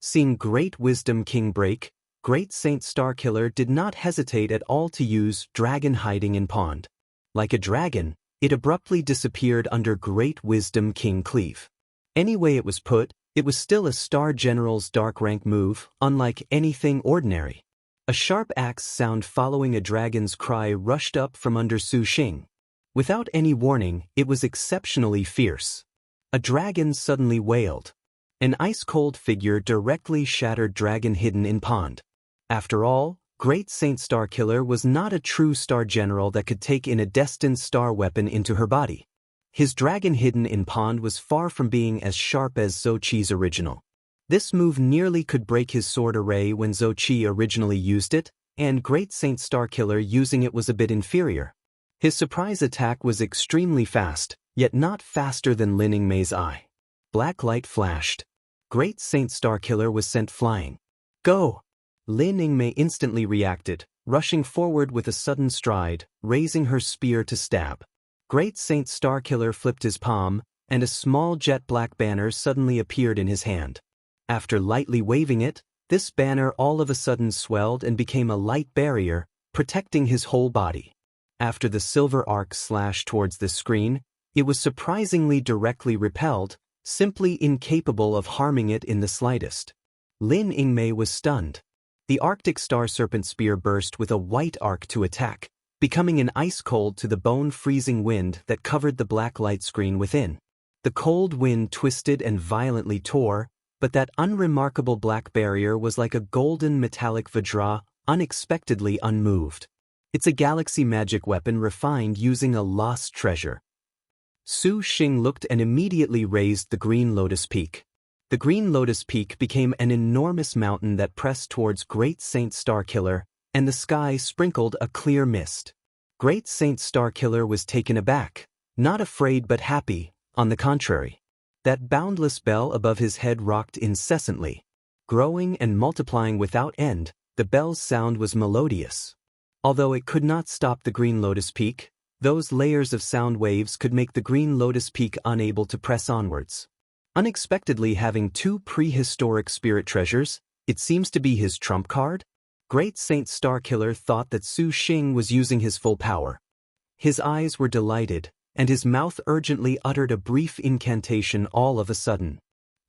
Seeing Great Wisdom King break, Great Saint Starkiller did not hesitate at all to use Dragon Hiding in Pond. Like a dragon, it abruptly disappeared under Great Wisdom King Cleave. Any way it was put, it was still a Star General's dark rank move, unlike anything ordinary. A sharp axe sound following a dragon's cry rushed up from under Su Xing. Without any warning, it was exceptionally fierce. A dragon suddenly wailed. An ice-cold figure directly shattered Dragon Hidden in Pond. After all, Great Saint Starkiller was not a true Star General that could take in a destined star weapon into her body. His Dragon Hidden in Pond was far from being as sharp as Zhou Qi's original. This move nearly could break his sword array when Zhou Qi originally used it, and Great Saint Starkiller using it was a bit inferior. His surprise attack was extremely fast, yet not faster than Lin Yingmei's eye. Black light flashed. Great Saint Starkiller was sent flying. Go! Lin Yingmei instantly reacted, rushing forward with a sudden stride, raising her spear to stab. Great Saint Starkiller flipped his palm, and a small jet black banner suddenly appeared in his hand. After lightly waving it, this banner all of a sudden swelled and became a light barrier, protecting his whole body. After the silver arc slashed towards the screen, it was surprisingly directly repelled, simply incapable of harming it in the slightest. Lin Yingmei was stunned. The Arctic Star Serpent Spear burst with a white arc to attack, becoming an ice-cold to the bone-freezing wind that covered the black light screen within. The cold wind twisted and violently tore, but that unremarkable black barrier was like a golden metallic Vajra, unexpectedly unmoved. It's a galaxy magic weapon refined using a lost treasure. Su Xing looked and immediately raised the Green Lotus Peak. The Green Lotus Peak became an enormous mountain that pressed towards Great Saint Starkiller, and the sky sprinkled a clear mist. Great Saint Starkiller was taken aback, not afraid but happy, on the contrary. That boundless bell above his head rocked incessantly. Growing and multiplying without end, the bell's sound was melodious. Although it could not stop the Green Lotus Peak, those layers of sound waves could make the Green Lotus Peak unable to press onwards. Unexpectedly having two prehistoric spirit treasures, it seems to be his trump card? Great Saint Starkiller thought that Su Xing was using his full power. His eyes were delighted, and his mouth urgently uttered a brief incantation all of a sudden.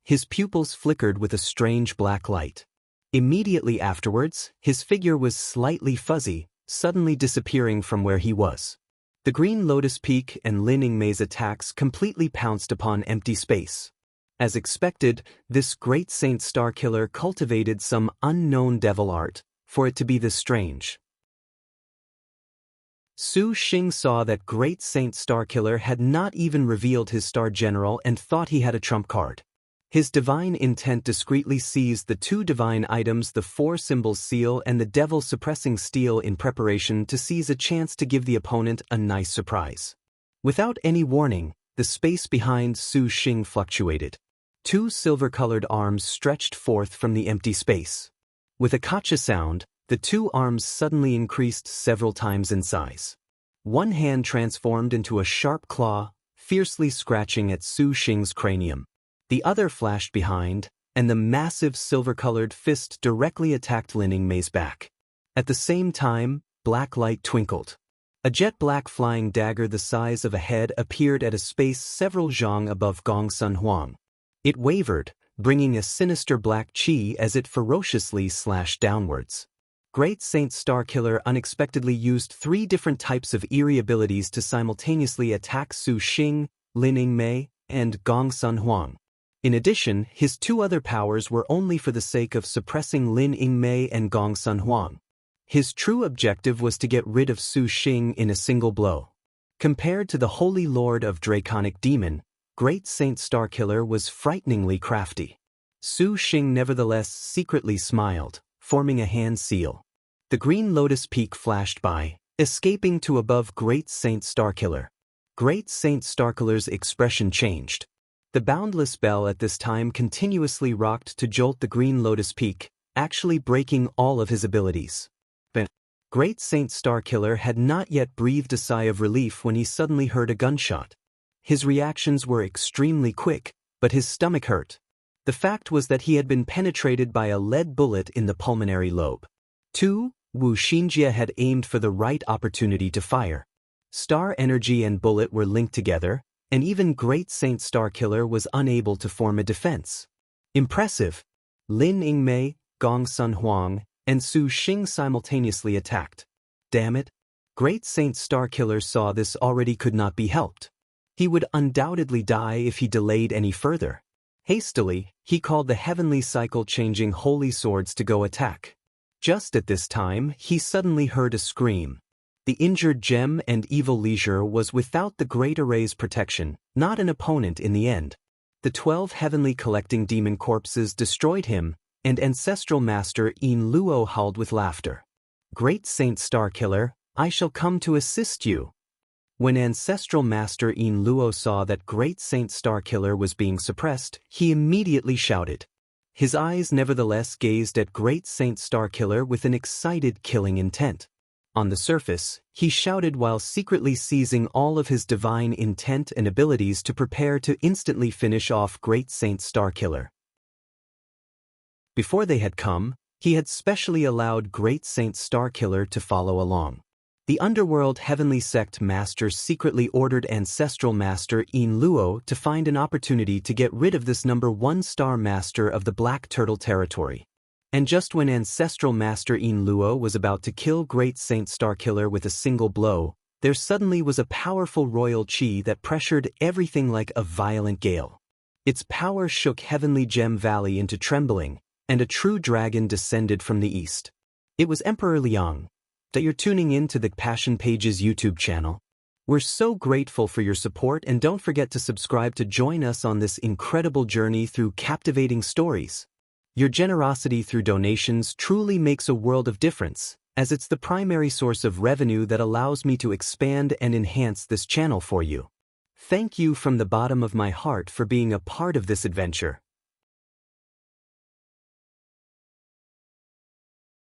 His pupils flickered with a strange black light. Immediately afterwards, his figure was slightly fuzzy, suddenly disappearing from where he was. The Green Lotus Peak and Lin Yingmei's attacks completely pounced upon empty space. As expected, this Great Saint Starkiller cultivated some unknown devil art, for it to be this strange. Su Xing saw that Great Saint Starkiller had not even revealed his Star General and thought he had a trump card. His divine intent discreetly seized the 2 divine items, the 4 symbols seal and the devil suppressing steel, in preparation to seize a chance to give the opponent a nice surprise. Without any warning, the space behind Su Xing fluctuated. 2 silver-colored arms stretched forth from the empty space. With a kacha sound, the 2 arms suddenly increased several times in size. One hand transformed into a sharp claw, fiercely scratching at Su Xing's cranium. The other flashed behind, and the massive silver-colored fist directly attacked Lin Yingmei's back. At the same time, black light twinkled. A jet-black flying dagger the size of a head appeared at a space several zhang above Gong Sun Huang. It wavered, bringing a sinister black qi as it ferociously slashed downwards. Great Saint Starkiller unexpectedly used 3 different types of eerie abilities to simultaneously attack Su Xing, Lin Yingmei, and Gong Sun Huang. In addition, his 2 other powers were only for the sake of suppressing Lin Yingmei and Gong Sun Huang. His true objective was to get rid of Su Xing in a single blow. Compared to the Holy Lord of Draconic Demon, Great Saint Starkiller was frighteningly crafty. Su Xing nevertheless secretly smiled, forming a hand seal. The green lotus peak flashed by, escaping to above Great Saint Starkiller. Great Saint Starkiller's expression changed. The boundless bell at this time continuously rocked to jolt the green lotus peak, actually breaking all of his abilities. But Great Saint Starkiller had not yet breathed a sigh of relief when he suddenly heard a gunshot. His reactions were extremely quick, but his stomach hurt. The fact was that he had been penetrated by a lead bullet in the pulmonary lobe. 2. Wu Xinjie had aimed for the right opportunity to fire. Star energy and bullet were linked together, and even Great Saint Starkiller was unable to form a defense. Impressive! Lin Yingmei, Gong Sun Huang, and Su Xing simultaneously attacked. Damn it! Great Saint Starkiller saw this already could not be helped. He would undoubtedly die if he delayed any further. Hastily, he called the heavenly cycle-changing holy swords to go attack. Just at this time, he suddenly heard a scream. The injured gem and evil leisure was without the great array's protection, not an opponent in the end. The 12 heavenly collecting demon corpses destroyed him, and ancestral master Yin Luo howled with laughter. Great Saint Starkiller, I shall come to assist you. When ancestral master Yin Luo saw that Great Saint Starkiller was being suppressed, he immediately shouted. His eyes nevertheless gazed at Great Saint Starkiller with an excited killing intent. On the surface, he shouted while secretly seizing all of his divine intent and abilities to prepare to instantly finish off Great Saint Starkiller. Before they had come, he had specially allowed Great Saint Starkiller to follow along. The underworld heavenly sect master secretly ordered ancestral master Yin Luo to find an opportunity to get rid of this number 1 star master of the Black Turtle territory. And just when ancestral master Yin Luo was about to kill Great Saint Starkiller with a single blow, there suddenly was a powerful royal qi that pressured everything like a violent gale. Its power shook Heavenly Gem Valley into trembling, and a true dragon descended from the east. It was Emperor Liang. That you're tuning in to the Passion Pages YouTube channel. We're so grateful for your support, and don't forget to subscribe to join us on this incredible journey through captivating stories. Your generosity through donations truly makes a world of difference, as it's the primary source of revenue that allows me to expand and enhance this channel for you. Thank you from the bottom of my heart for being a part of this adventure.